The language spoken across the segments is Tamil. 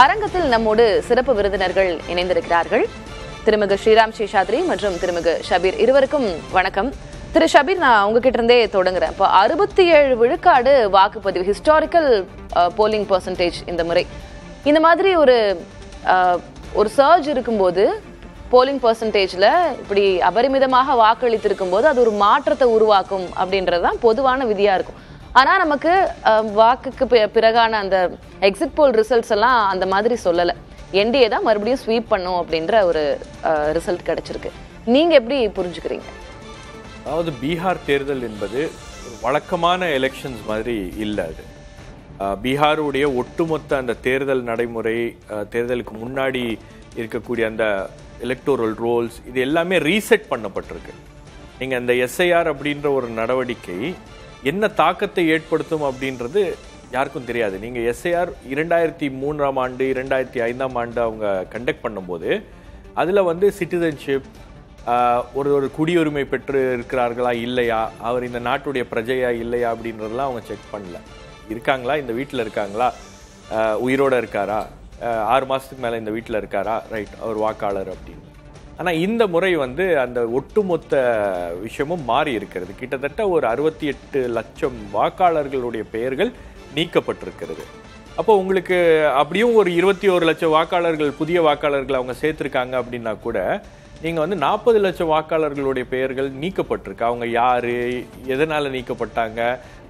அரங்கத்தில் நம்மோடு சிறப்பு விருந்தினர்கள் இணைந்திருக்கிறார்கள். திருமிகு ஸ்ரீராம் சேஷாத்ரி மற்றும் திருமிகு ஷபீர், இருவருக்கும் வணக்கம். திரு ஷபீர், நான் உங்ககிட்ட இருந்தே தொடங்குறேன். இப்போ 67 விழுக்காடு வாக்குப்பதிவு, ஹிஸ்டாரிக்கல் போலிங் பெர்சன்டேஜ் இந்த முறை. இந்த மாதிரி ஒரு சர்ஜ் இருக்கும்போது போலிங் பெர்சன்டேஜ்ல இப்படி அபரிமிதமாக வாக்களித்திருக்கும் போது அது ஒரு மாற்றத்தை உருவாக்கும் அப்படின்றதுதான் பொதுவான விதியா இருக்கும். ஆனா நமக்கு வாக்குக்கு பிறகான அந்த எக்ஸிட் போல் ரிசல்ட்ஸ் எல்லாம் அந்த மாதிரி சொல்லல. என்டிஏ தான் மறுபடியும் ஸ்வீப் பண்ணும் அப்படின்ற ஒரு ரிசல்ட் கிடைச்சிருக்கு. நீங்க எப்படி புரிஞ்சுக்கிறீங்க? அதாவது பீகார் தேர்தல் என்பது ஒரு வழக்கமான எலெக்ஷன்ஸ் மாதிரி இல்லை. அது பீகாருடைய ஒட்டுமொத்த அந்த தேர்தல் நடைமுறை, தேர்தலுக்கு முன்னாடி இருக்கக்கூடிய அந்த எலக்டோரல் ரோல்ஸ், இது எல்லாமே ரீசெட் பண்ணப்பட்டிருக்கு. நீங்கள் அந்த எஸ்ஐஆர் அப்படின்ற ஒரு நடவடிக்கை என்ன தாக்கத்தை ஏற்படுத்தும் அப்படின்றது யாருக்கும் தெரியாது. நீங்கள் எஸ்ஐஆர் 2003ஆம் ஆண்டு 2005ஆம் ஆண்டு அவங்க கண்டக்ட் பண்ணும்போது அதில் சிட்டிசன்ஷிப், ஒரு குடியுரிமை பெற்று இருக்கிறார்களா இல்லையா, அவர் இந்த நாட்டுடைய பிரஜையா இல்லையா அப்படின்றதெல்லாம் அவங்க செக் பண்ணல. இருக்காங்களா, இந்த வீட்டில் இருக்காங்களா, உயிரோடு இருக்காரா, 6 மாதத்துக்கு மேலே இந்த வீட்டில் இருக்காரா, ரைட், அவர் வாக்காளர் அப்படின்னு. ஆனால் இந்த முறை அந்த ஒட்டுமொத்த விஷயமும் மாறி இருக்கிறது. கிட்டத்தட்ட ஒரு 68 லட்சம் வாக்காளர்களுடைய பெயர்கள் நீக்கப்பட்டிருக்கிறது. அப்போ உங்களுக்கு அப்படியும் ஒரு 21 லட்சம் வாக்காளர்கள், புதிய வாக்காளர்கள் அவங்க சேர்த்துருக்காங்க அப்படின்னா கூட நீங்கள் 40 லட்சம் வாக்காளர்களுடைய பெயர்கள் நீக்கப்பட்டிருக்கு. அவங்க யார், எதனால் நீக்கப்பட்டாங்க,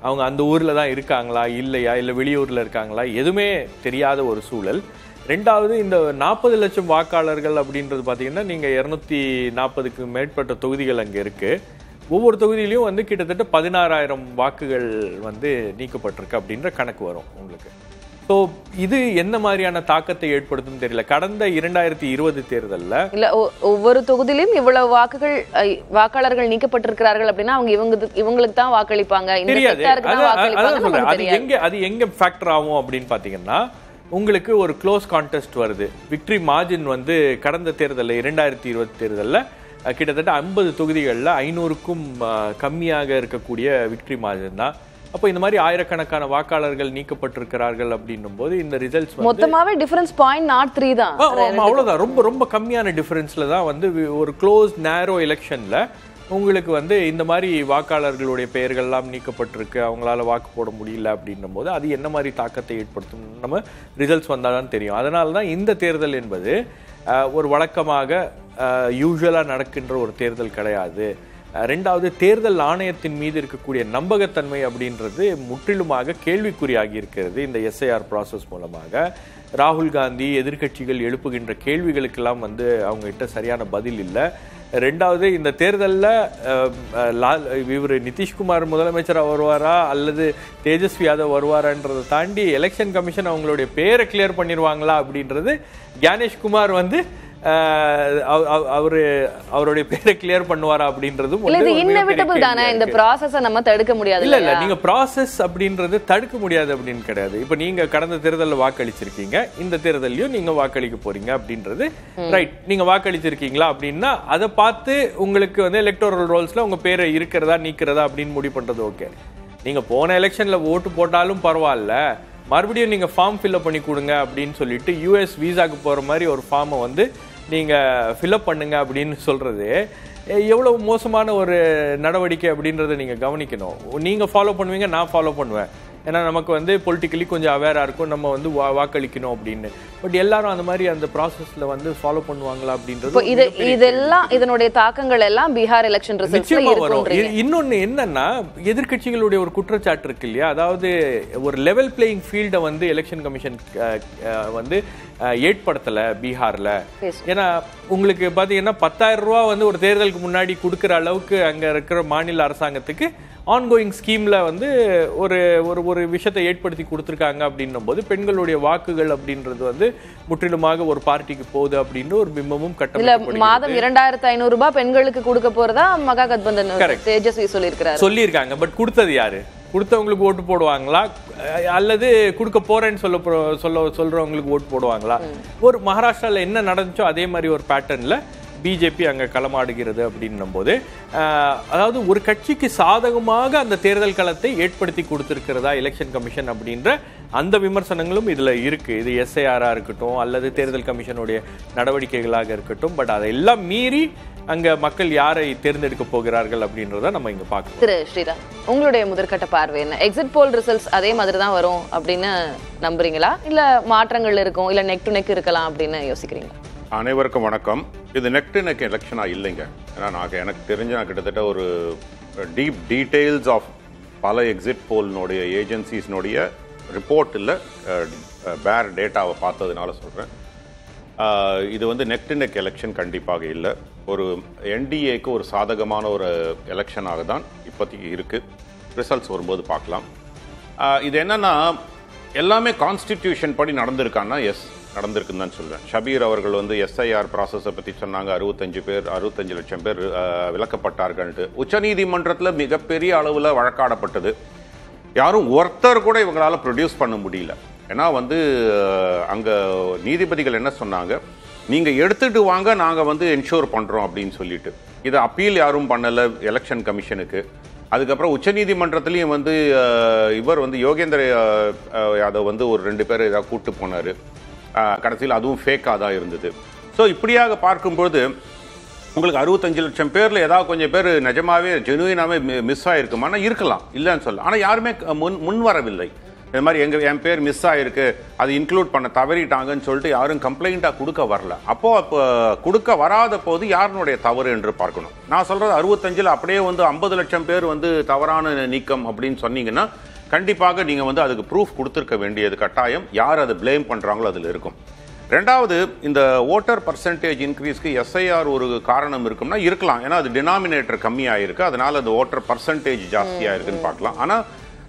அவங்க அந்த ஊரில் தான் இருக்காங்களா இல்லையா, இல்லை வெளியூரில் இருக்காங்களா, எதுவுமே தெரியாத ஒரு சூழல். ரெண்டாவது, இந்த 40 லட்சம் வாக்காளர்கள் அப்படின்றது பார்த்தீங்கன்னா நீங்கள் 240க்கு மேற்பட்ட தொகுதிகள் அங்கே இருக்குது. ஒவ்வொரு தொகுதியிலையும் கிட்டத்தட்ட 16,000 வாக்குகள் நீக்கப்பட்டிருக்கு அப்படின்ற கணக்கு வரும் உங்களுக்கு. ஸோ இது எந்த மாதிரியான தாக்கத்தை ஏற்படுத்தும் தெரியல. கடந்த 2020 தேர்தலில் இல்ல ஒவ்வொரு தொகுதியிலும் இவ்வளவு வாக்காளர்கள் நீக்கப்பட்டிருக்கிறார்கள் அப்படின்னா அவங்க இவங்களுக்கு தான் வாக்களிப்பாங்க, தெரியாது. அது எங்க ஃபேக்டர் ஆகும் அப்படின்னு பார்த்தீங்கன்னா, உங்களுக்கு ஒரு க்ளோஸ் கான்டெஸ்ட் வருது. விக்டரி மார்ஜின் கடந்த தேர்தலில் 2020 தேர்தலில் கிட்டத்தட்ட 50 தொகுதிகளில் 500க்கும் கம்மியாக இருக்கக்கூடிய விக்டரி மார்ஜின் தான். அப்போ இந்த மாதிரி ஆயிரக்கணக்கான வாக்காளர்கள் நீக்கப்பட்டிருக்கிறார்கள் அப்படின்னும் போது இந்த ரிசல்ட்ஸ் மொத்தமாவே டிஃபரன்ஸ் 0.03 தான். அவ்வளவுதான், ரொம்ப ரொம்ப கம்மியான டிஃபரன்ஸ்ல தான் ஒரு க்ளோஸ் நேரோ எலெக்ஷன்ல உங்களுக்கு இந்த மாதிரி வாக்காளர்களுடைய பெயர்கள்லாம் நீக்கப்பட்டிருக்கு, அவங்களால வாக்கு போட முடியல அப்படின்னும் போது அது என்ன மாதிரி தாக்கத்தை ஏற்படுத்தும் நம்ம ரிசல்ட்ஸ் வந்தால்தான் தெரியும். அதனால தான் இந்த தேர்தல் என்பது ஒரு வழக்கமாக யூஸ்வலாக நடக்கின்ற ஒரு தேர்தல் கிடையாது. ரெண்டாவது, தேர்தல் ஆணையத்தின் மீது இருக்கக்கூடிய நம்பகத்தன்மை அப்படின்றது முற்றிலுமாக கேள்விக்குறியாகி இருக்கிறது இந்த எஸ்ஐஆர் ப்ராசஸ் மூலமாக. ராகுல் காந்தி, எதிர்கட்சிகள் எழுப்புகின்ற கேள்விகளுக்கெல்லாம் அவங்ககிட்ட சரியான பதில் இல்லை. ரெண்டாவது, இந்த தேர்தலில் இவர் நிதிஷ்குமார் முதலமைச்சராக வருவாரா அல்லது தேஜஸ்வி யாதவ் வருவாரான்றதை தாண்டி எலெக்ஷன் கமிஷன் அவங்களுடைய பேரை கிளியர் பண்ணிடுவாங்களா அப்படின்றது, ஞானேஷ்குமார் அவருடைய பேரை கிளியர் பண்ணுவாரா அப்படின்றதும் இன்னெவிட்டபிள் தானே. இந்த ப்ராசஸை நம்ம தடுக்க முடியாது. இல்ல நீங்க ப்ராசஸ் அப்படின்றது தடுக்க முடியாது அப்படின்னு கிடையாது. இப்ப நீங்க கடந்த தேர்தலில் வாக்களிச்சிருக்கீங்க, இந்த தேர்தலையும் நீங்க வாக்களிக்க போறீங்க அப்படின்றது ரைட். நீங்க வாக்களிச்சிருக்கீங்களா அப்படின்னா அதை பார்த்து உங்களுக்கு எலக்டோரல் ரோல்ஸ்ல உங்க பேரை இருக்கிறதா நீக்கிறதா அப்படின்னு முடிவு பண்றது ஓகே. நீங்க போன எலெக்ஷன்ல ஓட்டு போட்டாலும் பரவாயில்ல, மறுபடியும் நீங்கள் ஃபார்ம் ஃபில்அப் பண்ணி கொடுங்க அப்படின்னு சொல்லிட்டு யூஎஸ் வீசாக்கு போகிற மாதிரி ஒரு ஃபார்மை நீங்கள் ஃபில்அப் பண்ணுங்க அப்படின்னு சொல்கிறது எவ்வளவு மோசமான ஒரு நடவடிக்கை அப்படின்றத நீங்கள் கவனிக்கணும். நீங்கள் ஃபாலோ பண்ணுவீங்க, நான் ஃபாலோ பண்ணுவேன். ஏன்னா நமக்கு பொலிட்டிக்கலி கொஞ்சம் அவேராக இருக்கும், நம்ம வாக்களிக்கணும் அப்படின்னு. பட் எல்லாரும் அந்த மாதிரி அந்த ப்ராசஸ்ல ஃபாலோ பண்ணுவாங்களா அப்படின்றது இதெல்லாம் இதனுடைய தாக்கங்கள் எல்லாம் பீகார் எலெக்ஷன் ரிசல்ட்ஸ்ல வரும். இன்னொன்னு என்னன்னா, எதிர்கட்சிகளுடைய ஒரு குற்றச்சாட்டு இருக்கு இல்லையா, அதாவது ஒரு லெவல் பிளேயிங் ஃபீல்டை எலெக்ஷன் கமிஷன் ஏற்படுத்தல பீகார்ல. ஏன்னா உங்களுக்கு பாத்தீங்கன்னா 10,000 ரூபா ஒரு தேர்தலுக்கு முன்னாடி கொடுக்குற அளவுக்கு அங்க இருக்கிற மாநில அரசாங்கத்துக்கு ஆன்கோயிங் ஸ்கீம்ல ஒரு ஒரு விஷயத்தை ஏற்படுத்தி கொடுத்துருக்காங்க அப்படின்னும் போது பெண்களுடைய வாக்குகள் அப்படின்றது முற்றிலுமாக ஒரு பார்ட்டிக்கு போகுது அப்படின்னு ஒரு பிம்பமும் கட்டமைக்கப்படுகிறது. மாதம் 2,500 ரூபாய் பெண்களுக்கு கொடுக்க போறதா மகா கத்பந்தன் தேஜஸ்வி சொல்லியிருக்காங்க. பட் கொடுத்தது யாரு? கொடுத்தவங்களுக்கு ஓட்டு போடுவாங்களா அல்லது கொடுக்க போறேன்னு சொல்றவங்களுக்கு ஓட்டு போடுவாங்களா? ஒரு மகாராஷ்டிரால என்ன நடந்துச்சோ அதே மாதிரி ஒரு பேட்டர்ன்ல பிஜேபி அங்கே களமாடுகிறது அப்படின்னும் போது அதாவது ஒரு கட்சிக்கு சாதகமாக அந்த தேர்தல் களத்தை ஏற்படுத்தி கொடுத்திருக்கிறதா எலெக்ஷன் கமிஷன் அப்படின்ற அந்த விமர்சனங்களும் இதுல இருக்கு. இது எஸ்ஐஆரா இருக்கட்டும் அல்லது தேர்தல் கமிஷனுடைய நடவடிக்கைகளாக இருக்கட்டும். பட் அதையெல்லாம் மீறி அங்க மக்கள் யாரை தேர்ந்தெடுக்க போகிறார்கள் அப்படின்றத நம்ம இங்க பார்க்கலாம். திரு ஸ்ரீராம், உங்களுடைய முதற்கட்ட பார்வை என்ன? எக்ஸிட் போல் ரிசல்ட்ஸ் அதே மாதிரி தான் வரும் அப்படின்னு நம்புறீங்களா, இல்ல மாற்றங்கள் இருக்கும், இல்ல நெக் டு நெக் இருக்கலாம் அப்படின்னு யோசிக்கிறீங்களா? அனைவருக்கும் வணக்கம். இது நெக் டு நெக் எலெக்ஷனா இல்லைங்க. ஏன்னா எனக்கு தெரிஞ்ச கிட்டத்தட்ட ஒரு டீப் டீட்டெயில்ஸ் ஆஃப் பல எக்ஸிட் போல்னுடைய ஏஜென்சிஸ்னுடைய ரிப்போர்ட் இல்லை பேர் டேட்டாவை பார்த்ததுனால சொல்கிறேன். இது வந்து நெக் டு நெக் எலெக்ஷன் கண்டிப்பாக இல்லை. ஒரு என்டிஏக்கு ஒரு சாதகமான ஒரு எலெக்ஷனாக தான் இப்போதைக்கு இருக்குது. ரிசல்ட்ஸ் வரும்போது பார்க்கலாம். இது என்னென்னா எல்லாமே கான்ஸ்டிடியூஷன் படி நடந்திருக்கான்னா எஸ் நடந்திருக்குன்னு தான் சொல்லுவேன். ஷபீர் அவர்கள் வந்து எஸ்ஐஆர் ப்ராசஸை பற்றி சொன்னாங்க. 65 லட்சம் பேர் விலக்கப்பட்டார்கள்ட்டு உச்சநீதிமன்றத்தில் மிகப்பெரிய அளவில் வழக்காடப்பட்டது. யாரும் ஒருத்தர் கூட இவங்களால் ப்ரொடியூஸ் பண்ண முடியல. ஏன்னா வந்து அங்கே நீதிபதிகள் என்ன சொன்னாங்க, நீங்கள் எடுத்துகிட்டு வாங்க, நாங்கள் வந்து என்ஷூர் பண்ணுறோம் அப்படின்னு சொல்லிட்டு. இதை அப்பீல் யாரும் பண்ணலை எலெக்ஷன் கமிஷனுக்கு. அதுக்கப்புறம் உச்சநீதிமன்றத்துலேயும் வந்து இவர் வந்து யோகேந்திர யாதவ் வந்து ஒரு 2 பேர் ஏதாவது கூப்பிட்டு போனார். கடைசியில் அதுவும் ஃபேக்காக தான் இருந்தது. ஸோ இப்படியாக பார்க்கும்போது உங்களுக்கு 65 லட்சம் பேரில் ஏதாவது கொஞ்சம் பேர் நிஜமாவே ஜெனுவினாவே மிஸ் ஆகிருக்குமானா இருக்கலாம், இல்லைன்னு சொல்ல. ஆனால் யாருமே முன் வரவில்லை. இது மாதிரி என் பேர் மிஸ் ஆகிருக்கு, அது இன்க்ளூட் பண்ண தவறிட்டாங்கன்னு சொல்லிட்டு யாரும் கம்ப்ளைண்ட்டாக கொடுக்க வரல. அப்போ கொடுக்க வராத போது யாருனுடைய தவறு என்று பார்க்கணும். நான் சொல்கிறது 65 அப்படியே வந்து 50 லட்சம் பேர் வந்து தவறான நீக்கம் அப்படின்னு சொன்னீங்கன்னா கண்டிப்பாக நீங்கள் வந்து அதுக்கு ப்ரூஃப் கொடுத்துருக்க வேண்டியது கட்டாயம். யார் அதை பிளேம் பண்ணுறாங்களோ அதில் இருக்கும். ரெண்டாவது, இந்த ஓட்டர் பர்சன்டேஜ் இன்க்ரீஸ்க்கு எஸ்ஐஆர் ஒரு காரணம் இருக்கும்னா இருக்கலாம். ஏன்னா அது டினாமினேட்டர் கம்மியாக இருக்குது, அதனால் அந்த ஓட்டர் பர்சன்டேஜ் ஜாஸ்தியாக இருக்குன்னு பார்க்கலாம். ஆனால்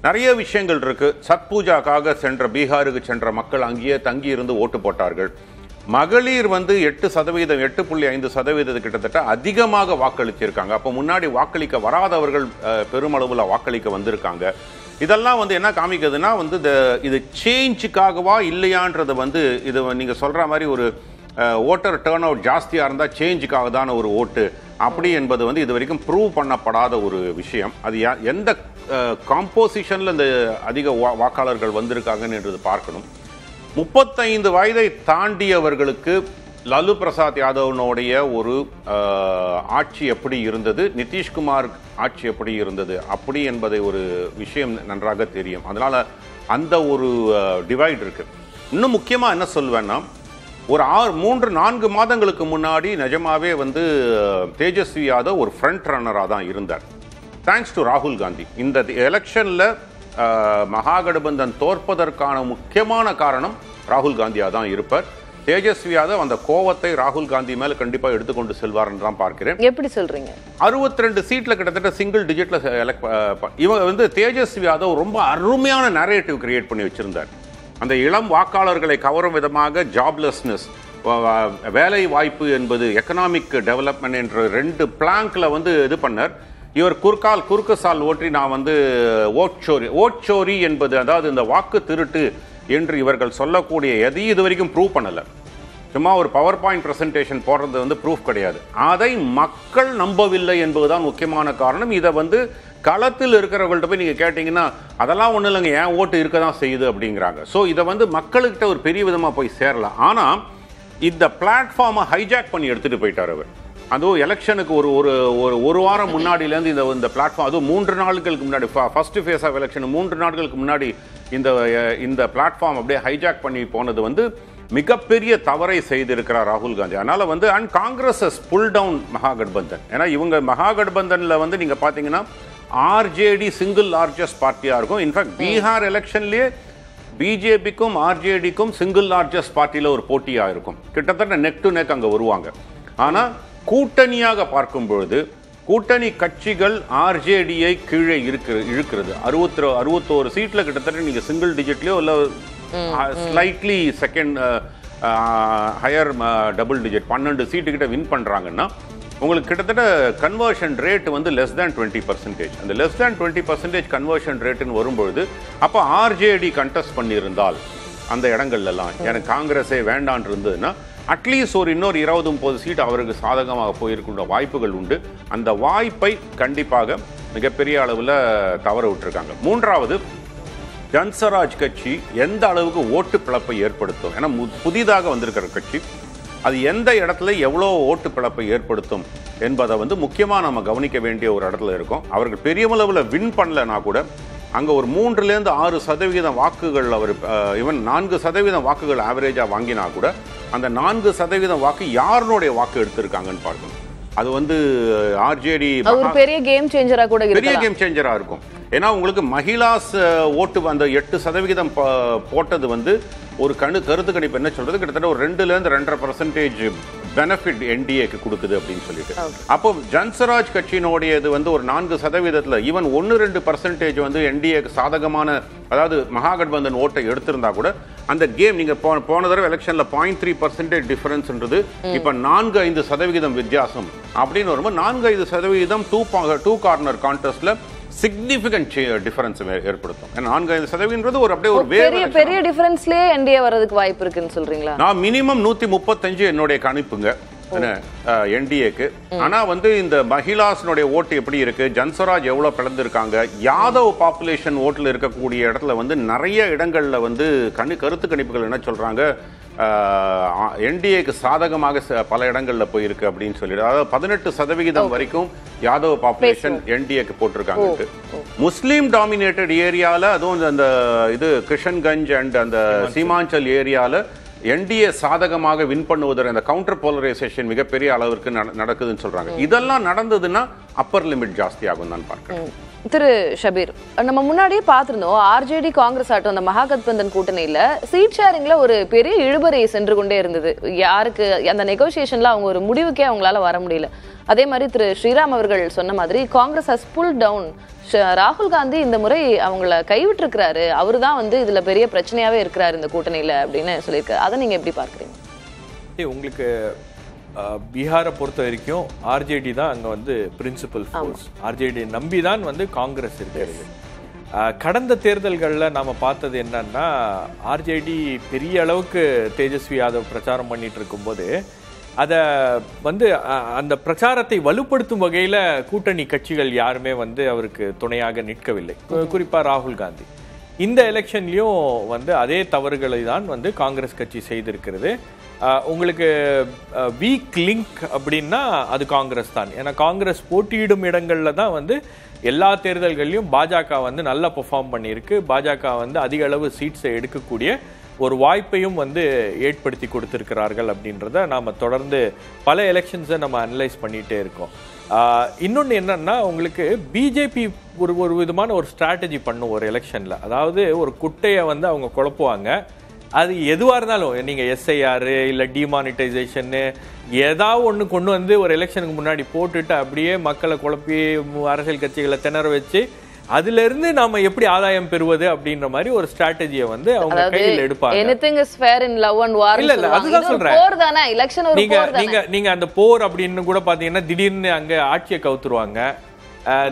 நிறைய விஷயங்கள் இருக்குது. சத்பூஜாக்காக பீகாருக்கு சென்ற மக்கள் அங்கேயே தங்கி இருந்து ஓட்டு போட்டார்கள். மகளிர் வந்து 8.5% கிட்டத்தட்ட அதிகமாக வாக்களிச்சிருக்காங்க. அப்போ முன்னாடி வாக்களிக்க வராதவர்கள் பெருமளவில் வாக்களிக்க வந்திருக்காங்க. இதெல்லாம் வந்து என்ன காமிக்குதுன்னா வந்து இது சேஞ்சுக்காகவா இல்லையான்றது வந்து இது நீங்கள் சொல்கிற மாதிரி ஒரு ஓட்டர் டேர்ன் அவுட் ஜாஸ்தியாக இருந்தால் சேஞ்சுக்காக தான ஒரு ஓட்டு அப்படி என்பது வந்து இது வரைக்கும் ப்ரூவ் பண்ணப்படாத ஒரு விஷயம். அது எந்த காம்போசிஷனில் இந்த அதிக வாக்காளர்கள் வந்திருக்காங்கன்னு என்றது பார்க்கணும். 35 வயதை தாண்டியவர்களுக்கு லாலு பிரசாத் யாதவனுடைய ஒரு ஆட்சி எப்படி இருந்தது, நிதிஷ்குமார் ஆட்சி எப்படி இருந்தது அப்படி என்பதை ஒரு விஷயம் நன்றாக தெரியும். அதனால் அந்த ஒரு டிவைட் இருக்குது. இன்னும் முக்கியமாக என்ன சொல்வேன்னா, ஒரு 3-4 மாதங்களுக்கு முன்னாடி நிஜமாவே வந்து தேஜஸ்வி யாதவ் ஒரு ஃப்ரண்ட் ரன்னராக தான் இருந்தார், தேங்க்ஸ் டு ராகுல் காந்தி. இந்த எலெக்ஷனில் மகாகடபந்தன் தோற்பதற்கான முக்கியமான காரணம் ராகுல் காந்தியாக தான் இருப்பார். தேஜஸ்வி யாதவ் அந்த கோவத்தை ராகுல் காந்தி மேல கண்டிப்பா எடுத்துக்கொண்டு செல்வார்ன்னு தான் பார்க்கிறேன். எப்படி சொல்றீங்க? 62 சீட்ல கிட்டத்தட்ட சிங்கிள் டிஜிட்ல இவங்க வந்து தேஜஸ்வி யாதவ் ரொம்ப அருமையான நரேட்டிவ் கிரியேட் பண்ணி வச்சிருந்தார். அந்த இளம் வாக்காளர்களை கவரும் விதமாக ஜாப்லெஸ்னஸ், வேலை வாய்ப்பு என்பது, எக்கனாமிக் டெவலப்மெண்ட் என்ற 2 பிளாங்க்ல வந்து இது பண்ணார். இவர் குறுக்கு சால் ஓற்றி நான் வந்து ஓட்சோரி என்பது, அதாவது இந்த வாக்கு திருட்டு என்று இவர்கள் சொல்லக்கூடிய எதையும் இது வரைக்கும் ப்ரூவ் பண்ணலை. சும்மா ஒரு பவர் பாயிண்ட் பிரசன்டேஷன் போடுறது வந்து ப்ரூஃப் கிடையாது. அதை மக்கள் நம்பவில்லை என்பதுதான் முக்கியமான காரணம். இதை வந்து களத்தில் இருக்கிறவங்கள்ட்ட போய் நீங்கள் கேட்டிங்கன்னா அதெல்லாம் ஒன்றும் இல்லைங்க, ஏன் ஓட்டு இருக்க தான் செய்யுது அப்படிங்கிறாங்க. ஸோ இதை வந்து மக்கள்கிட்ட ஒரு பெரிய விதமாக போய் சேரலாம். ஆனால் இந்த பிளாட்ஃபார்மை ஹைஜாக் பண்ணி எடுத்துகிட்டு போயிட்டார் அவர். அதுவும் எலெக்ஷனுக்கு ஒரு வாரம் முன்னாடியிலேருந்து இந்த பிளாட்ஃபார்ம், அதுவும் 3 நாட்களுக்கு முன்னாடி, ஃபர்ஸ்ட் ஃபேஸ் ஆஃப் எலெக்ஷன் 3 நாட்களுக்கு முன்னாடி இந்த பிளாட்ஃபார்ம் அப்படியே ஹைஜாக் பண்ணி போனது வந்து மிகப்பெரிய தவறை செய்திருக்கிறார் ராகுல் காந்தி. அதனால வந்து and Congress pull down Mahagathbandhan. ஏன்னா இவங்க மகாகட்பந்தனில் வந்து நீங்கள் பார்த்தீங்கன்னா ஆர்ஜேடி சிங்கிள் லார்ஜஸ்ட் பார்ட்டியாக இருக்கும். இன்ஃபேக்ட் பீகார் எலெக்ஷன்லேயே பிஜேபிக்கும் ஆர்ஜேடிக்கும் சிங்கிள் லார்ஜஸ்ட் பார்ட்டியில் ஒரு போட்டியாக இருக்கும். கிட்டத்தட்ட நெக் டு நெக் அங்கே வருவாங்க. ஆனால் கூட்டணியாக பார்க்கும் பொழுது கூட்டணி கட்சிகள் ஆர்ஜேடியை கீழே இழுக்கிறது. 61 சீட்ல கிட்டத்தட்ட நீங்க சிங்கிள் டிஜிட்லயோ இல்ல slightly second higher double digit 12 சீட்டு கிட்ட வின் பண்றாங்கன்னா உங்களுக்கு கிட்டத்தட்ட கன்வர்ஷன் ரேட் வந்து லெஸ் தேன் 20%. அந்த லெஸ் தேன் 20% கன்வர்ஷன் ரேட்டுன்னு வரும்பொழுது அப்போ ஆர்ஜேடி கண்டெஸ்ட் பண்ணியிருந்தால் அந்த இடங்கள்லாம் எனக்கு காங்கிரஸே வேண்டான் இருந்ததுன்னா அட்லீஸ்ட் ஒரு இன்னொரு 20-30 சீட் அவருக்கு சாதகமாக போயிருக்கின்ற வாய்ப்புகள் உண்டு. அந்த வாய்ப்பை கண்டிப்பாக மிகப்பெரிய அளவில் தவற விட்டுருக்காங்க. மூன்றாவது, ஜன்ஸ்வராஜ் கட்சி எந்த அளவுக்கு ஓட்டு பிளப்பை ஏற்படுத்தும், ஏன்னா புதிதாக வந்திருக்கிற கட்சி, அது எந்த இடத்துல எவ்வளோ ஓட்டு பிளப்பை ஏற்படுத்தும் என்பதை முக்கியமாக நம்ம கவனிக்க வேண்டிய ஒரு இடத்துல இருக்கும். அவர்கள் பெரிய அளவில் வின் பண்ணலைன்னா கூட அங்கே ஒரு 3-6% வாக்குகள், அவர் ஈவன் 4% வாக்குகள் ஆவரேஜாக வாங்கினா கூட அந்த 4% வாக்கு யாருடைய வாக்கு எடுத்திருக்காங்கன்னு பார்க்கணும். அது ஆர்ஜேடி பெரிய கேம் சேஞ்சரா கூட பெரிய கேம் சேஞ்சரா இருக்கும். ஏன்னா உங்களுக்கு மகிழாஸ் ஓட்டு அந்த 8% போட்டது ஒரு கருத்து கணிப்பு என்ன சொல்றது, கிட்டத்தட்ட ஒரு 2-2.5% பெனிஃபிட் என்டிஏக்கு கொடுக்குது அப்படின்னு சொல்லிட்டு. அப்போ ஜன்ஸ்வராஜ் கட்சியினுடையது ஒரு 4%, ஈவன் 1-2% என்டிஏக்கு சாதகமான, அதாவது மகாகட்பந்தன் ஓட்டை எடுத்திருந்தா கூட அந்த கேம் நீங்க போன தடவை எலெக்ஷன்ல 0.3% டிஃபரன்ஸ்ன்றது இப்ப 4-5% வித்தியாசம் அப்படின்னு வரும்போது 4-5% டூ கார்னர் கான்டெஸ்ட்ல சிக்னிஃபிகன்ட் டிஃபரன்ஸ் ஏற்படுத்தும். 4-5% ஒரு அப்படியே ஒரு பெரிய டிஃபரன்ஸ்லயே என்டிஏ வரதுக்கு வாய்ப்பு இருக்குன்னு சொல்றீங்களா? நான் மினிமம் 135 என்னுடைய கணிப்புங்க என்டிஏக்கு. ஆனா இந்த மகிழாஸ்னுடைய ஓட்டு எப்படி இருக்கு, ஜன்ஸ்வராஜ் எவ்வளவு பிளந்திருக்காங்க, யாதவ் பாப்புலேஷன் ஓட்டுல இருக்கக்கூடிய இடத்துல நிறைய இடங்கள்ல கருத்து கணிப்புகள் என்ன சொல்றாங்க, என்டிஏக்கு சாதகமாக பல இடங்கள்ல போயிருக்கு அப்படின்னு சொல்லிட்டு, அதாவது 18% வரைக்கும் யாதவ் பாப்புலேஷன் என்டிஏக்கு போட்டிருக்காங்க. முஸ்லீம் டாமினேட்டட் ஏரியால, அதுவும் அந்த கிருஷ்ணகஞ்ச் அண்ட் அந்த சீமாஞ்சல் ஏரியால என்டிஏ சாதகமாக வின் பண்ணுவதற்கு அந்த கவுண்டர் போலரைசேஷன் மிகப்பெரிய அளவிற்கு நடக்குதுன்னு சொல்றாங்க. இதெல்லாம் நடந்ததுன்னா அப்பர் லிமிட் ஜாஸ்தி ஆகும் தான் பார்க்கிறேன். திரு ஷபீர், நம்ம முன்னாடியே பார்த்திருந்தோம் ஆர்ஜேடி காங்கிரஸ் ஆட்டம் அந்த மகாகத்பந்தன் கூட்டணியில சீட் ஷேரிங்ல ஒரு பெரிய இழுபறி சென்று கொண்டே இருந்தது. யாருக்கு அந்த நெகோசியேஷன்ல அவங்க ஒரு முடிவுக்கே அவங்களால வர முடியல. அதே மாதிரி திரு ஸ்ரீராம் அவர்கள் சொன்ன மாதிரி காங்கிரஸ் ஹஸ் புல் டவுன். ராகுல் காந்தி இந்த முறை அவங்கள கைவிட்டு இருக்கிறாரு, அவரு தான் இதுல பெரிய பிரச்சனையாவே இருக்கிறாரு இந்த கூட்டணியில அப்படின்னு சொல்லியிருக்காரு. அதை நீங்க எப்படி பார்க்குறீங்க? உங்களுக்கு பீகாரை பொறுத்த வரைக்கும் ஆர்ஜேடி தான் அங்கே பிரின்சிபல் ஃபோர்ஸ். ஆர்ஜேடி நம்பி தான் காங்கிரஸ் இருக்கிறது. கடந்த தேர்தல்களில் நாம் பார்த்தது என்னன்னா, ஆர்ஜேடி பெரிய அளவுக்கு தேஜஸ்வி யாதவ் பிரச்சாரம் பண்ணிட்டு இருக்கும்போது அதை அந்த பிரச்சாரத்தை வலுப்படுத்தும் வகையில் கூட்டணி கட்சிகள் யாருமே அவருக்கு துணையாக நிற்கவில்லை. குறிப்பாக ராகுல் காந்தி இந்த எலெக்ஷன்லையும் அதே தவறுகளை தான் காங்கிரஸ் கட்சி செய்திருக்கிறது. உங்களுக்கு வீக் லிங்க் அப்படின்னா அது காங்கிரஸ் தான். ஏன்னா காங்கிரஸ் போட்டியிடும் இடங்கள்ல தான் எல்லா தேர்தல்கள்லையும் பாஜக நல்லா பெர்ஃபார்ம் பண்ணியிருக்கு. பாஜக அதிக அளவு சீட்ஸை எடுக்கக்கூடிய ஒரு வாய்ப்பையும் ஏற்படுத்தி கொடுத்திருக்கிறார்கள் அப்படின்றத நாம தொடர்ந்து பல எலெக்ஷன்ஸை நம்ம அனலைஸ் பண்ணிட்டே இருக்கோம். இன்னொன்று என்னன்னா, உங்களுக்கு பிஜேபி ஒரு விதமான ஒரு ஸ்ட்ராட்டஜி பண்ணும் ஒரு எலெக்ஷன்ல. அதாவது ஒரு குட்டையை அவங்க குழப்புவாங்க. அது எதுவாக இருந்தாலும், நீங்கள் எஸ்ஐஆர் இல்லை டிமானிட்டைசேஷன்னு ஏதாவது ஒன்று கொண்டு ஒரு எலெக்ஷனுக்கு முன்னாடி போட்டுட்டு அப்படியே மக்களை குழப்பி அரசியல் கட்சிகளை திணற வச்சு அதுல இருந்து நாம எப்படி ஆதாயம் பெறுவது அப்படின்ற மாதிரி ஒரு ஸ்ட்ராட்டஜியை அவங்க கையில் எடுப்பாங்க. Anything is fair in love and war. இல்ல அதுதான் சொல்றேன். போர் தானே எலெக்ஷன், ஒரு போர் தானே. நீங்க அந்த போர் அப்படின்னு கூட பாத்தீங்கன்னா திடீர்னு அங்க ஆட்சியை கவுத்துருவாங்க.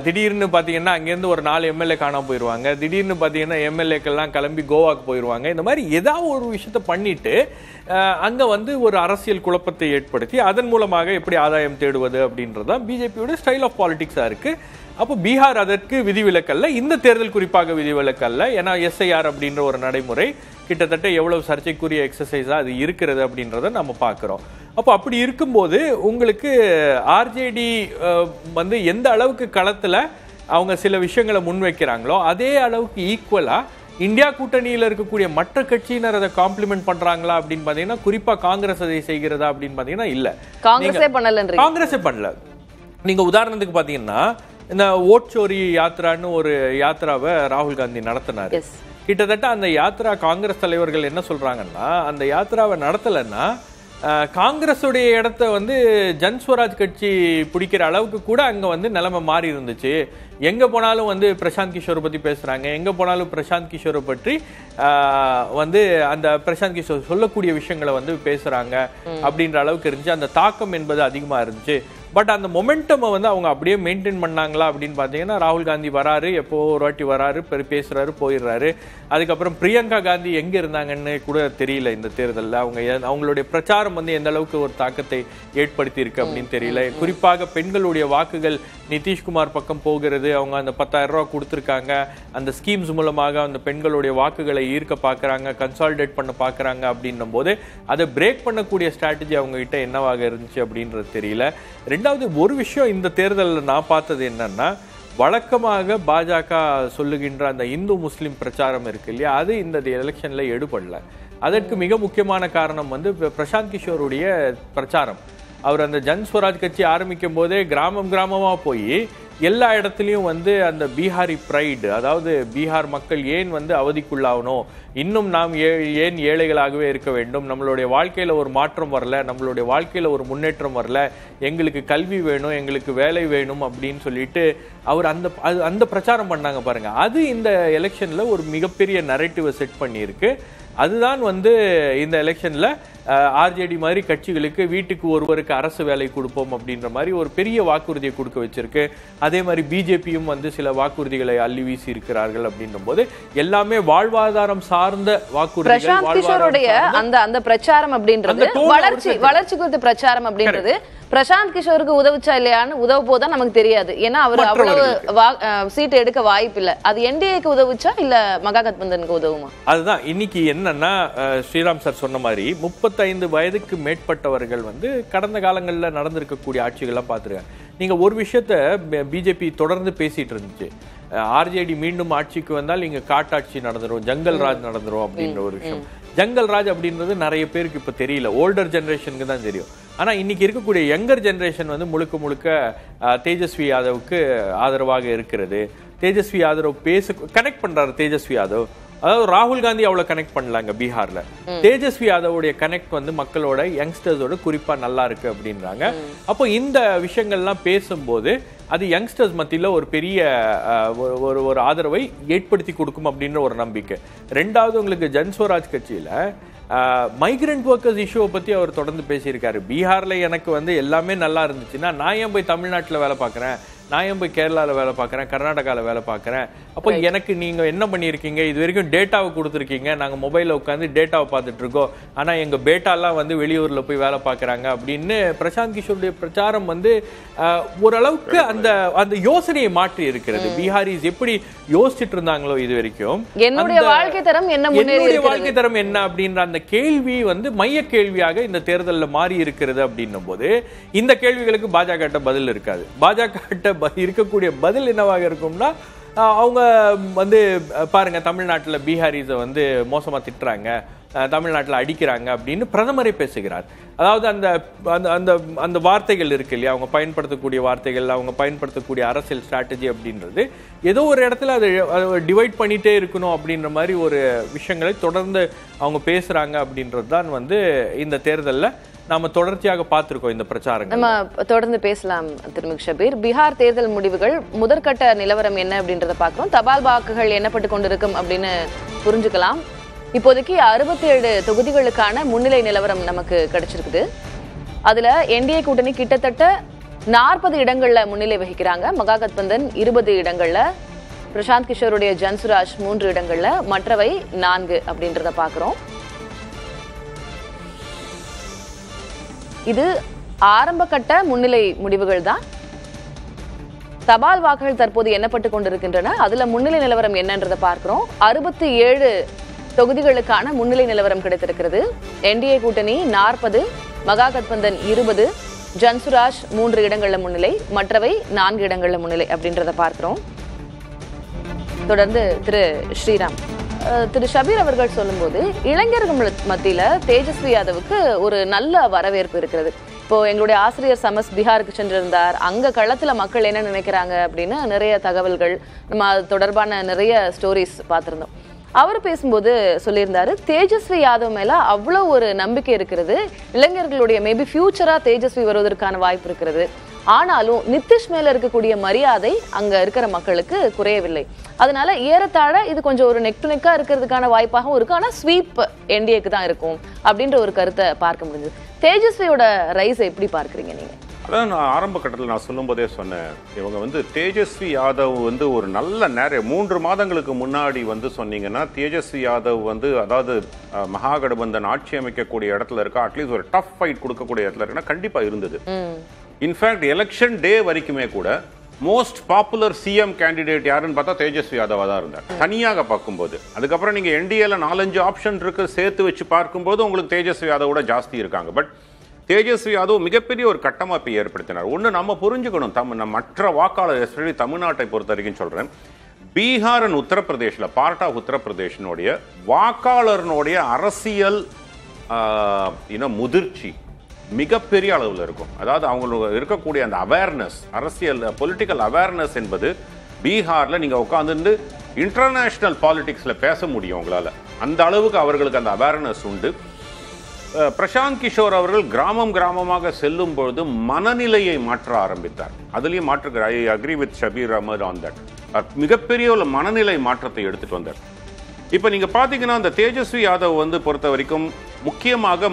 திடீர்னு பாத்தீங்கன்னா அங்கேருந்து ஒரு 4 எம்எல்ஏ காணாம போயிடுவாங்க. திடீர்னு பாத்தீங்கன்னா எம்எல்ஏக்கெல்லாம் கிளம்பி கோவாக்கு போயிடுவாங்க. இந்த மாதிரி ஏதாவது ஒரு விஷயத்த பண்ணிட்டு அங்க ஒரு அரசியல் குழப்பத்தை ஏற்படுத்தி அதன் மூலமாக எப்படி ஆதாயம் தேடுவது அப்படின்றதான் பிஜேபியோட ஸ்டைல் ஆஃப் பாலிடிக்ஸா இருக்கு. அப்போ பீகார் அதற்கு விதிவிலக்கல்ல, இந்த தேர்தல் குறிப்பாக விதிவிலக்கல்ல. ஏன்னா எஸ்ஐஆர் அப்படின்ற ஒரு நடைமுறை கிட்டத்தட்ட எவ்வளவு சர்ச்சைக்குரிய எக்ஸசைஸா அது இருக்கிறது அப்படின்றத நம்ம பார்க்கிறோம். அப்போ அப்படி இருக்கும்போது உங்களுக்கு ஆர்ஜேடி எந்த அளவுக்கு களத்துல அவங்க சில விஷயங்களை முன்வைக்கிறாங்களோ அதே அளவுக்கு ஈக்குவலா இந்தியா கூட்டணியில இருக்கக்கூடிய மற்ற கட்சியினர் அதை காம்ப்ளிமெண்ட் பண்றாங்களா அப்படின்னு பாத்தீங்கன்னா, குறிப்பா காங்கிரஸ் அதை செய்கிறதா அப்படின்னு பாத்தீங்கன்னா இல்ல, காங்கிரஸே பண்ணல. நீங்க உதாரணத்துக்கு பாத்தீங்கன்னா, இந்த ஓட்சோரி யாத்ரான்னு ஒரு யாத்ராவை ராகுல் காந்தி நடத்தினாரு. கிட்டத்தட்ட அந்த யாத்ரா காங்கிரஸ் தலைவர்கள் என்ன சொல்றாங்கன்னா, அந்த யாத்ராவை நடத்தலைன்னா காங்கிரஸுடைய இடத்த ஜன்ஸ்வராஜ் கட்சி பிடிக்கிற அளவுக்கு கூட அங்க நிலைமை மாறி இருந்துச்சு. எங்க போனாலும் பிரசாந்த் கிஷோரை பத்தி பேசுறாங்க, எங்க போனாலும் பிரசாந்த் கிஷோரை பற்றி அந்த பிரசாந்த் கிஷோர் சொல்லக்கூடிய விஷயங்களை பேசுறாங்க அப்படின்ற அளவுக்கு இருந்துச்சு. அந்த தாக்கம் என்பது அதிகமா இருந்துச்சு. பட் அந்த மொமெண்டமை வந்து அவங்க அப்படியே மெயின்டைன் பண்ணாங்களா அப்படின்னு பார்த்தீங்கன்னா ராகுல் காந்தி வராரு, எப்போ ஒரு வாட்டி வராரு, பேசுறாரு, போயிடுறாரு. அதுக்கப்புறம் பிரியங்கா காந்தி எங்க இருந்தாங்கன்னு கூட தெரியல இந்த தேர்தலில். அவங்களுடைய பிரச்சாரம் வந்து எந்த அளவுக்கு ஒரு தாக்கத்தை ஏற்படுத்தி இருக்கு அப்படின்னு தெரியல. குறிப்பாக பெண்களுடைய வாக்குகள் நிதிஷ்குமார் பக்கம் போகிறது. அவங்க அந்த 10,000 ரூபாய் கொடுத்துருக்காங்க. அந்த ஸ்கீம்ஸ் மூலமாக அந்த பெண்களுடைய வாக்குகளை ஈர்க்க பார்க்குறாங்க, கன்சாலிடேட் பண்ண பார்க்குறாங்க அப்படின்னும் போது அதை பிரேக் பண்ணக்கூடிய ஸ்ட்ராட்டஜி அவங்க கிட்ட என்னவாக இருந்துச்சு அப்படின்றது தெரியல. ரெண்டாவது ஒரு விஷயம் இந்த தேர்தலில் நான் பார்த்தது என்னன்னா, வழக்கமாக பாஜக சொல்லுகின்ற அந்த இந்து முஸ்லிம் பிரச்சாரம் இருக்கு இல்லையா, அது இந்த எலெக்ஷன்ல எடுபடல. அதற்கு மிக முக்கியமான காரணம் வந்து பிரசாந்த் கிஷோருடைய பிரச்சாரம். அவர் அந்த ஜன் ஸ்வராஜ் கட்சி ஆரம்பிக்கும் போதே கிராமம் கிராமமா போய் எல்லா இடத்துலையும் வந்து அந்த பீகாரி ப்ரைடு, அதாவது பீகார் மக்கள் ஏன் வந்து அவதிக்குள்ளாகணும், இன்னும் நாம் ஏன் ஏழைகளாகவே இருக்க வேண்டும், நம்மளுடைய வாழ்க்கையில் ஒரு மாற்றம் வரல, நம்மளுடைய வாழ்க்கையில் ஒரு முன்னேற்றம் வரல, எங்களுக்கு கல்வி வேணும், எங்களுக்கு வேலை வேணும் அப்படின்னு சொல்லிட்டு அவர் அந்த பிரச்சாரம் பண்ணாங்க பாருங்க. அது இந்த எலெக்ஷனில் ஒரு மிகப்பெரிய நரேட்டிவை செட் பண்ணியிருக்கு. அதுதான் வந்து இந்த எலெக்ஷன்ல ஆர்ஜேடி மாதிரி கட்சிகளுக்கு வீட்டுக்கு ஒருவருக்கு அரசு வேலை கொடுப்போம் அப்படின்ற மாதிரி ஒரு பெரிய வாக்குறுதியை கொடுக்க வச்சிருக்கு. அதே மாதிரி பிஜேபியும் வந்து சில வாக்குறுதிகளை அள்ளி வீசி இருக்கிறார்கள் அப்படின்னும் போது எல்லாமே வாழ்வாதாரம் சார்ந்த வாக்குறுதிகள். அந்த பிரச்சாரம் அப்படின்றது வளர்ச்சி குறித்த பிரச்சாரம் அப்படின்றது பிரசாந்த் கிஷோருக்கு உதவுச்சா இல்லையான்னு உதவ போதான் நமக்கு தெரியாது. ஏன்னா அவர் அவ்வளவு சீட் எடுக்க வாய்ப்பு இல்லை. அது என்டிஏக்கு உதவுச்சா இல்ல மகாகத்பந்தனுக்கு உதவுமா? அதுதான் இன்னைக்கு என்னன்னா, ஸ்ரீராம் சார் சொன்ன மாதிரி 35 வயதுக்கு மேற்பட்டவர்கள் வந்து கடந்த காலங்களில் நடந்திருக்கக்கூடிய ஆட்சிகள்லாம் பார்த்துருக்காங்க. நீங்க ஒரு விஷயத்த பிஜேபி தொடர்ந்து பேசிட்டு இருந்துச்சு, ஆர்ஜேடி மீண்டும் ஆட்சிக்கு வந்தால் இங்க காட்டாட்சி நடந்துரும், ஜங்கல் ராஜ் நடந்துரும் அப்படின்ற ஒரு விஷயம். ஜங்கல் ராஜ் அப்படின்றது நிறைய பேருக்கு இப்ப தெரியல, ஓல்டர் ஜெனரேஷனுக்கு தான் தெரியும். ஆனா இன்னைக்கு இருக்கக்கூடிய யங்கர் ஜெனரேஷன் வந்து முழுக்க முழுக்க தேஜஸ்வி யாதவுக்கு ஆதரவாக இருக்கிறது. தேஜஸ்வி யாதவ் கனெக்ட் பண்றாரு. தேஜஸ்வி யாதவ் அதாவது ராகுல் காந்தி அவ்வளவு கனெக்ட் பண்ணலாங்க பீகார்ல. தேஜஸ்வி யாதவுடைய கனெக்ட் வந்து மக்களோட யங்ஸ்டர்ஸோட குறிப்பா நல்லா இருக்கு அப்படின்றாங்க. அப்போ இந்த விஷயங்கள்லாம் பேசும்போது அது யங்ஸ்டர்ஸ் மத்தியில ஒரு பெரிய ஒரு ஆதரவை ஏற்படுத்தி கொடுக்கும் அப்படின்ற ஒரு நம்பிக்கை. ரெண்டாவது உங்களுக்கு ஜன்ஸ்வராஜ் கட்சியில மைக்ரண்ட் ஒர்க்கர்ஸ் இஷ்யூவை பத்தி அவர் தொடர்ந்து பேசியிருக்காரு. பீகார்ல எனக்கு வந்து எல்லாமே நல்லா இருந்துச்சுன்னா நான் ஏன் போய் தமிழ்நாட்டில் வேலை பார்க்குறேன், நான் ஏன் போய் கேரளாவில் வேலை பார்க்குறேன், கர்நாடகாவில் வேலை பார்க்குறேன், அப்போ எனக்கு நீங்கள் என்ன பண்ணியிருக்கீங்க, இது வரைக்கும் டேட்டாவை கொடுத்துருக்கீங்க, நாங்கள் மொபைலில் உட்காந்து டேட்டாவை பார்த்துட்டு இருக்கோம், ஆனால் எங்கள் பேட்டாலாம் வந்து வெளியூரில் போய் வேலை பார்க்குறாங்க அப்படின்னு பிரசாந்த் கிஷோருடைய பிரச்சாரம் வந்து ஓரளவுக்கு அந்த அந்த யோசனையை மாற்றி இருக்கிறது. பீகாரிஸ் எப்படி யோசிச்சுட்டு இருந்தாங்களோ இது வரைக்கும், என்னுடைய வாழ்க்கை தரம் என்ன அப்படின்ற அந்த கேள்வி வந்து மைய கேள்வியாக இந்த தேர்தலில் மாறி இருக்கிறது அப்படின்னும் போது இந்த கேள்விகளுக்கு பாஜக பதில் இருக்காது. பாஜக இருக்கக்கூடிய பதில் என்னவாக இருக்கும்னா, அவங்க வந்து பாருங்க தமிழ்நாட்டில் பீகாரிஸை வந்து மோசமா திட்டுறாங்க, தமிழ்நாட்டில் அடிக்கிறாங்க அப்படின்னு பிரதமரே பேசுகிறார். அதாவது அந்த அந்த அந்த வார்த்தைகள் இருக்கு இல்லையா, அவங்க பயன்படுத்தக்கூடிய வார்த்தைகள், அவங்க பயன்படுத்தக்கூடிய அரசியல் ஸ்ட்ராட்டஜி அப்படின்றது ஏதோ ஒரு இடத்துல அதை டிவைட் பண்ணிட்டே இருக்கணும் அப்படின்ற மாதிரி ஒரு விஷயங்களை தொடர்ந்து அவங்க பேசுறாங்க அப்படின்றது தான் வந்து இந்த தேர்தலில் நாம தொடர்ச்சியாக பார்த்திருக்கோம். இந்த பிரச்சாரம் நம்ம தொடர்ந்து பேசலாம். திருமிகு ஷபீர், பீகார் தேர்தல் முடிவுகள் முதற்கட்ட நிலவரம் என்ன அப்படின்றத பார்க்கிறோம். தபால் வாக்குகள் எண்ணப்பட்டு கொண்டிருக்கும் அப்படின்னு புரிஞ்சுக்கலாம். இப்போதைக்கு 67 தொகுதிகளுக்கான முன்னிலை நிலவரம் நமக்கு கிடைச்சிருக்குது. அதுல என்டிஏ கூட்டணி கிட்டத்தட்ட 40 இடங்கள்ல முன்னிலை வகிக்கிறாங்க. மகாகத்பந்தன் 20 இடங்கள்ல, பிரசாந்த் கிஷோருடைய ஜன்சுராஜ் 3 இடங்கள்ல, மற்றவை 4 அப்படின்றத பாக்குறோம். இது ஆரம்ப கட்ட முன்னிலை முடிவுகள் தான். தபால் வாக்குகள் தற்போது எண்ணப்பட்டு கொண்டிருக்கின்றன. அதுல முன்னிலை நிலவரம் என்னன்றதை பார்க்கிறோம். 67 தொகுதிகளுக்கான முன்னிலை நிலவரம் கிடைத்திருக்கிறது. என்டிஏ கூட்டணி 40, மகாகத்பந்தன் 20, ஜன்சுராஜ் 3 இடங்கள்ல முன்னிலை, மற்றவை 4 இடங்கள்ல முன்னிலை அப்படின்றத பார்க்கிறோம். தொடர்ந்து திரு ஸ்ரீராம், திரு ஷபீர் அவர்கள் சொல்லும்போது இளைஞர்கள் மத்தியில தேஜஸ்வி யாதவுக்கு ஒரு நல்ல வரவேற்பு இருக்கிறது. இப்போ எங்களுடைய ஆசிரியர் சமஸ் பீகாருக்கு சென்றிருந்தார். அங்க களத்துல மக்கள் என்ன நினைக்கிறாங்க அப்படின்னு நிறைய தகவல்கள், நம்ம அது தொடர்பான நிறைய ஸ்டோரிஸ் பார்த்திருந்தோம். அவர் பேசும்போது சொல்லியிருந்தாரு, தேஜஸ்வி யாதவ் மேல அவ்வளவு ஒரு நம்பிக்கை இருக்கிறது, இளைஞர்களுடைய மேபி ஃபியூச்சரா தேஜஸ்வி வருவதற்கான வாய்ப்பு இருக்கிறது. ஆனாலும் நிதிஷ் மேல இருக்கக்கூடிய மரியாதை அங்க இருக்கிற மக்களுக்கு குறையவில்லை. அதனால ஏறத்தாழ இது கொஞ்சம் ஒரு நெக் டு நெக்கா இருக்கிறதுக்கான வாய்ப்பாகவும் இருக்கு. ஆனா ஸ்வீப் என்டிஏக்கு தான் இருக்கும் அப்படின்ற ஒரு கருத்தை பார்க்க முடிஞ்சது. தேஜஸ்வியோட ரைஸ் எப்படி பார்க்குறீங்க நீங்க? அதான் நான் ஆரம்ப கட்டத்தில் நான் சொல்லும்போதே சொன்னேன், இவங்க வந்து தேஜஸ்வி யாதவ் வந்து ஒரு நல்ல 3 மாதங்களுக்கு முன்னாடி வந்து சொன்னீங்கன்னா தேஜஸ்வி யாதவ் வந்து அதாவது மகாகடபந்தன் ஆட்சி அமைக்கக்கூடிய இடத்துல இருக்கா, அட்லீஸ்ட் ஒரு டஃப் ஃபைட் கொடுக்கக்கூடிய இடத்துல இருக்குன்னா கண்டிப்பா இருந்தது. இன்ஃபேக்ட் எலெக்ஷன் டே வரைக்குமே கூட மோஸ்ட் பாப்புலர் சிஎம் கேண்டிடேட் யாருன்னு பார்த்தா தேஜஸ்வி யாதவா தான் இருந்தார் தனியாக பார்க்கும்போது. அதுக்கப்புறம் நீங்க என்டிஏல 4-5 ஆப்ஷன் இருக்கு சேர்த்து வச்சு பார்க்கும்போது உங்களுக்கு தேஜஸ்வி யாதவோட ஜாஸ்தி இருக்காங்க. பட் தேஜஸ்வி யாதவ் மிகப்பெரிய ஒரு கட்டமைப்பை ஏற்படுத்தினார். ஒன்று நம்ம புரிஞ்சுக்கணும், மற்ற வாக்காளர் எஸ்பெஷலி தமிழ்நாட்டை பொறுத்த வரைக்கும் சொல்றேன், பீகார் அண்ட் உத்தரப்பிரதேஷ்ல பார்ட் ஆஃப் உத்தரப்பிரதேஷனுடைய வாக்காளர்களுடைய அரசியல் முதிர்ச்சி மிகப்பெரிய அளவில் இருக்கும். அதாவது அவங்களுக்கு இருக்கக்கூடிய அந்த அவேர்னஸ், அரசியல் பொலிட்டிக்கல் அவேர்னஸ் என்பது பீகார்ல நீங்க உட்கார்ந்து இன்டர்நேஷனல் பாலிடிக்ஸ்ல பேச முடியும் உங்களால. அந்த அளவுக்கு அவர்களுக்கு அந்த அவேர்னஸ் உண்டு. பிரசாந்த் கிஷோர் அவர்கள் கிராமமாக செல்லும் பொழுது மனநிலையை மாற்ற ஆரம்பித்தார். அதுலயும் மாற்றுகிறார். I agree with Shabbir Ahmed on that. மிகப்பெரிய ஒரு மனநிலை மாற்றத்தை எடுத்துட்டு வந்தார். இப்ப நீங்க பாத்தீங்கன்னா அந்த தேஜஸ்வி யாதவ் வந்து பொறுத்த வரைக்கும் முக்கியமாக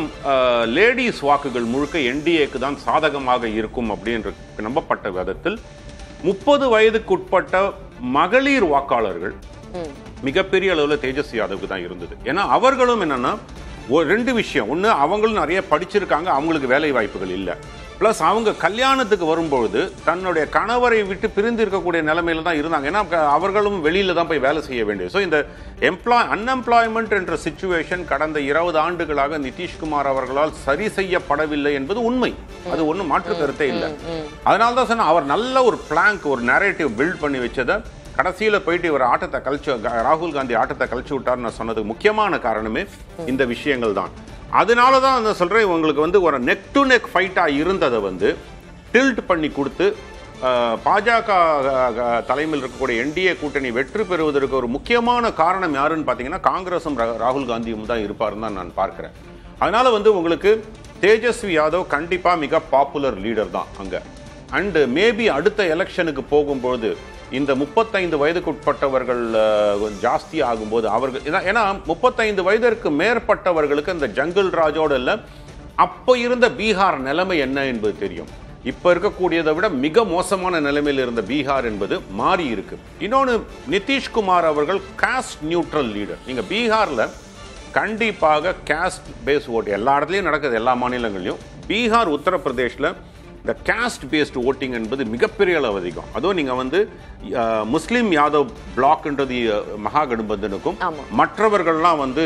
லேடிஸ் வாக்குகள் முழுக்க என்டிஏக்கு தான் சாதகமாக இருக்கும் அப்படின்ற நம்பப்பட்ட விதத்தில் 30 வயதுக்கு உட்பட்ட மகளிர் வாக்காளர்கள் மிகப்பெரிய அளவில் தேஜஸ்வி யாதவுக்கு தான் இருந்தது. ஏன்னா அவர்களும் என்னன்னா 2 விஷயம். ஒன்று, அவங்களும் நிறைய படிச்சிருக்காங்க, அவங்களுக்கு வேலை வாய்ப்புகள் இல்லை. ப்ளஸ் அவங்க கல்யாணத்துக்கு வரும்பொழுது தன்னுடைய கணவரை விட்டு பிரிந்து இருக்கக்கூடிய நிலைமையில தான் இருந்தாங்க. ஏன்னா அவர்களும் வெளியில தான் போய் வேலை செய்ய வேண்டியது. ஸோ இந்த அன்எம்ப்ளாய்மெண்ட் என்ற சிச்சுவேஷன் கடந்த 20 ஆண்டுகளாக நிதிஷ்குமார் அவர்களால் சரி செய்யப்படவில்லை என்பது உண்மை. அது ஒன்றும் மாற்று கருத்தே இல்லை. அதனால தான் சொன்ன அவர் நல்ல ஒரு பிளாங்க், ஒரு நேரேட்டிவ் பில்ட் பண்ணி வச்சதை கடைசியில போயிட்டு இவர் ஆட்டத்தை கழிச்சு, ராகுல் காந்தி ஆட்டத்தை கழிச்சு விட்டார்னு நான் சொன்னதுக்கு முக்கியமான காரணமே இந்த விஷயங்கள் தான். அதனால தான் நான் சொல்றேன், உங்களுக்கு வந்து ஒரு நெக் டு நெக் ஃபைட்டா இருந்ததை வந்து டில்ட் பண்ணி கொடுத்து பாஜக தலைமையில் இருக்கக்கூடிய என்டிஏ கூட்டணி வெற்றி பெறுவதற்கு ஒரு முக்கியமான காரணம் யாருன்னு பார்த்தீங்கன்னா காங்கிரஸும் ராகுல் காந்தியும் தான் இருப்பாருன்னு தான் நான் பார்க்கிறேன். அதனால வந்து உங்களுக்கு தேஜஸ்வி யாதவ் கண்டிப்பா மிக பாப்புலர் லீடர் தான் அங்க. அண்ட் மேபி அடுத்த எலெக்ஷனுக்கு போகும்போது இந்த 35 வயதுக்கு உட்பட்டவர்கள் ஜாஸ்தி ஆகும்போது அவர்கள், ஏன்னா 35 வயதிற்கு மேற்பட்டவர்களுக்கு இந்த ஜங்கிள் ராஜோட இல்லை, அப்போ இருந்த பீகார் நிலைமை என்ன என்பது தெரியும். இப்ப இருக்கக்கூடியதை விட மிக மோசமான நிலைமையில் இருந்த பீகார் என்பது மாறி இருக்கு. இன்னொன்று, நிதிஷ்குமார் அவர்கள் காஸ்ட் நியூட்ரல் லீடர். நீங்க பீகார்ல கண்டிப்பாக காஸ்ட் பேஸ் ஓட்டு எல்லா இடத்துலையும் நடக்குது, எல்லா மாநிலங்களிலும். பீகார் உத்தரப்பிரதேஷ்ல இந்த காஸ்ட் பேஸ்டு ஓட்டிங் என்பது மிகப்பெரிய அளவு அதிகம். அதுவும் நீங்க வந்து முஸ்லீம் யாதவ் பிளாக்ன்றது மகாகடபந்தனுக்கும் மற்றவர்கள்லாம் வந்து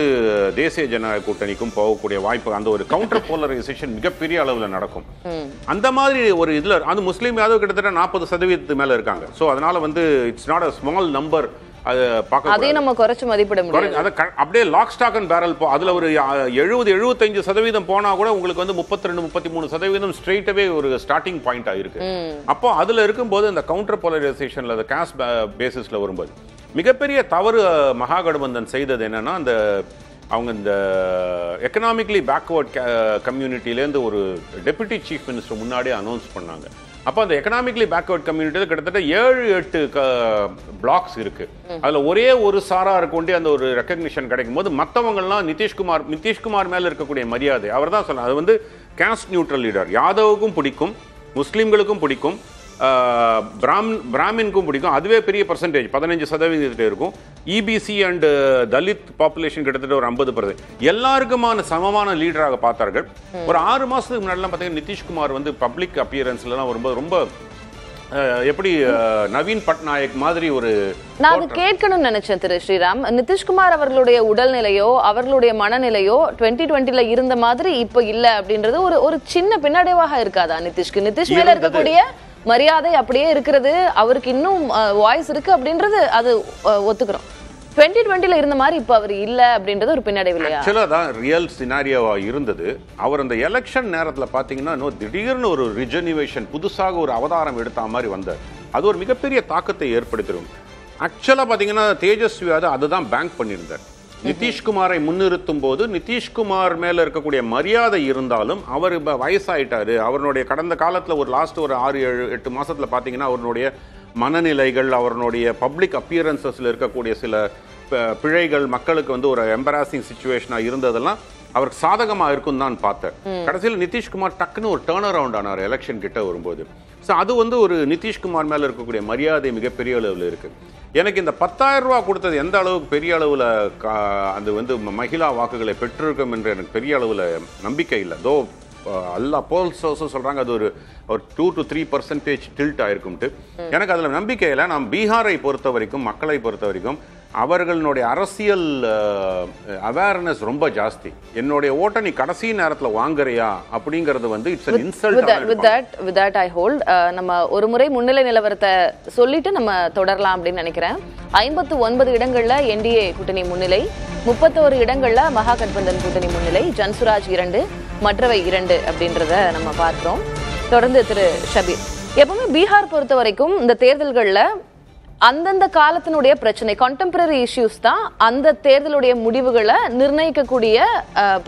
தேசிய ஜனநாயக கூட்டணிக்கும் போகக்கூடிய வாய்ப்பு, அந்த ஒரு கவுண்டர் போலரைசேஷன் மிகப்பெரிய அளவில் நடக்கும். அந்த மாதிரி ஒரு இதுல அது முஸ்லீம் யாதவ் கிட்டத்தட்ட 40% மேல இருக்காங்க. ஸோ அதனால வந்து it's not a small number. அதையும் நம்ம குறைச்சு மதிப்பிட முடியும். அப்படியே லாக் ஸ்டாக் அண்ட் பேரல் அதுல ஒரு 70-75% போனா கூட உங்களுக்கு வந்து 32-33% ஸ்ட்ரெயிட்டாவே ஒரு ஸ்டார்டிங் பாயிண்ட் ஆயிருக்கு. அப்போ அதுல இருக்கும்போது இந்த கவுண்டர் போலரைசேஷன்ல அந்த காஸ்ட் பேசிஸ்ல வரும்போது மிகப்பெரிய தவறு மகாகடபந்தன் செய்தது என்னன்னா, அந்த அவங்க இந்த எக்கனாமிக்கலி பேக்வர்ட் கம்யூனிட்டிலேருந்து ஒரு டெபுட்டி சீஃப் மினிஸ்டர் முன்னாடியே அனௌன்ஸ் பண்ணாங்க. அப்போ அந்த எக்கனாமிக்கலி பேக்வர்ட் கம்யூனிட்டியில் கிட்டத்தட்ட 7-8 பிளாக்ஸ் இருக்கு. அதுல ஒரே ஒரு சாராருக்கு கொண்டு அந்த ஒரு ரெக்கக்னிஷன் கிடைக்கும் போது மற்றவங்கள்லாம் நிதிஷ்குமார் மேல இருக்கக்கூடிய மரியாதை அவர் தான் சொன்னார். அது வந்து காஸ்ட் நியூட்ரல் லீடர். யாதவுக்கும் பிடிக்கும், முஸ்லீம்களுக்கும் பிடிக்கும், பிராமின்க்கும் பிடிக்கும். அதுவே பெரிய பர்சன்டேஜ் 15% இருக்கும். இபிசி அண்ட் தலித் பாப்புலேஷன் கிட்டத்தட்ட ஒரு 50%. எல்லாருக்குமான சமமான லீடராக பார்த்தார்கள். ஒரு 6 மாசத்துக்கு முன்னாடிலாம் பார்த்தீங்கன்னா நிதிஷ்குமார் வந்து பப்ளிக் அப்பியரன்ஸ்லாம் வரும்போது ரொம்ப எப்படி நவீன் பட்நாயக் மாதிரி ஒரு, நான் அது கேட்கணும்னு நினைச்சேன் திரு ஸ்ரீராம். நிதிஷ்குமார் அவர்களுடைய உடல்நிலையோ அவர்களுடைய மனநிலையோ 2020ல இருந்த மாதிரி இப்ப இல்ல அப்படின்றது ஒரு சின்ன பின்னடைவாக இருக்காதா? நிதிஷ் மேல இருக்கக்கூடிய மரியாதை அப்படியே இருக்கிறது, அவருக்கு இன்னும் வாய்ஸ் இருக்கு அப்படின்றது அது ஒத்துக்கிறோம். 2020ல இருந்த மாதிரி இப்ப அவர் இல்ல அப்படின்றது ஒரு பின்னடைவு இல்லையா? ஆக்சுவலா தான் ரியல் சினாரியோவா இருந்தது. அவர் அந்த எலெக்ஷன் நேரத்தில் பார்த்தீங்கன்னா திடீர்னு ஒரு ரிஜெனிவேஷன், புதுசாக ஒரு அவதாரம் எடுத்த மாதிரி வந்தார். அது ஒரு மிகப்பெரிய தாக்கத்தை ஏற்படுத்திடும். ஆக்சுவலா பார்த்தீங்கன்னா தேஜஸ்வி யாதவ் அதுதான் பேங்க் பண்ணியிருந்தார். நிதிஷ்குமாரை முன்னிறுத்தும் போது நிதிஷ்குமார் மேல இருக்கக்கூடிய மரியாதை இருந்தாலும் அவர் வயசாயிட்டாரு. அவருடைய கடந்த காலத்தில் ஒரு லாஸ்ட் ஒரு 6-8 மாசத்துல பார்த்தீங்கன்னா அவருடைய மனநிலைகள், அவருடைய பப்ளிக் அப்பியரன்சஸ்ல இருக்கக்கூடிய சில பிழைகள் மக்களுக்கு வந்து ஒரு எம்பராசிங் சிச்சுவேஷனாக இருந்ததெல்லாம் அவருக்கு சாதகமா இருக்கும் தான் பார்த்தேன். கடைசியில் நிதிஷ்குமார் டக்குன்னு ஒரு டேர்ன் அரவுண்ட் ஆனார் எலெக்ஷன் கிட்ட வரும்போது. ஸோ அது ஒரு நிதிஷ்குமார் மேல இருக்கக்கூடிய மரியாதை மிகப்பெரிய அளவில் இருக்கு. எனக்கு இந்த 10,000 ரூபா கொடுத்தது எந்த அளவுக்கு பெரிய அளவில் அது மகிழா வாக்குகளை பெற்றிருக்கும் என்று எனக்கு பெரிய அளவில் நம்பிக்கை இல்லை. தோ எல்லா போல்ஸ் சொல்றாங்க அது ஒரு 2 to 3% டில்ட் ஆயிருக்கும்ட்டு. எனக்கு அதுல நம்பிக்கை இல்லை. நான் பீகாரை பொறுத்த வரைக்கும், மக்களை பொறுத்த வரைக்கும் அவர்களுடைய அரசியல் அவேர்னஸ் ரொம்ப ஜாஸ்தி. என்னுடைய ஓட்டை நீ கடைசி நேரத்துல வாங்குறியா அப்படிங்கிறது it's an insult. with that I hold. நம்ம ஒரு முறை முன்னிலை நிலவரத்தை சொல்லிட்டு நம்ம தொடரலாம் அப்படின்னு நினைக்கிறேன். 59 இடங்கள்ல என்டிஏ கூட்டணி முன்னிலை, 31 இடங்கள்ல மகாகட்பந்தன் கூட்டணி முன்னிலை, ஜன்சுராஜ் 2, மற்றவை 2 அப்படின்றத நம்ம பார்க்கிறோம். தொடர்ந்து திரு ஷபீர், எப்பவுமே பீகார் பொறுத்த வரைக்கும் இந்த தேர்தல்கள்ல அந்தந்த காலத்தினுடைய பிரச்சனை, கான்டெம்பரரி இஷ்யூஸ் தான் அந்த தேர்தலுடைய முடிவுகளை நிர்ணயிக்கக்கூடிய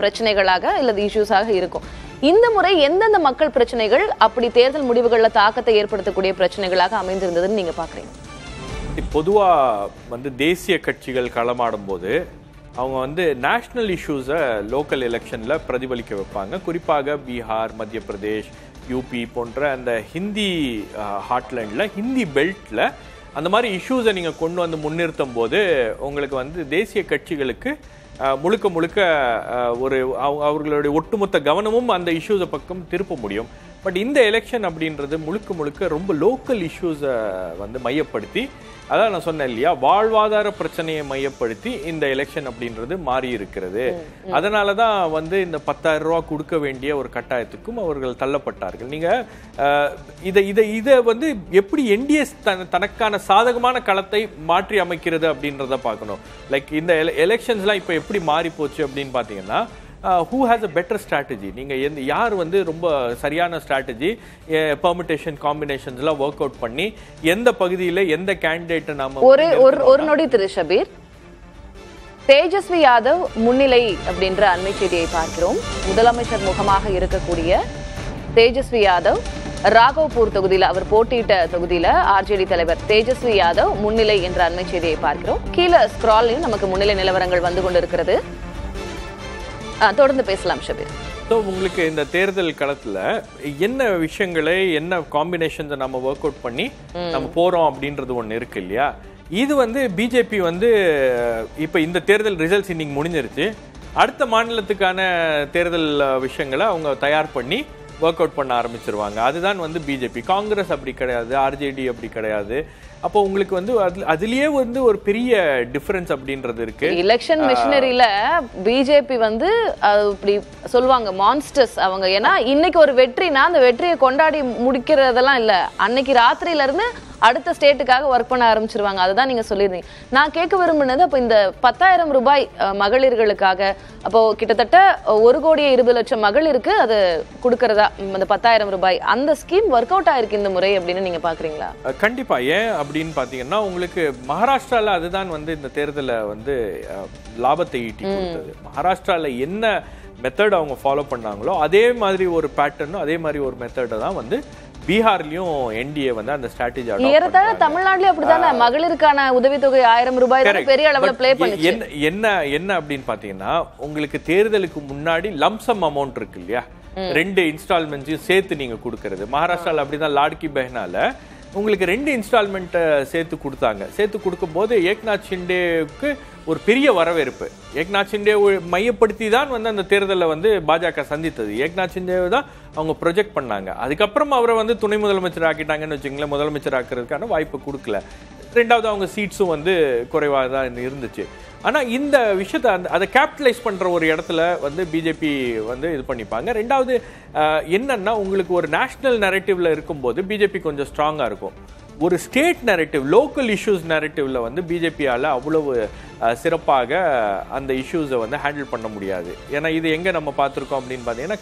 பிரச்சனைகளாக இல்லது இஷ்யூஸாக இருக்கும். இந்த முறை எந்தெந்த மக்கள் பிரச்சனைகள் அப்படி தேர்தல் முடிவுகள்ல தாக்கத்தை ஏற்படுத்தக்கூடிய பிரச்சனைகளாக அமைந்திருந்ததுன்னு நீங்க பாக்குறீங்க? பொதுவா தேசிய கட்சிகள் களமாடும் போது அவங்க நேஷனல் இஷ்யூஸை லோக்கல் எலெக்ஷன்ல பிரதிபலிக்க வைப்பாங்க. குறிப்பாக பீகார், மத்திய பிரதேஷ், யூபி போன்ற அந்த ஹிந்தி ஹாட்லேண்ட்ல, ஹிந்தி பெல்ட்ல அந்த மாதிரி இஷ்யூஸை நீங்க கொண்டு முன்னிறுத்தும் போது உங்களுக்கு தேசிய கட்சிகளுக்கு முழுக்க முழுக்க அவர்களுடைய ஒட்டுமொத்த கவனமும் அந்த இஷ்யூஸை பக்கம் திருப்ப முடியும். பட் இந்த எலெக்ஷன் அப்படின்றது முழுக்க முழுக்க ரொம்ப லோக்கல் இஷ்யூஸை மையப்படுத்தி, அதான் நான் சொன்னேன் இல்லையா, வாழ்வாதார பிரச்சனையை மையப்படுத்தி இந்த எலெக்ஷன் அப்படின்றது மாறி இருக்கிறது. அதனாலதான் இந்த 10,000 ரூபா கொடுக்க வேண்டிய ஒரு கட்டாயத்துக்கும் அவர்கள் தள்ளப்பட்டார்கள். நீங்க இதை எப்படி என்டிஏ தனக்கான சாதகமான களத்தை மாற்றி அமைக்கிறது அப்படின்றத பார்க்கணும். லைக் இந்த எலெக்ஷன்ஸ்லாம் இப்ப எப்படி மாறி போச்சு அப்படின்னு பாத்தீங்கன்னா, who has a better strategy, நீங்க யார் ரொம்ப சரியான ஸ்ட்ராட்டஜி, பெர்முடேஷன் காம்பினேஷன்ஸ்லாம் வொர்க் அவுட் பண்ணி எந்த பகுதியில எந்த கேண்டிடேட் நாம ஒரு நொடி திரு ஷபீர், தேஜஸ்வி யாதவ் முன்னிலை அப்படின்ற அண்மை செய்தியை பார்க்கிறோம். முதலமைச்சர் முகமாக இருக்கக்கூடிய தேஜஸ்வி யாதவ் ராகவ்பூர் தொகுதியில் அவர் போட்டியிட்ட தொகுதியில ஆர்ஜேடி தலைவர் தேஜஸ்வி யாதவ் முன்னிலை என்ற அண்மை செய்தியை பார்க்கிறோம். கீழே ஸ்க்ராலில் நமக்கு முன்னிலை நிலவரங்கள் வந்து கொண்டிருக்கிறது. தொடர்ந்து பேசலாம் ஷபீர். உங்களுக்கு இந்த தேர்தல் களத்துல என்ன விஷயங்களை, என்ன காம்பினேஷன்ஸை நம்ம ஒர்க் அவுட் பண்ணி நம்ம போறோம் அப்படின்றது ஒண்ணு இருக்கு இல்லையா. இது பிஜேபி இப்ப இந்த தேர்தல் ரிசல்ட்ஸ் இன்னைக்கு முடிஞ்சிருச்சு. அடுத்த மாநிலத்துக்கான தேர்தல் விஷயங்களை அவங்க தயார் பண்ணி ஒர்க் அவுட் பண்ண ஆரம்பிச்சிருவாங்க. அதுதான் பிஜேபி. காங்கிரஸ் அப்படி கிடையாது, ஆர்ஜேடி அப்படி கிடையாது. அப்போ உங்களுக்கு அதுலயே ஒரு பெரிய டிஃபரன்ஸ் அப்படின்றது இருக்கு. எலெக்ஷன் மிஷினரியில பிஜேபி இப்படி சொல்லுவாங்க மான்ஸ்டர்ஸ் அவங்க. ஏன்னா இன்னைக்கு ஒரு வெற்றினா அந்த வெற்றியை கொண்டாடி முடிக்கிறதெல்லாம் இல்ல, அன்னைக்கு ராத்திரியில இருந்து அடுத்த ஸ்டேட்டுக்காக ஒர்க் பண்ண ஆரம்பிச்சிருவாங்க. அதுதான் நீங்க சொல்லிருந்தீங்க. நான் கேட்க விரும்பினது, அப்போ இந்த 10,000 ரூபாய் மகளிர்களுக்காக, அப்போ கிட்டத்தட்ட 1,20,00,000 மகளிருக்கு அது கொடுக்கறதா அந்த 10,000 ரூபாய், அந்த ஸ்கீம் ஒர்க் அவுட் ஆயிருக்கு இந்த முறை அப்படின்னு நீங்க பாக்குறீங்களா? கண்டிப்பா. ஏன் அப்படின்னு பாத்தீங்கன்னா, உங்களுக்கு மகாராஷ்டிரால அதுதான் இந்த தேர்தலை லாபத்தை ஈட்டி கொடுத்தது. மகாராஷ்டிரால என்ன மெத்தட் அவங்க ஃபாலோ பண்ணாங்களோ அதே மாதிரி ஒரு பேட்டர்னும் அதே மாதிரி ஒரு மெத்தடை தான் பீகார்லயும் என்டிஏ அந்த ஸ்ட்ராட்டஜி ஏறத்தாழ தமிழ்நாட்டிலயும் அப்படிதானே மகளிருக்கான உதவித்தொகை 1000 ரூபாய் பெரிய அளவுல ப்ளே பண்ணுச்சு. என்ன அப்படின்னு பாத்தீங்கன்னா, உங்களுக்கு தேர்தலுக்கு முன்னாடி லம்சம் அமௌண்ட் இருக்கு இல்லையா, 2 இன்ஸ்டால்மெண்ட்ஸையும் சேர்த்து நீங்க கொடுக்கறது. மகாராஷ்டிரால அப்படிதான் லாட்கி பெஹனால உங்களுக்கு 2 இன்ஸ்டால்மெண்ட் சேர்த்து கொடுத்தாங்க. சேர்த்து கொடுக்கும் போது ஏக்நாத் ஷிண்டேவுக்கு ஒரு பெரிய வரவேற்பு. ஏக்நாத் ஷிண்டே மையப்படுத்தி தான் அந்த தேர்தலில் பாஜக சந்தித்தது. ஏக்நாத் ஷிண்டேவை தான் அவங்க ப்ரொஜெக்ட் பண்ணாங்க. அதுக்கப்புறம் அவரை துணை முதலமைச்சர் ஆக்கிட்டாங்கன்னு வச்சுங்களேன். முதலமைச்சர் ஆக்குறதுக்கான வாய்ப்பு கொடுக்கல. ரெண்டாவது அவங்க சீட்ஸும் குறைவாக தான் இருந்துச்சு. ஆனா இந்த விஷயத்தை அதை கேபிட்டலைஸ் பண்ற ஒரு இடத்துல பிஜேபி இது பண்ணிப்பாங்க. ரெண்டாவது என்னன்னா, உங்களுக்கு ஒரு நேஷனல் நரேட்டிவ்ல இருக்கும்போது பிஜேபி கொஞ்சம் ஸ்ட்ராங்கா இருக்கும். ஒரு ஸ்டேட் நரேட்டிவ், லோக்கல் இஷ்யூஸ் நரேட்டிவ்ல பிஜேபியால அவ்வளவு சிறப்பாக அந்த இஷ்யூஸை ஹேண்டில் பண்ண முடியாது. ஏன்னா இது எங்க நம்ம பார்த்திருக்கோம் அப்படின்னு பாத்தீங்கன்னா,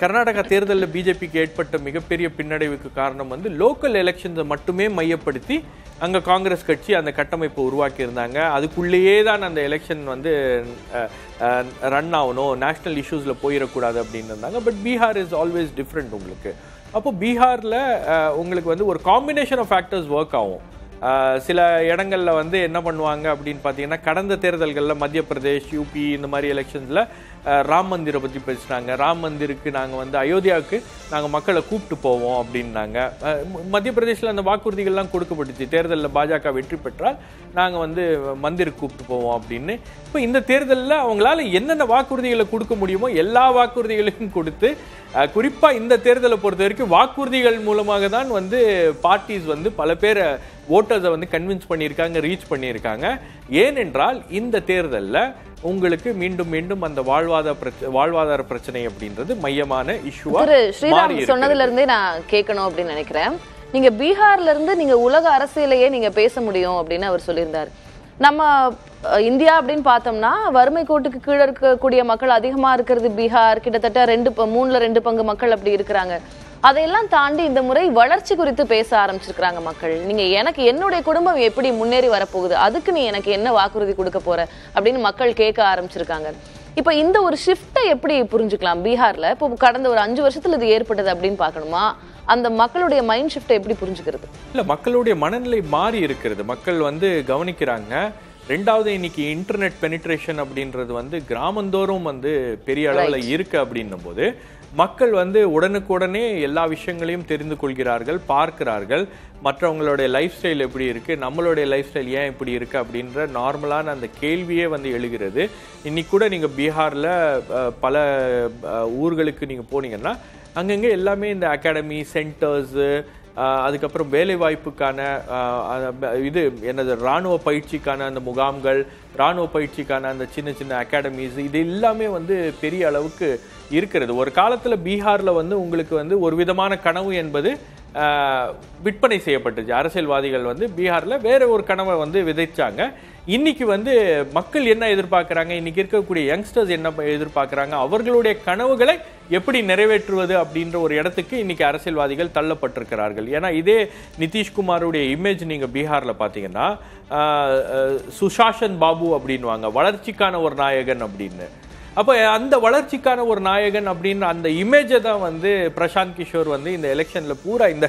கர்நாடகா தேர்தலில் பிஜேபிக்கு ஏற்பட்ட மிகப்பெரிய பின்னடைவுக்கு காரணம் லோக்கல் எலெக்ஷன்ஸை மட்டுமே மையப்படுத்தி அங்க காங்கிரஸ் கட்சி அந்த கட்டமைப்பை உருவாக்கி இருந்தாங்க. அதுக்குள்ளேயே தான் அந்த எலெக்ஷன் ரன் ஆகணும், நேஷனல் இஷ்யூஸ்ல போயிடக்கூடாது அப்படின்னு இருந்தாங்க. But Bihar is always different. உங்களுக்கு அப்போ பீகார்ல உங்களுக்கு ஒரு காம்பினேஷன் ஆஃப் ஃபேக்டர்ஸ் ஒர்க் ஆகும். சில இடங்கள்ல வந்து என்ன பண்ணுவாங்க அப்படின்னு பார்த்தீங்கன்னா, கடந்த தேர்தல்களில் மத்திய பிரதேஷ், யூபி இந்த மாதிரி எலெக்ஷன்ஸில் ராம் மந்திரை பற்றி பேசினாங்க. ராம் மந்திருக்கு நாங்கள் வந்து அயோத்தியாவுக்கு நாங்கள் மக்களை கூப்பிட்டு போவோம் அப்படின்னாங்க. மத்திய பிரதேசில் அந்த வாக்குறுதிகள்லாம் கொடுக்கப்பட்டுச்சு. தேர்தலில் பாஜக வெற்றி பெற்றால் நாங்கள் வந்து மந்திருக்கு கூப்பிட்டு போவோம் அப்படின்னு. இப்போ இந்த தேர்தலில் அவங்களால என்னென்ன வாக்குறுதிகளை கொடுக்க முடியுமோ எல்லா வாக்குறுதிகளையும் கொடுத்து, குறிப்பாக இந்த தேர்தலை பொறுத்த வரைக்கும் வாக்குறுதிகள் மூலமாக தான் வந்து பார்ட்டிஸ் வந்து பல பேரை ஓட்டர்ஸை வந்து கன்வின்ஸ் பண்ணியிருக்காங்க, ரீச் பண்ணியிருக்காங்க. ஏனென்றால் இந்த தேர்தலில் உங்களுக்கு மீண்டும் மீண்டும் அந்த வாழ்வாதார பிரச்சனை அப்படின்றது மையமான இஷ்யூவா ஸ்ரீராம் சொன்னதுல இருந்தே நான் கேட்கணும் அப்படின்னு நினைக்கிறேன். நீங்க பீகார்ல இருந்து நீங்க உலக அரசியலையே நீங்க பேச முடியும் அப்படின்னு அவர் சொல்லியிருந்தார். நம்ம இந்தியா அப்படின்னு பார்த்தோம்னா வறுமை கோட்டுக்கு கீழே இருக்கக்கூடிய மக்கள் அதிகமா இருக்கிறது பீகார். கிட்டத்தட்ட 3/2 பங்கு மக்கள் அப்படி இருக்கிறாங்க. அதையெல்லாம் தாண்டி இந்த முறை வளர்ச்சி குறித்து பேச ஆரம்பிச்சிருக்கிறாங்க மக்கள். நீங்க எனக்கு என்னுடைய குடும்பம் எப்படி முன்னேறி வரப்போகுது, அதுக்கு நீ எனக்கு என்ன வாக்குறுதி கொடுக்க போற அப்படின்னு மக்கள் கேட்க ஆரம்பிச்சிருக்காங்க. இப்ப இந்த ஒரு ஷிஃப்ட்டை எப்படி புரிஞ்சுக்கலாம் பீகார்ல? இப்போ கடந்த ஒரு 5 வருஷத்துல இது ஏற்பட்டது அப்படின்னு பார்க்கணுமா? அந்த மக்களுடைய மைண்ட் ஷிஃப்ட்டை எப்படி புரிஞ்சுக்கிறது? இல்ல, மக்களுடைய மனநிலை மாறி இருக்கிறது. மக்கள் வந்து கவனிக்கிறாங்க. ரெண்டாவது, இன்னைக்கு இன்டர்நெட் பெனிட்ரேஷன் அப்படின்றது வந்து கிராமந்தோறும் வந்து பெரிய அளவில் இருக்கு அப்படின்னும் போது மக்கள் வந்து உடனுக்குடனே எல்லா விஷயங்களையும் தெரிந்து கொள்கிறார்கள், பார்க்கிறார்கள். மற்றவங்களுடைய லைஃப் ஸ்டைல் எப்படி இருக்கு, நம்மளுடைய லைஃப் ஸ்டைல் ஏன் இப்படி இருக்கு அப்படின்ற நார்மலான அந்த கேள்வியே வந்து எழுகிறது. இன்னைக்கு கூட நீங்க பீகார்ல பல ஊர்களுக்கு நீங்க போனீங்கன்னா அங்கங்கே எல்லாமே இந்த அகாடமி சென்டர்ஸ், அதுக்கப்புறம் வேலை வாய்ப்புக்கான இது என்னது இராணுவ பயிற்சிக்கான அந்த முகாம்கள், இராணுவ பயிற்சிக்கான அந்த சின்ன சின்ன அகாடமிஸ், இது எல்லாமே வந்து பெரிய அளவுக்கு இருக்கிறது. ஒரு காலத்தில் பீகாரில் வந்து உங்களுக்கு வந்து ஒரு விதமான கனவு என்பது விற்பனை செய்யப்பட்டுச்சு. அரசியல்வாதிகள் வந்து பீகாரில் வேற ஒரு கனவை வந்து விதைச்சாங்க. இன்னைக்கு வந்து மக்கள் என்ன எதிர்பார்க்குறாங்க, இன்னைக்கு இருக்கக்கூடிய யங்ஸ்டர்ஸ் என்ன எதிர்பார்க்குறாங்க, அவர்களுடைய கனவுகளை எப்படி நிறைவேற்றுவது அப்படின்ற ஒரு இடத்துக்கு இன்னைக்கு அரசியல்வாதிகள் தள்ளப்பட்டிருக்கிறார்கள். ஏன்னா இதே நிதிஷ்குமாருடைய இமேஜ் நீங்கள் பீகாரில் பார்த்தீங்கன்னா சுஷாசன் பாபு அப்படின்வாங்க, வளர்ச்சிக்கான ஒரு நாயகன் அப்படின்னு. அப்போ அந்த வளர்ச்சிக்கான ஒரு நாயகன் அப்படின்ற அந்த இமேஜை தான் வந்து பிரசாந்த் கிஷோர் வந்து இந்த எலெக்ஷனில் பூரா இந்த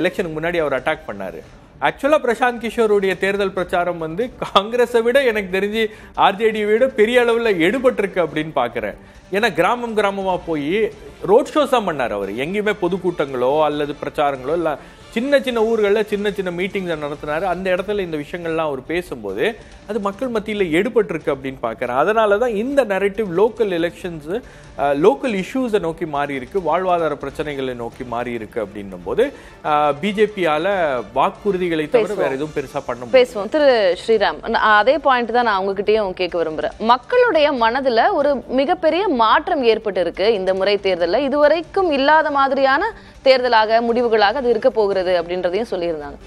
எலெக்ஷனுக்கு முன்னாடி அவர் அட்டாக் பண்ணார். ஆக்சுவலாக பிரசாந்த் கிஷோருடைய தேர்தல் பிரச்சாரம் வந்து காங்கிரஸை விட எனக்கு தெரிஞ்சு ஆர்ஜேடியை விட பெரிய அளவில் எடுபட்டிருக்கு அப்படின்னு பார்க்குறேன். ஏன்னா கிராமமாக போய் ரோட் ஷோஸ் தான் பண்ணார் அவர். எங்கேயுமே பொதுக்கூட்டங்களோ அல்லது பிரச்சாரங்களோ இல்லை, சின்ன சின்ன ஊர்களில் சின்ன சின்ன மீட்டிங்ஸை நடத்தினார். அந்த இடத்துல இந்த விஷயங்கள்லாம் அவர் பேசும்போது அது மக்கள் மத்தியில் எடுபட்டிருக்கு அப்படின்னு பார்க்குறேன். அதனால தான் இந்த நரேட்டிவ் லோக்கல் எலெக்ஷன்ஸு, லோக்கல் இஷ்யூஸை நோக்கி மாறி இருக்கு, வாழ்வாதார பிரச்சனைகளை நோக்கி மாறி இருக்கு அப்படின்னும் போது பிஜேபியால வாக்குறுதிகளை தவிர வேற எதுவும் பெருசா பண்ண பேசுவோம். திரு ஸ்ரீராம், அதே பாயிண்ட் தான் நான் உங்ககிட்டயும் கேட்க விரும்புறேன். மக்களுடைய மனதுல ஒரு மிகப்பெரிய மாற்றம் ஏற்பட்டு இருக்கு இந்த முறை தேர்தலில். இதுவரைக்கும் இல்லாத மாதிரியான தேர்தலாக முடிவுகளாக அது இருக்க போகிறது அப்படின்றதையும் சொல்லியிருந்தாங்க.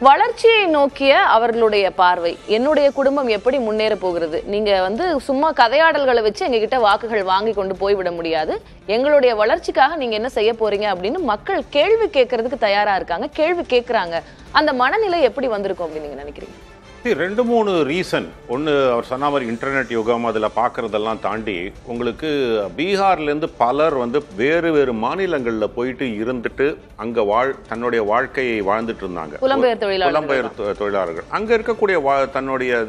வளர்ச்சியை நோக்கிய அவர்களுடைய பார்வை, என்னுடைய குடும்பம் எப்படி முன்னேற போகிறது, நீங்க வந்து சும்மா கதையாடல்களை வச்சு எங்ககிட்ட வாக்குகள் வாங்கி கொண்டு போய்விட முடியாது, எங்களுடைய வளர்ச்சிக்காக நீங்க என்ன செய்ய போறீங்க அப்படின்னு மக்கள் கேள்வி கேட்கறதுக்கு தயாரா இருக்காங்க, கேள்வி கேட்கறாங்க. அந்த மனநிலை எப்படி வந்திருக்கும் அப்படின்னு நீங்க நினைக்கிறீங்க? 2-3 ரீசன். ஒன்று, அவர் சொன்ன மாதிரி இன்டர்நெட் யுகம், அதில் பார்க்குறதெல்லாம் தாண்டி உங்களுக்கு பீகார்லேருந்து பலர் வந்து வேறு வேறு மாநிலங்களில் போயிட்டு இருந்துட்டு அங்கே தன்னுடைய வாழ்க்கையை வாழ்ந்துட்டு இருந்தாங்க. புலம்பெயர் தொழிலாளர்கள் அங்கே இருக்கக்கூடிய தன்னுடைய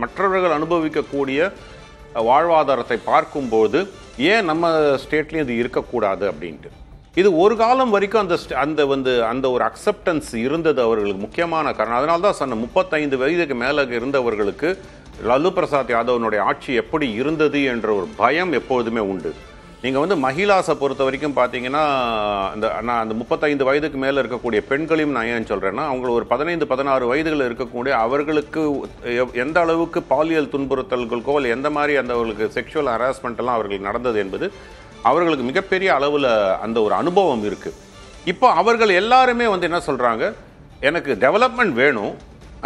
மற்றவர்கள் அனுபவிக்கக்கூடிய வாழ்வாதாரத்தை பார்க்கும்போது ஏன் நம்ம ஸ்டேட்லேயும் இது இருக்கக்கூடாது அப்படின்ட்டு. இது ஒரு காலம் வரைக்கும் அந்த ஒரு அக்செப்டன்ஸ் இருந்தது அவர்களுக்கு. முக்கியமான காரணம் அதனால தான் சொன்ன 35 வயதுக்கு மேலே இருந்தவர்களுக்கு லாலு பிரசாத் யாதவனுடைய ஆட்சி எப்படி இருந்தது என்ற ஒரு பயம் எப்பொழுதுமே உண்டு. நீங்கள் வந்து மகிழாஸை பொறுத்த வரைக்கும் பார்த்தீங்கன்னா நான் அந்த 35 வயதுக்கு மேலே இருக்கக்கூடிய பெண்களையும் நான் ஏன் சொல்கிறேன்னா, அவங்க ஒரு 15-16 வயதுகளில் இருக்கக்கூடிய அவர்களுக்கு எந்த அளவுக்கு பாலியல் துன்புறுத்தல்களுக்கோ இல்லை எந்த மாதிரி அவர்களுக்கு செக்ஷுவல் ஹராஸ்மெண்ட் எல்லாம் அவர்களுக்கு நடந்தது என்பது அவர்களுக்கு மிகப்பெரிய அளவில் அந்த ஒரு அனுபவம் இருக்குது. இப்போ அவர்கள் எல்லாருமே வந்து என்ன சொல்கிறாங்க, எனக்கு டெவலப்மெண்ட் வேணும்,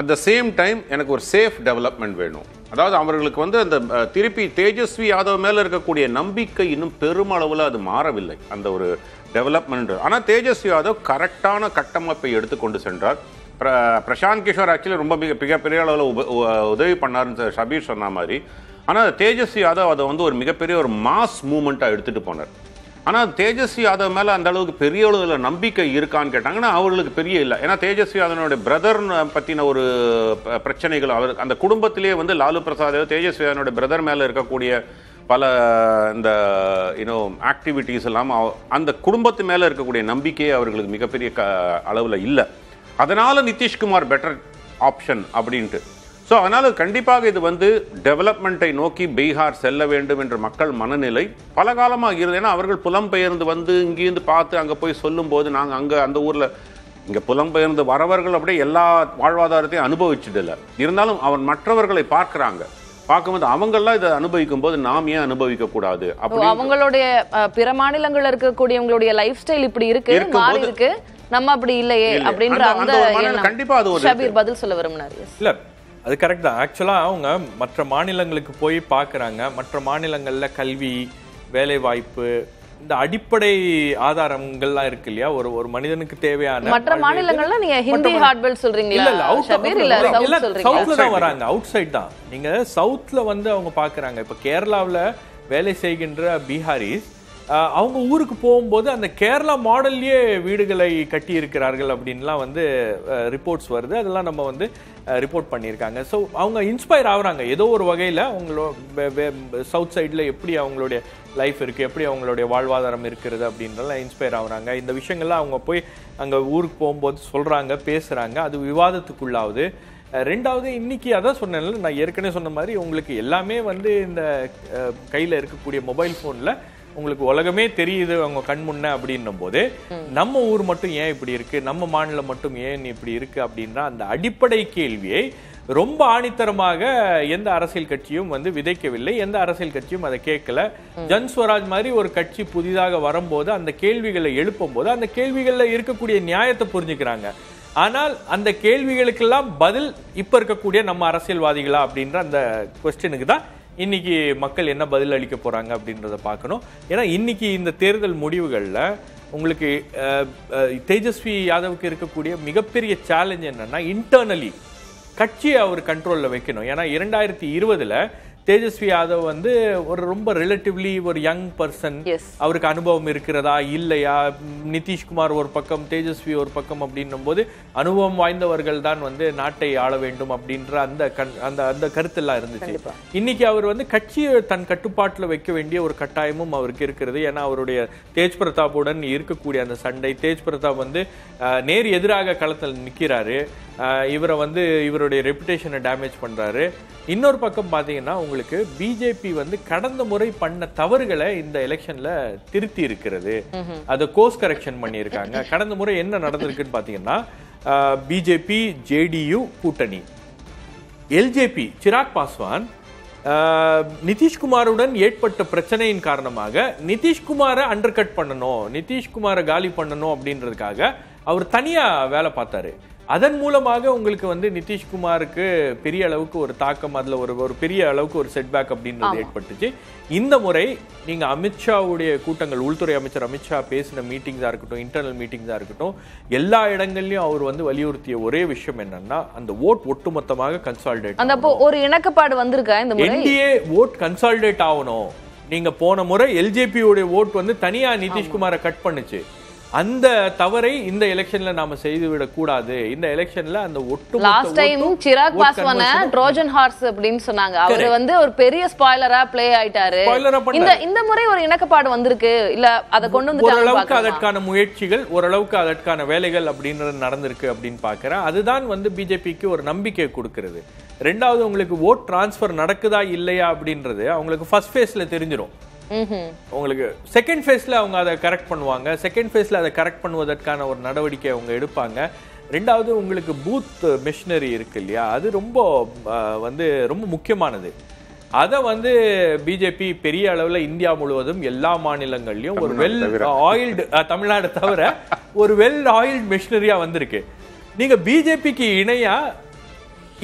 அட் த சேம் டைம் எனக்கு ஒரு சேஃப் டெவலப்மெண்ட் வேணும். அதாவது அவர்களுக்கு வந்து அந்த திருப்பி தேஜஸ்வி யாதவ் மேலே இருக்கக்கூடிய நம்பிக்கை இன்னும் பெருமளவில் அது மாறவில்லை, அந்த ஒரு டெவலப்மெண்ட். ஆனால் தேஜஸ்வி யாதவ் கரெக்டான கட்டமைப்பை எடுத்துக்கொண்டு சென்றார். பிரசாந்த் கிஷோர் ஆக்சுவலி ரொம்ப மிகப்பெரிய அளவில் உதவி பண்ணார்னு ஷபீர் சொன்ன மாதிரி. ஆனால் தேஜஸ்வி யாதவ் அதை வந்து ஒரு மிகப்பெரிய ஒரு மாஸ் மூமெண்ட்டாக எடுத்துகிட்டு போனார். ஆனால் தேஜஸ்வி யாதவ் மேலே அந்த அளவுக்கு பெரிய அளவில் நம்பிக்கை இருக்கான்னு கேட்டாங்கன்னா அவர்களுக்கு பெரிய இல்லை. ஏன்னா தேஜஸ்வி யாதவனுடைய பிரதர் பற்றின ஒரு பிரச்சனைகள் அவர் அந்த குடும்பத்திலேயே வந்து லாலு பிரசாத் தேஜஸ்வி யாதவனுடைய பிரதர் மேலே இருக்கக்கூடிய பல இந்த ஆக்டிவிட்டீஸ் எல்லாம் அந்த குடும்பத்து மேலே இருக்கக்கூடிய நம்பிக்கையே அவர்களுக்கு மிகப்பெரிய அளவில் இல்லை. அதனால் நிதிஷ்குமார் பெட்டர் ஆப்ஷன் அப்படின்ட்டு. ஸோ அதனால் கண்டிப்பாக இது வந்து டெவலப்மெண்ட்டை நோக்கி பீகார் செல்ல வேண்டும் என்ற மக்கள் மனநிலை பல காலமாக இருந்தது. ஏன்னா அவர்கள் புலம்பெயர்ந்து வந்து இங்கேருந்து பார்த்து அங்கே போய் சொல்லும்போது நாங்கள் அங்கே அந்த ஊரில் இங்கே புலம்பெயர்ந்து வரவர்கள் அப்படியே எல்லா வாழ்வாதாரத்தையும் அனுபவிச்சதில்லை. இருந்தாலும் அவன் மற்றவர்களை பார்க்கும்போது அவங்கெல்லாம் இதை அனுபவிக்கும் போது நாம் ஏன் அனுபவிக்க கூடாது? அவங்களுடைய பிற மாநிலங்கள்ல இருக்கக்கூடியவங்களுடைய லைஃப் ஸ்டைல் இப்படி இருக்கு, மாறி இருக்கு, நம்ம அப்படி இல்லையே அப்படின்ற அந்த கண்டிப்பா அது ஒரு ஷபீர் பதில் சொல்ல விரும்பினார். இல்ல அது கரெக்ட் தான். ஆக்சுவலா அவங்க மற்ற மாநிலங்களுக்கு போய் பார்க்குறாங்க. மற்ற மாநிலங்கள்ல கல்வி, வேலை வாய்ப்பு, இந்த அடிப்படை ஆதாரங்கள்லாம் இருக்கு இல்லையா, ஒரு மனிதனுக்கு தேவையான மற்ற மாநிலங்கள்ல நீங்க ஹிந்தி ஹார்ட்வெல் சொல்றீங்களா? இல்ல சவுத்ல தான் வராங்க, அவுட் சைட் தான். நீங்க சவுத்ல வந்து அவங்க பாக்குறாங்க. இப்ப கேரளாவில் வேலை செய்கின்ற பீகாரிஸ் அவங்க ஊருக்கு போகும்போது அந்த கேரளா மாடல்லையே வீடுகளை கட்டி இருக்கிறார்கள் அப்படின்லாம் வந்து ரிப்போர்ட்ஸ் வருது. அதெல்லாம் நம்ம வந்து ரிப்போர்ட் பண்ணியிருக்காங்க. ஸோ அவங்க இன்ஸ்பயர் ஆகுறாங்க ஏதோ ஒரு வகையில். அவங்களோட சவுத் சைடில் எப்படி அவங்களுடைய லைஃப் இருக்குது, எப்படி அவங்களுடைய வாழ்வாதாரம் இருக்கிறது அப்படின்றலாம் இன்ஸ்பயர் ஆகுறாங்க. இந்த விஷயங்கள்லாம் அவங்க போய் அங்கே ஊருக்கு போகும்போது சொல்கிறாங்க, பேசுகிறாங்க. அது விவாதத்துக்குள்ளாகுது. ரெண்டாவது இன்னைக்கு அதான் சொன்னேன்ல, நான் ஏற்கனவே சொன்ன மாதிரி உங்களுக்கு எல்லாமே வந்து இந்த கையில் இருக்கக்கூடிய மொபைல் ஃபோனில் உங்களுக்கு உலகமே தெரியுது அவங்க கண் முன்ன அப்படின்னும் போது நம்ம ஊர் மட்டும் ஏன் இப்படி இருக்கு, நம்ம மாநிலம் மட்டும் ஏன் இப்படி இருக்கு அப்படின்ற அந்த அடிப்படை கேள்வியை ரொம்ப ஆணித்தரமாக எந்த அரசியல் கட்சியும் வந்து விதைக்கவில்லை. எந்த அரசியல் கட்சியும் அதை கேட்கல. ஜன்ஸ்வராஜ் மாதிரி ஒரு கட்சி புதிதாக வரும்போது அந்த கேள்விகளை எழுப்பும் போது அந்த கேள்விகளில் இருக்கக்கூடிய நியாயத்தை புரிஞ்சுக்கிறாங்க. ஆனால் அந்த கேள்விகளுக்கெல்லாம் பதில் இப்ப இருக்கக்கூடிய நம்ம அரசியல்வாதிகளா அப்படின்ற அந்த கொஸ்டினுக்கு தான் இன்னைக்கு மக்கள் என்ன பதில் அளிக்க போறாங்க அப்படின்றத பார்க்கணும். ஏன்னா இன்னைக்கு இந்த தேர்தல் முடிவுகள்ல உங்களுக்கு தேஜஸ்வி யாதவுக்கு இருக்கக்கூடிய மிகப்பெரிய சேலஞ்ச் என்னன்னா, இன்டர்னலி கட்சியை அவர் கண்ட்ரோல்ல வைக்கணும். ஏன்னா 2020 தேஜஸ்வி யாதவ் வந்து ஒரு ரொம்ப ரிலேட்டிவ்லி ஒரு யங் பர்சன். அவருக்கு அனுபவம் இருக்கிறதா இல்லையா, நிதிஷ்குமார் ஒரு பக்கம், தேஜஸ்வி ஒரு பக்கம் அப்படின்னும் போது அனுபவம் வாய்ந்தவர்கள் தான் வந்து நாட்டை ஆள வேண்டும் அப்படின்ற அந்த கருத்தெல்லாம் இருந்துச்சு. இன்னைக்கு அவர் வந்து கட்சியை தன் கட்டுப்பாட்டில் வைக்க வேண்டிய ஒரு கட்டாயமும் அவருக்கு இருக்கிறது. ஏன்னா அவருடைய தேஜ் பிரதாப்புடன் இருக்கக்கூடிய அந்த சண்டை, தேஜ் பிரதாப் வந்து நேர் எதிராக களத்தில் நிற்கிறாரு. இவரை வந்து இவருடைய ரெப்புடேஷனை டேமேஜ் பண்றாரு. இன்னொரு பக்கம் பாத்தீங்கன்னா உங்களுக்கு பிஜேபி வந்து கடந்த முறை பண்ண தவறுகளை இந்த எலெக்ஷன்ல திருத்தி இருக்கிறது. அதை கோர்ஸ் கரெக்ஷன் பண்ணியிருக்காங்க. கடந்த முறை என்ன நடந்திருக்குன்னு பாத்தீங்கன்னா, பிஜேபி ஜேடியு கூட்டணி, எல்ஜேபி சிராக் பாஸ்வான் நிதிஷ்குமாருடன் ஏற்பட்ட பிரச்சனையின் காரணமாக நிதிஷ்குமாரை அண்டர் கட் பண்ணணும், நிதிஷ்குமாரை காலி பண்ணணும் அப்படின்றதுக்காக அவர் தனியா வேலை பார்த்தாரு. அதன் மூலமாக உங்களுக்கு வந்து நிதிஷ்குமாருக்கு பெரிய அளவுக்கு ஒரு தாக்கம், அதுல ஒரு பெரிய அளவுக்கு ஒரு செட்பேக் அப்படின்றது ஏற்பட்டுச்சு. இந்த முறை நீங்க அமித்ஷாவுடைய கூட்டங்கள், உள்துறை அமைச்சர் அமித்ஷா பேசின மீட்டிங்ஸா இருக்கட்டும், இன்டர்னல் மீட்டிங்ஸா இருக்கட்டும், எல்லா இடங்கள்லயும் அவர் வந்து வலியுறுத்திய ஒரே விஷயம் என்னன்னா, அந்த ஓட் ஒட்டுமொத்தமாக கன்சாலிடேட், அந்த ஒரு இணக்கப்பாடு வந்திருக்கா இந்த முறை, என்டிஏ ஓட் கன்சாலிடேட் ஆகணும். நீங்க போன முறை எல்ஜேபி உடைய ஓட் வந்து தனியா நிதிஷ்குமாரை கட் பண்ணுச்சு. அந்த தவறை இந்த எலெக்ஷன்ல நாம செய்துவிடக் கூடாது. இந்த எலெக்ஷன்ல அந்த ஒட்டுமொத்த last time Chirag Paswan Trojan horse அப்படின்னு சொன்னாங்க. அவர் வந்து ஒரு பெரிய ஸ்பாயிலரா ப்ளே ஆயிட்டாரு. இந்த முறை ஒரு இணக்கப்பாடு வந்திருக்கு இல்ல, அதை கொண்டு வந்து ஓரளவுக்கு அதற்கான முயற்சிகள், ஓரளவுக்கு அதற்கான வேலைகள் அப்படின்றது நடந்திருக்கு அப்படின்னு பாக்குறேன். அதுதான் வந்து பிஜேபிக்கு ஒரு நம்பிக்கை கொடுக்கிறது. ரெண்டாவது உங்களுக்கு ஓட் டிரான்ஸ்பர் நடக்குதா இல்லையா அப்படின்றது அவங்களுக்கு ஃபர்ஸ்ட் ஃபேஸ்ல தெரிஞ்சிடும். உங்களுக்கு செகண்ட் ஃபேஸ்ல அவங்க அதை கரெக்ட் பண்ணுவாங்க. செகண்ட் ஃபேஸ்ல அதை கரெக்ட் பண்ணுவதற்கான ஒரு நடவடிக்கை அவங்க எடுப்பாங்க. ரெண்டாவது உங்களுக்கு பூத் மிஷினரி இருக்கு இல்லையா, அது ரொம்ப முக்கியமானது. அதை வந்து பிஜேபி பெரிய அளவுல இந்தியா முழுவதும் எல்லா மாநிலங்கள்லயும் ஒரு வெல் ஆயில்டு, தமிழ்நாடு தவிர ஒரு வெல் ஆயில்டு மிஷினரியா வந்திருக்கு. நீங்க பிஜேபிக்கு இணையா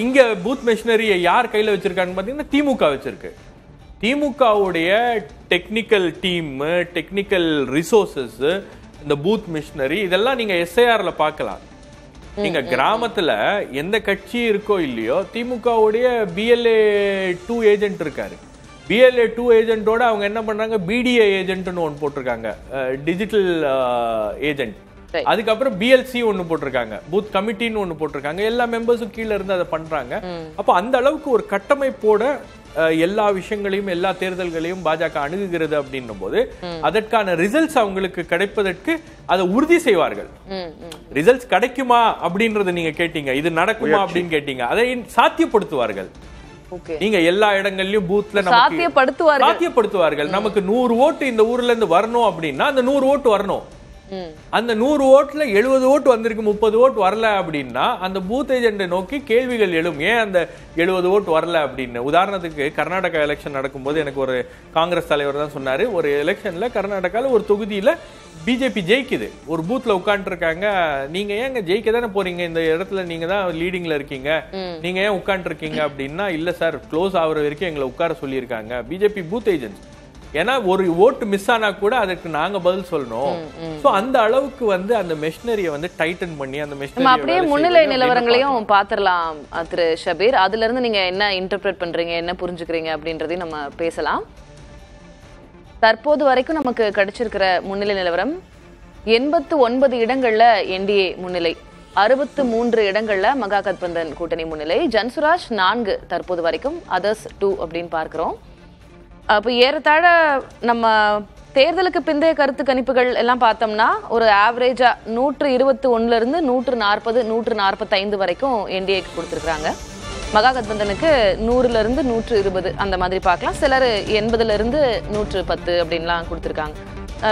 இங்க பூத் மிஷினரியை யார் கையில வச்சிருக்கான்னு பாத்தீங்கன்னா திமுக வச்சிருக்கு. திமுகவுடைய டெக்னிக்கல் டீம், டெக்னிக்கல் ரிசோர்சஸ், இந்த பூத் மிஷினரி, இதெல்லாம் நீங்க எஸ்ஐஆர்ல பார்க்கலாம். நீங்க கிராமத்துல எந்த கட்சி இருக்கோ இல்லையோ, திமுகவுடைய BLA 2 ஏஜென்ட் இருக்காரு. BLA 2 ஏஜென்ட்டோட அவங்க என்ன பண்றாங்க, BDA ஏஜென்ட்னு ஒன்று போட்டிருக்காங்க, டிஜிட்டல் ஏஜென்ட். அதுக்கப்புறம் BLC ஒன்று போட்டிருக்காங்க, பூத் கமிட்டின்னு ஒன்று போட்டிருக்காங்க. எல்லா மெம்பர்ஸும் கீழே இருந்து அதை பண்றாங்க. அப்போ அந்த அளவுக்கு ஒரு கட்டமைப்போட எல்லா விஷயங்களையும் எல்லா தேர்தல்களையும் பாஜக அணுகுகிறது அப்படின்னும் போது அதற்கான ரிசல்ட்ஸ் அவங்களுக்கு கிடைப்பதற்கு அதை உறுதி செய்வார்கள். ரிசல்ட்ஸ் கிடைக்குமா அப்படின்றத நீங்க கேட்டீங்க, இது நடக்குமா அப்படின்னு கேட்டீங்க, அதை சாத்தியப்படுத்துவார்கள். நீங்க எல்லா இடங்கள்லயும் பூத்ல சாத்தியப்படுத்துவார்கள். நமக்கு 100 ஓட்டு இந்த ஊர்ல இருந்து வரணும் அப்படின்னா அந்த 100 ஓட்டு வரணும். அந்த 100 ஓட்டுல 70 ஓட்டு வந்திருக்கு, 30 ஓட்டு வரல அப்படின்னா அந்த பூத் ஏஜென்ட்டை நோக்கி கேள்விகள் எழும். ஏன் அந்த 70 ஓட்டு வரல அப்படின்னு. உதாரணத்துக்கு கர்நாடகா எலெக்ஷன் நடக்கும்போது எனக்கு ஒரு காங்கிரஸ் தலைவர் தான் சொன்னாரு, ஒரு எலெக்ஷன்ல கர்நாடகால ஒரு தொகுதியில பிஜேபி ஜெயிக்குது, ஒரு பூத்ல உட்கார்ந்து இருக்காங்க. நீங்க ஏங்க ஜெயிக்க தானே போறீங்க, இந்த இடத்துல நீங்க தான் லீடிங்ல இருக்கீங்க, நீங்க ஏன் உட்கார்ந்து இருக்கீங்க அப்படின்னா, இல்ல சார் க்ளோஸ் ஆகுற வரைக்கும் எங்களை உட்கார சொல்லியிருக்காங்க பிஜேபி பூத் ஏஜென்ட்ஸ். ஏன்னா ஒரு ஓட்டு மிஸ் ஆனா கூட அதுக்கு நாங்க பதில் சொல்லணும். சோ அந்த அளவுக்கு வந்து அந்த மெஷினரியை வந்து டைட்டன் பண்ணி அந்த மெஷினரி அப்படியே முன்னிலை நிலவரங்களையும் பாத்திரலாம் திரு ஷபீர். அதுல இருந்து நீங்க என்ன இன்டர்பிரேட் பண்றீங்க, என்ன புரிஞ்சுக்கிறீங்க அப்படின்றதையும் நம்ம பேசலாம். தற்போது வரைக்கும் நமக்கு கிடைச்சிருக்கிற முன்னிலை நிலவரம் 89 இடங்கள்ல என்டிஏ முன்னிலை, 63 இடங்கள்ல மகாகத்பந்தன் கூட்டணி முன்னிலை, ஜன்சுராஜ் 4 தற்போது வரைக்கும், அதர்ஸ் 2 அப்படின்னு பார்க்கிறோம். அப்போ ஏறத்தாழ நம்ம தேர்தலுக்கு பிந்தைய கருத்து கணிப்புகள் எல்லாம் பார்த்தோம்னா ஒரு ஆவரேஜா 121 இருந்து 140 145 வரைக்கும் என்டிஏக்கு கொடுத்துருக்காங்க. மகாகத்பந்தனுக்கு 100 இருந்து 120 அந்த மாதிரி பார்க்கலாம். சிலர் 80 இருந்து 110 அப்படின்லாம் கொடுத்துருக்காங்க.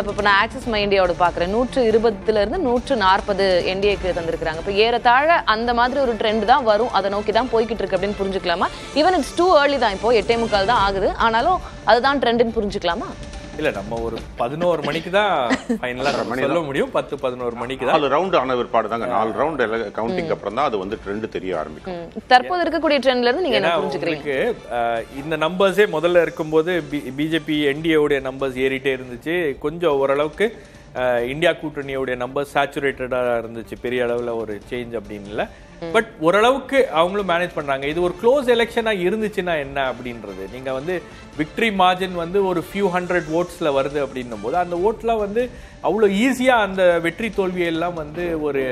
இப்போ நான் ஆக்சிஸ் மை இந்தியாவோட பார்க்குறேன், 120 இருந்து 140 என்டிஏக்கு தந்திருக்காங்க. இப்போ ஏறத்தாழ அந்த மாதிரி ஒரு ட்ரெண்ட் தான் வரும், அதை நோக்கி தான் போய்கிட்டு இருக்கு அப்படின்னு புரிஞ்சுக்கலாமா? ஈவன் இட்ஸ் டூ ஏர்லி தான், இப்போ 8:45 தான் ஆகுது, ஆனாலும் அதுதான் ட்ரெண்டுன்னு புரிஞ்சுக்கலாமா? இல்ல நம்ம ஒரு 11 மணிக்கு தான் ஃபைனலா சொல்ல முடியும். 10-11 மணிக்கு தான் 4 ரவுண்ட் ஆன பிற்பாடு தாங்க, 4 ரவுண்ட் கவுண்டிங் அப்புறம் தான் அது வந்து ட்ரெண்ட் தெரிய ஆரம்பிக்கும். தற்போது இருக்கக்கூடிய ட்ரெண்ட்ல இருந்து நீங்க என்ன புரிஞ்சுக்கிறீங்க? இந்த நம்பர்ஸே முதல்ல இருக்கும்போது பிஜேபி என்டிஏவுடைய நம்பர்ஸ் ஏறிட்டே இருந்துச்சு, கொஞ்சம் ஓரளவுக்கு இந்தியா கூட்டணியோடைய நம்பர் சேச்சுரேட்டடா இருந்துச்சு, பெரிய அளவுல ஒரு சேஞ்ச் அப்படின்னு இல்ல. பட் ஓரளவுக்கு அவங்களும் மேனேஜ் பண்றாங்க. இது ஒரு க்ளோஸ் எலெக்ஷனா இருந்துச்சுன்னா என்ன அப்படின்றது, நீங்க வந்து விக்டரி மார்ஜின் வந்து ஒரு ஃபியூ ஹண்ட்ரட் ஓட்ஸ்ல வருது அப்படின்னும் போது அந்த ஓட்லாம் வந்து அவ்வளவு ஈஸியா அந்த வெற்றி தோல்வி எல்லாம் வந்து ஒரு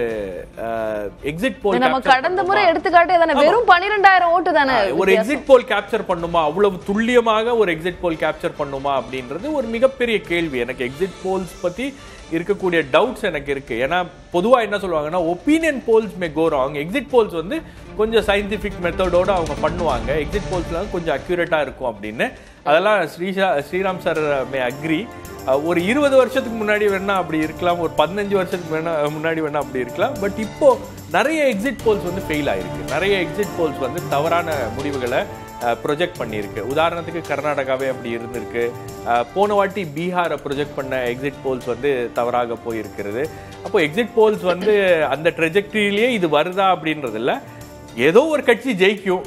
எக்ஸிட் போல் நம்ம கடந்த முறை எடுத்துக்காட்டே தானே, வெறும் 12,000 ஓட்டு தானே, ஒரு எக்ஸிட் போல் கேப்சர் பண்ணுமா, அவ்வளவு துல்லியமாக ஒரு எக்ஸிட் போல் கேப்சர் பண்ணுமா அப்படின்றது ஒரு மிகப்பெரிய கேள்வி. எனக்கு எக்ஸிட் போல்ஸ் பத்தி இருக்கக்கூடிய டவுட்ஸ் எனக்கு இருக்கு. ஏன்னா பொதுவா என்ன சொல்லுவாங்கன்னா ஒப்பீனியன் போல்ஸ் மே கோ ராங், எக்ஸிட் போல்ஸ் வந்து கொஞ்சம் சயின்டிபிக் மெத்தடோட அவங்க பண்ணுவாங்க, எக்ஸிட் போல்ஸ்லாம் கொஞ்சம் அக்யூரேட்டா இருக்கும் அப்படின்னு. அதெல்லாம் ஸ்ரீராம் சார் மே அக்ரி. ஒரு 20 வருஷத்துக்கு முன்னாடி வேணா அப்படி இருக்கலாம், ஒரு 15 வருஷத்துக்கு முன்னாடி வேணா அப்படி இருக்கலாம். பட் இப்போ நிறைய எக்ஸிட் போல்ஸ் வந்து ஃபெயில் ஆயிருக்கு, நிறைய எக்ஸிட் போல்ஸ் வந்து தவறான முடிவுகளை ப்ரொஜெக்ட் பண்ணியிருக்கு. உதாரணத்துக்கு கர்நாடகாவே அப்படி இருந்திருக்கு, போன வாட்டி பீகாரை ப்ரொஜெக்ட் பண்ண எக்ஸிட் போல்ஸ் வந்து தவறாக போயிருக்கிறது. அப்போ எக்ஸிட் போல்ஸ் வந்து அந்த ட்ரெஜெக்டரியிலேயே இது வருதா அப்படின்றது இல்லை, ஏதோ ஒரு கட்சி ஜெயிக்கும்.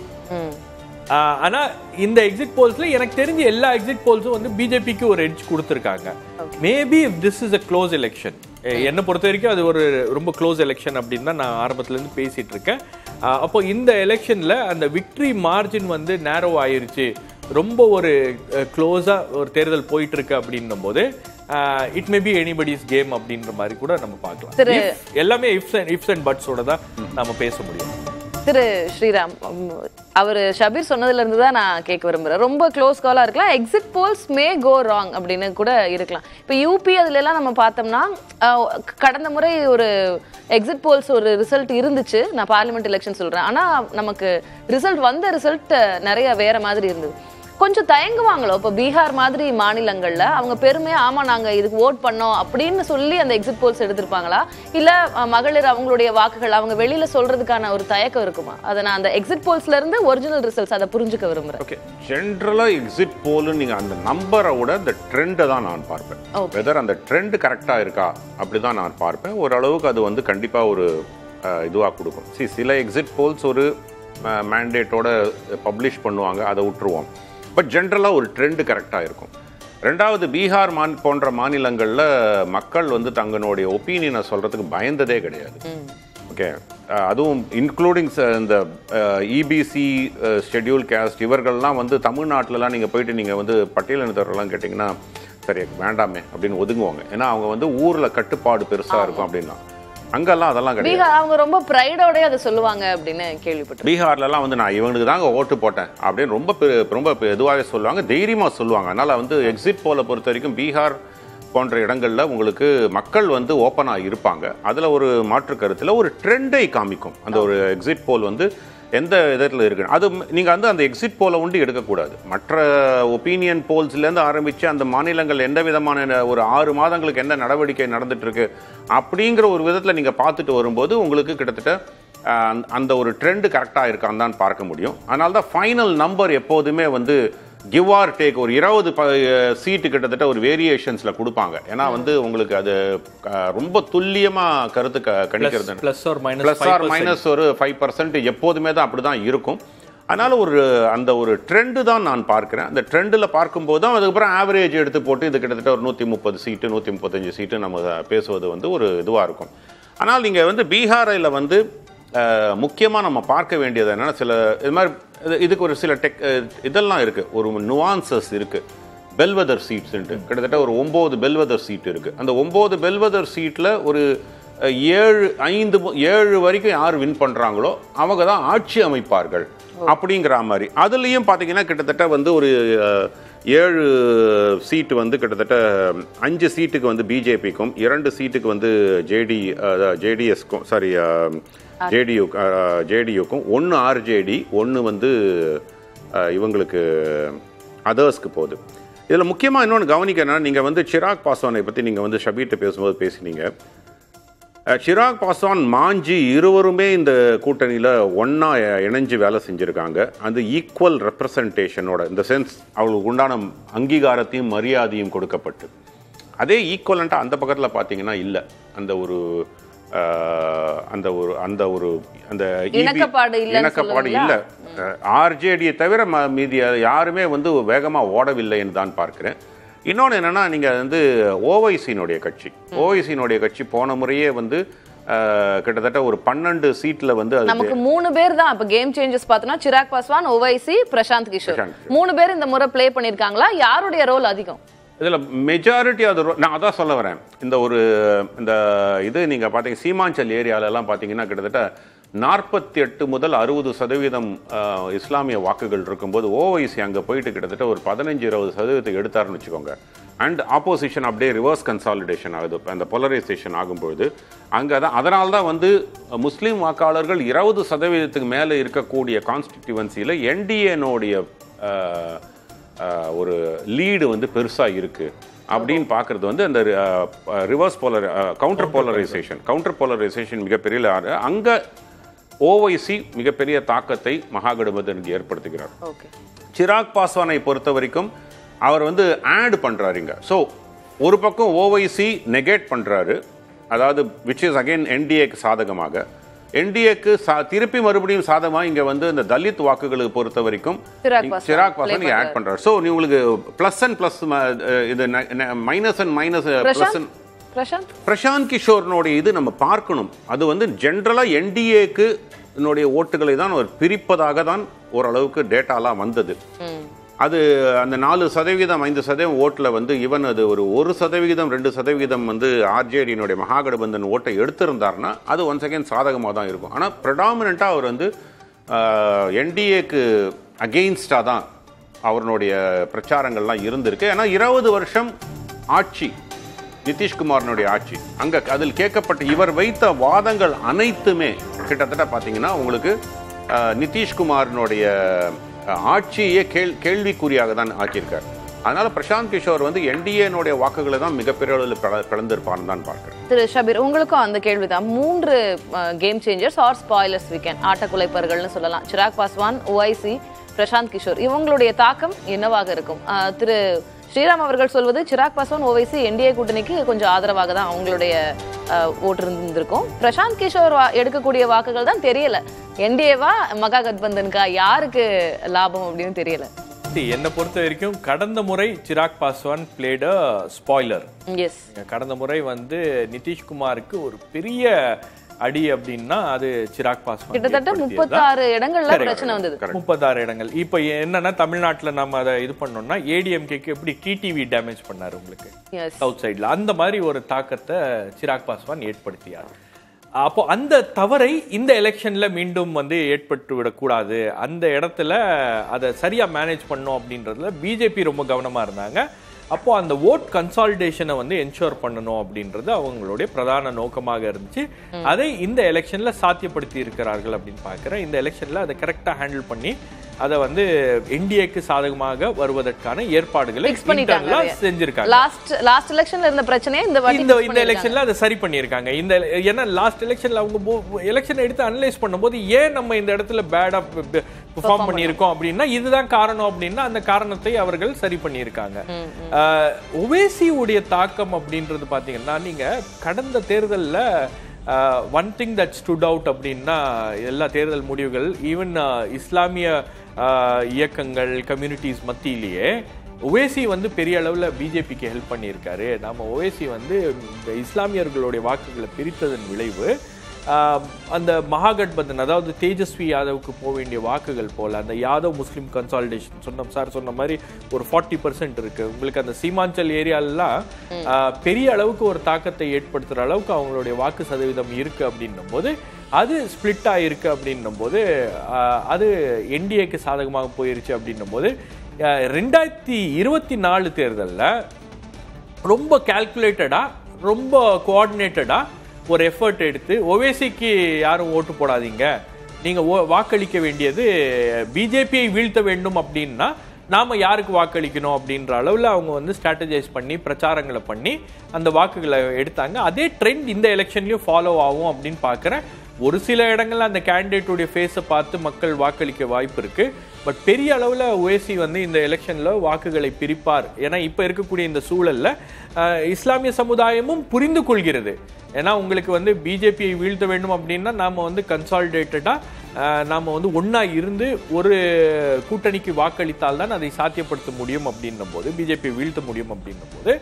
ஆனா இந்த எக்ஸிட் போல்ஸ்ல எனக்கு தெரிஞ்ச எல்லா எக்ஸிட் போல்ஸும் வந்து பிஜேபிக்கு ஒரு எட்ஜ் கொடுத்துருக்காங்க. Maybe if this is a close election, என்னை பொறுத்த வரைக்கும் அது ஒரு ரொம்ப க்ளோஸ் எலெக்ஷன் அப்படின்னு தான் நான் ஆரம்பத்துல இருந்து பேசிட்டு இருக்கேன். அப்போ இந்த எலெக்ஷன்ல அந்த விக்டரி மார்ஜின் வந்து நேரோ ஆயிருச்சு, ரொம்ப ஒரு க்ளோஸா ஒரு தேர்தல் போயிட்டு இருக்கு அப்படின்னும் போது it may be anybody's game அப்படின்ற மாதிரி கூட நம்ம பார்க்கலாம். எல்லாமே இஃப்ஸ் அண்ட் பட்ஸோட தான் நம்ம பேச முடியும். திரு ஸ்ரீராம், அவர் ஷபீர் சொன்னதுல இருந்து தான் நான் கேட்க விரும்புறேன். ரொம்ப க்ளோஸ் காலா இருக்கலாம், எக்ஸிட் போல்ஸ் மே கோ ராங் அப்படின்னு கூட இருக்கலாம். இப்போ யூபி அதுல எல்லாம் நம்ம பார்த்தோம்னா கடந்த முறை ஒரு எக்ஸிட் போல்ஸ் ஒரு ரிசல்ட் இருந்துச்சு, நான் பார்லிமெண்ட் எலெக்ஷன் சொல்றேன், ஆனா நமக்கு வந்த ரிசல்ட் நிறைய வேற மாதிரி இருந்தது. கொஞ்சம் தயங்குவாங்களோ இப்போ பீகார் மாதிரி மாநிலங்கள்ல அவங்க பெருமையா ஆமா நாங்க இதுக்கு ஓட் பண்ணோம் அப்படின்னு சொல்லி அந்த எக்ஸிட் போல்ஸ் எடுத்திருப்பாங்களா, இல்ல மகளிர் அவங்களுடைய வாக்குகள் அவங்க வெளியில சொல்றதுக்கான ஒரு தயக்கம் இருக்குமா? அதை நான் அந்த எக்ஸிட் போல்ஸ்ல இருந்து ஒரிஜினல் ரிசல்ட்ஸ் அதை புரிஞ்சுக்க விரும்புறேன். ஓகே, ஜெனரலா எக்ஸிட் போல் நீங்க அந்த நம்பரை விட அந்த ட்ரெண்டை தான் நான் பார்ப்பேன். வெதர் அந்த ட்ரெண்ட் கரெக்டா இருக்கா அப்படிதான் நான் பார்ப்பேன். ஓரளவுக்கு அது வந்து கண்டிப்பா ஒரு இதுவா கொடுக்கும். சில எக்ஸிட் போல்ஸ் ஒரு மேண்டேட்டோட பப்ளிஷ் பண்ணுவாங்க, அதை விட்டுருவோம். பட் ஜென்ரலாக ஒரு ட்ரெண்டு கரெக்டாக இருக்கும். ரெண்டாவது, பீகார் போன்ற மாநிலங்களில் மக்கள் வந்து தங்களுடைய ஒப்பீனியனை சொல்கிறதுக்கு பயந்ததே கிடையாது. ஓகே, அதுவும் இன்க்ளூடிங் இந்த இபிசி ஷெட்யூல் கேஸ்ட் இவர்கள்லாம் வந்து தமிழ்நாட்டிலலாம் நீங்கள் போயிட்டு நீங்கள் வந்து பட்டியலினத்தவர்கள்லாம் கேட்டிங்கன்னா சரி வேண்டாமே அப்படின்னு ஒதுங்குவாங்க. ஏன்னா அவங்க வந்து ஊரில் கட்டுப்பாடு பெருசாக இருக்கும் அப்படின்னா. அங்கெல்லாம் அதெல்லாம் கிடையாது. அவங்க ரொம்ப ப்ரைடோட அதை சொல்லுவாங்க அப்படின்னு கேள்விப்பட்டேன். பீகார்லலாம் வந்து நான் இவனுக்கு தாங்க ஓட்டு போட்டேன் அப்படின்னு ரொம்ப இதுவாகவே சொல்லுவாங்க, தைரியமாக சொல்லுவாங்க. அதனால் வந்து எக்ஸிட் போலை பொறுத்த வரைக்கும் பீகார் போன்ற இடங்களில் உங்களுக்கு மக்கள் வந்து ஓப்பனாக இருப்பாங்க. அதில் ஒரு மாற்று கருத்தில் ஒரு ட்ரெண்டை காமிக்கும் அந்த ஒரு எக்ஸிட் போல் வந்து எந்த விதத்தில் இருக்குன்னு. அது நீங்கள் வந்து அந்த எக்ஸிட் போலை உண்டு எடுக்கக்கூடாது. மற்ற ஒப்பீனியன் போல்ஸ்லேருந்து ஆரம்பித்து அந்த மாநிலங்கள் எந்த விதமான ஒரு 6 மாதங்களுக்கு என்ன நடவடிக்கை நடந்துட்டுருக்கு அப்படிங்கிற ஒரு விதத்தில் நீங்கள் பார்த்துட்டு வரும்போது உங்களுக்கு கிட்டத்தட்ட அந்த ஒரு ட்ரெண்டு கரெக்டாக இருக்கான்னு தான் பார்க்க முடியும். அதனால தான் ஃபைனல் நம்பர் எப்போதுமே வந்து கிவ் ஆர் டேக் ஒரு 20 சீட்டு கிட்டத்தட்ட ஒரு வேரியேஷன்ஸில் கொடுப்பாங்க. ஏன்னா வந்து உங்களுக்கு அது ரொம்ப துல்லியமாக கருத்து கணிக்கிறது. ப்ளஸ் ஆர் மைனஸ் ஒரு 5% எப்போதுமே தான் அப்படி தான் இருக்கும். அதனால் அந்த ஒரு ட்ரெண்டு தான் நான் பார்க்குறேன். அந்த ட்ரெண்டில் பார்க்கும்போது தான் அதுக்கப்புறம் ஆவரேஜ் எடுத்து போட்டு இது கிட்டத்தட்ட ஒரு 130 சீட்டு 135 சீட்டு நம்ம பேசுவது வந்து ஒரு இதுவாக இருக்கும். ஆனால் நீங்கள் வந்து பீகாரில் வந்து முக்கியமாக நம்ம பார்க்க வேண்டியது என்னென்னா சில இது மாதிரி இதுக்கு ஒரு சில இதெல்லாம் இருக்குது, ஒரு நுவான்சஸ் இருக்குது. பெல்வெதர் சீட்ஸ்ன்ட்டு கிட்டத்தட்ட ஒரு 9 பெல்வெதர் சீட் இருக்குது. அந்த 9 பெல்வெதர் சீட்டில் ஒரு 7 வரைக்கும் யார் வின் பண்ணுறாங்களோ அவங்க தான் ஆட்சி அமைப்பார்கள் அப்படிங்கிற மாதிரி. அதுலேயும் பார்த்தீங்கன்னா கிட்டத்தட்ட வந்து ஒரு 7 சீட்டு வந்து கிட்டத்தட்ட 5 சீட்டுக்கு வந்து பிஜேபிக்கும் 2 சீட்டுக்கு வந்து ஜேடிஎஸ்க்கும் ஜேடியுக்கும் 1 ஆர்ஜேடி 1 வந்து இவங்களுக்கு அதர்ஸ்க்கு போகுது. இதில் முக்கியமாக இன்னொன்று கவனிக்கணும்னா நீங்கள் வந்து சிராக் பாஸ்வானை பற்றி நீங்கள் வந்து ஷபீர்கிட்ட பேசும்போது பேசினீங்க. சிராக் பாஸ்வான் மாஞ்சி இருவருமே இந்த கூட்டணியில் ஒன்றா இணைஞ்சு வேலை செஞ்சுருக்காங்க. அந்த ஈக்குவல் ரெப்ரசன்டேஷனோட இந்த சென்ஸ் அவங்களுக்கு உண்டான அங்கீகாரத்தையும் மரியாதையும் கொடுக்கப்பட்டு அதே ஈக்குவலண்ட்டாக அந்த பக்கத்தில் பார்த்தீங்கன்னா இல்லை. அந்த இணக்கப்பாடு இல்லை. ஆர்ஜேடியை தவிர மீதி யாருமே வந்து வேகமாக ஓடவில்லைன்னு தான் பார்க்குறேன். இன்னொன்று என்னென்னா நீங்கள் வந்து ஓவைசியினுடைய கட்சி போன முறையே வந்து கிட்டத்தட்ட ஒரு 12 சீட்டில் வந்து நமக்கு 3 பேர் தான். இப்போ கேம் சேஞ்சஸ் பார்த்தோன்னா சிராக் பாஸ்வான், ஓவைசி, பிரசாந்த் கிஷோர் 3 பேர் இந்த முறை ப்ளே பண்ணியிருக்காங்களா? யாருடைய ரோல் அதிகம் இதில்? மெஜாரிட்டி அது நான் அதான் சொல்ல வரேன். இந்த இது நீங்கள் பார்த்தீங்க சீமாஞ்சல் ஏரியாலெல்லாம் பார்த்தீங்கன்னா கிட்டத்தட்ட 48 முதல் 60% இஸ்லாமிய வாக்குகள் இருக்கும்போது ஓவைசி அங்கே போயிட்டு கிட்டத்தட்ட ஒரு 15-20% எடுத்தாருன்னு வச்சுக்கோங்க. அண்ட் ஆப்போசிஷன் அப்படியே ரிவர்ஸ் கன்சாலிடேஷன் ஆகுது. அந்த போலரைசேஷன் ஆகும்பொழுது அங்கே தான் அதனால தான் வந்து முஸ்லீம் வாக்காளர்கள் 20% மேலே இருக்கக்கூடிய கான்ஸ்டிடியூவன்சியில் என்டிஏனுடைய ஒரு லீடு வந்து பெருசாக இருக்குது அப்படின்னு பார்க்குறது வந்து அந்த ரிவர்ஸ் கவுண்டர் போலரைசேஷன் மிகப்பெரிய அங்கே ஓவைசி மிகப்பெரிய தாக்கத்தை மகாகடபந்தனுக்கு ஏற்படுத்துகிறார். சிராக் பாஸ்வானை பொறுத்த வரைக்கும் அவர் வந்து ஆட் பண்ணுறாருங்க. ஸோ ஒரு பக்கம் ஓவைசி நெகேட் பண்ணுறாரு, அதாவது விச் இஸ் அகைன் என்டிஏக்கு சாதகமாக. என்டிஏக்கு திருப்பி மறுபடியும் சாதகமாக இங்கே வந்து இந்த தலித் வாக்குகளுக்கு பொறுத்த வரைக்கும் சிராக் பாஸ்வான் இங்கே ஆட் பண்ணுறாரு. ஸோ உங்களுக்கு ப்ளஸ் அண்ட் ப்ளஸ் இது minus and minus plus and Prashant கிஷோர்னுடைய இது நம்ம பார்க்கணும். அது வந்து ஜென்ரலாக என்டிஏக்கு ஓட்டுகளை தான் ஒரு பிரிப்பதாக தான் ஓரளவுக்கு டேட்டாலாம் வந்தது. அது அந்த 4% 5% ஓட்டில் வந்து ஈவன் அது ஒரு 1% 2% வந்து ஆர்ஜேடியினுடைய மகாகடபந்தன் ஓட்டை எடுத்திருந்தார்னா அது ஒன்ஸ் அகேன் சாதகமாக தான் இருக்கும். ஆனால் ப்ரெடாமினண்ட்டாக அவர் வந்து என்டிஏக்கு அகெயின்ஸ்டாக தான் அவருடைய பிரச்சாரங்கள்லாம் இருந்திருக்கு. ஏன்னா 20 வருஷம் ஆட்சி நிதிஷ்குமாரனுடைய ஆட்சி, அங்கே அதில் கேட்கப்பட்ட இவர் வைத்த வாதங்கள் அனைத்துமே கிட்டத்தட்ட பார்த்தீங்கன்னா உங்களுக்கு நிதிஷ்குமாரனுடைய ஆட்சியே கேள்விக்குறியாக தான் ஆக்கியிருக்கார். அதனால பிரசாந்த் கிஷோர் வந்து என்டிஏனுடைய வாக்குகளை தான் மிகப்பெரிய அளவில் பிளந்திருப்பான்னு தான் பார்க்கிறேன். திரு ஷபீர், உங்களுக்கும் அந்த கேள்விதான். 3 game changers are spoilers weekend ஆட்டக்குலைப்பர்கள்னு சொல்லலாம். சிராக் பாஸ்வான், ஓவைசி, பிரசாந்த் கிஷோர் இவங்களுடைய தாக்கம் என்னவாக இருக்கும்? திரு ஸ்ரீராம் அவர்கள் சொல்வது சிராக் பாஸ்வான், ஓவைசி என்டிஏ கூட்டணிக்கு கொஞ்சம் ஆதரவாக தான் அவங்களுடைய ஓட்டு இருந்திருக்கும். பிரசாந்த் கிஷோர் எடுக்கக்கூடிய வாக்குகள் தான் தெரியல. என்டிஏவா மகாகட்பந்தனுக்கா யாருக்கு லாபம் அப்படின்னு தெரியல. என்னை பொறுத்த வரைக்கும் கடந்த முறை சிராக் பாஸ்வான் பிளேட் ஸ்பாயிலர். கடந்த முறை வந்து நிதிஷ்குமாருக்கு ஒரு பெரிய அடி அப்படின்னா அது சிராக் பாஸ்வான் கிட்டத்தட்ட 36 இடங்கள்ல பிரச்சனை வந்தது. 36 இடங்கள். இப்போ என்னன்னா தமிழ்நாட்டுல நம்ம அதை இது பண்ணோம்னா ஏடிஎம்கேக்கு எப்படி டிடிவி டேமேஜ் பண்ணாரு உங்களுக்கு சவுத் சைட்ல, அந்த மாதிரி ஒரு தாக்கத்தை சிராக் பாஸ்வான் ஏற்படுத்தியார். அப்போ அந்த தவறை இந்த எலெக்ஷன்ல மீண்டும் வந்து ஏற்பட்டு விடக்கூடாது, அந்த இடத்துல அதை சரியா மேனேஜ் பண்ணோம் அப்படின்றதுல பிஜேபி ரொம்ப கவனமா இருந்தாங்க. அப்போ அந்த ஓட் கன்சாலிடேஷனை வந்து என்ஷோர் பண்ணணும் அப்படின்றது அவங்களுடைய பிரதான நோக்கமாக இருந்துச்சு. அதை இந்த எலெக்ஷன்ல சாத்தியப்படுத்தி இருக்கிறார்கள் அப்படின்னு பார்க்கிறேன். இந்த எலெக்ஷன்ல அதை கரெக்டா ஹேண்டில் பண்ணி அதை வந்து என்டிஏக்கு சாதகமாக வருவதற்கான ஏற்பாடுகளை செஞ்சிருக்காங்க. லாஸ்ட் எலெக்ஷன்ல இருந்த பிரச்சனையை இந்த எலெக்ஷன்ல அதை சரி பண்ணியிருக்காங்க. இந்த ஏன்னா லாஸ்ட் எலெக்ஷன்ல அவங்க எலெக்ஷன் எடுத்து அனலைஸ் பண்ணும்போது ஏன் நம்ம இந்த இடத்துல பேடா பெர்ஃபார்ம் பண்ணியிருக்கோம் அப்படின்னா இதுதான் காரணம் அப்படின்னா அந்த காரணத்தை அவர்கள் சரி பண்ணியிருக்காங்க. ஒவேசி உடைய தாக்கம் அப்படின்றது பாத்தீங்கன்னா நீங்க கடந்த தேர்தலில் one thing that stood out அப்படின்னா எல்லா தேர்தல் முடிவுகள் ஈவன் இஸ்லாமிய இயக்கங்கள் கம்யூனிட்டிஸ் மத்தியிலேயே ஒவேசி வந்து பெரிய அளவில் பிஜேபிக்கு ஹெல்ப் பண்ணியிருக்காரு. நம்ம ஒவேசி வந்து இஸ்லாமியர்களுடைய வாக்குகளை பிரித்ததன் விளைவு அந்த மகாகட்பந்தன் அதாவது தேஜஸ்வி யாதவுக்கு போக வேண்டிய வாக்குகள் போல அந்த யாதவ் முஸ்லீம் கன்சாலிடேஷன் சொன்ன மாதிரி ஒரு 40% இருக்கு. உங்களுக்கு அந்த சீமாஞ்சல் ஏரியாலாம் பெரிய அளவுக்கு ஒரு தாக்கத்தை ஏற்படுத்துற அளவுக்கு அவங்களுடைய வாக்கு சதவீதம் இருக்கு அப்படின்னும் போது அது ஸ்பிளிட் ஆயிருக்கு அப்படின்னும் போது அது என்டிஏக்கு சாதகமாக போயிருச்சு அப்படின்னும் போது 2024 தேர்தலில் ரொம்ப கால்குலேட்டடா ரொம்ப கோஆர்டினேட்டடா ஒரு எஃபர்ட் எடுத்து ஒவேசிக்கு யாரும் ஓட்டு போடாதீங்க, நீங்க வாக்களிக்க வேண்டியது பிஜேபியை வீழ்த்த வேண்டும் அப்படின்னா நாம யாருக்கு வாக்களிக்கணும் அப்படின்ற அளவில் அவங்க வந்து ஸ்ட்ராட்டஜைஸ் பண்ணி பிரச்சாரங்களை பண்ணி அந்த வாக்குகளை எடுத்தாங்க. அதே ட்ரெண்ட் இந்த எலெக்ஷன்லயும் ஃபாலோ ஆகும் அப்படின்னு பார்க்குறேன். ஒரு சில இடங்கள்ல அந்த கேண்டிடேட்டுடைய ஃபேஸை பார்த்து மக்கள் வாக்களிக்க வாய்ப்பு இருக்கு. பட் பெரிய அளவில் ஓஏசி வந்து இந்த எலெக்ஷன்ல வாக்குகளை பிரிப்பார். ஏன்னா இப்போ இருக்கக்கூடிய இந்த சூழல்ல இஸ்லாமிய சமுதாயமும் புரிந்து கொள்கிறது. ஏன்னா உங்களுக்கு வந்து பிஜேபியை வீழ்த்த வேண்டும் அப்படின்னா நாம வந்து கன்சாலிடேட்டடா நாம வந்து ஒன்னா இருந்து ஒரு கூட்டணிக்கு வாக்களித்தால் தான் அதை சாத்தியப்படுத்த முடியும் அப்படின்னும் போது பிஜேபியை வீழ்த்த முடியும் அப்படின்னும் போது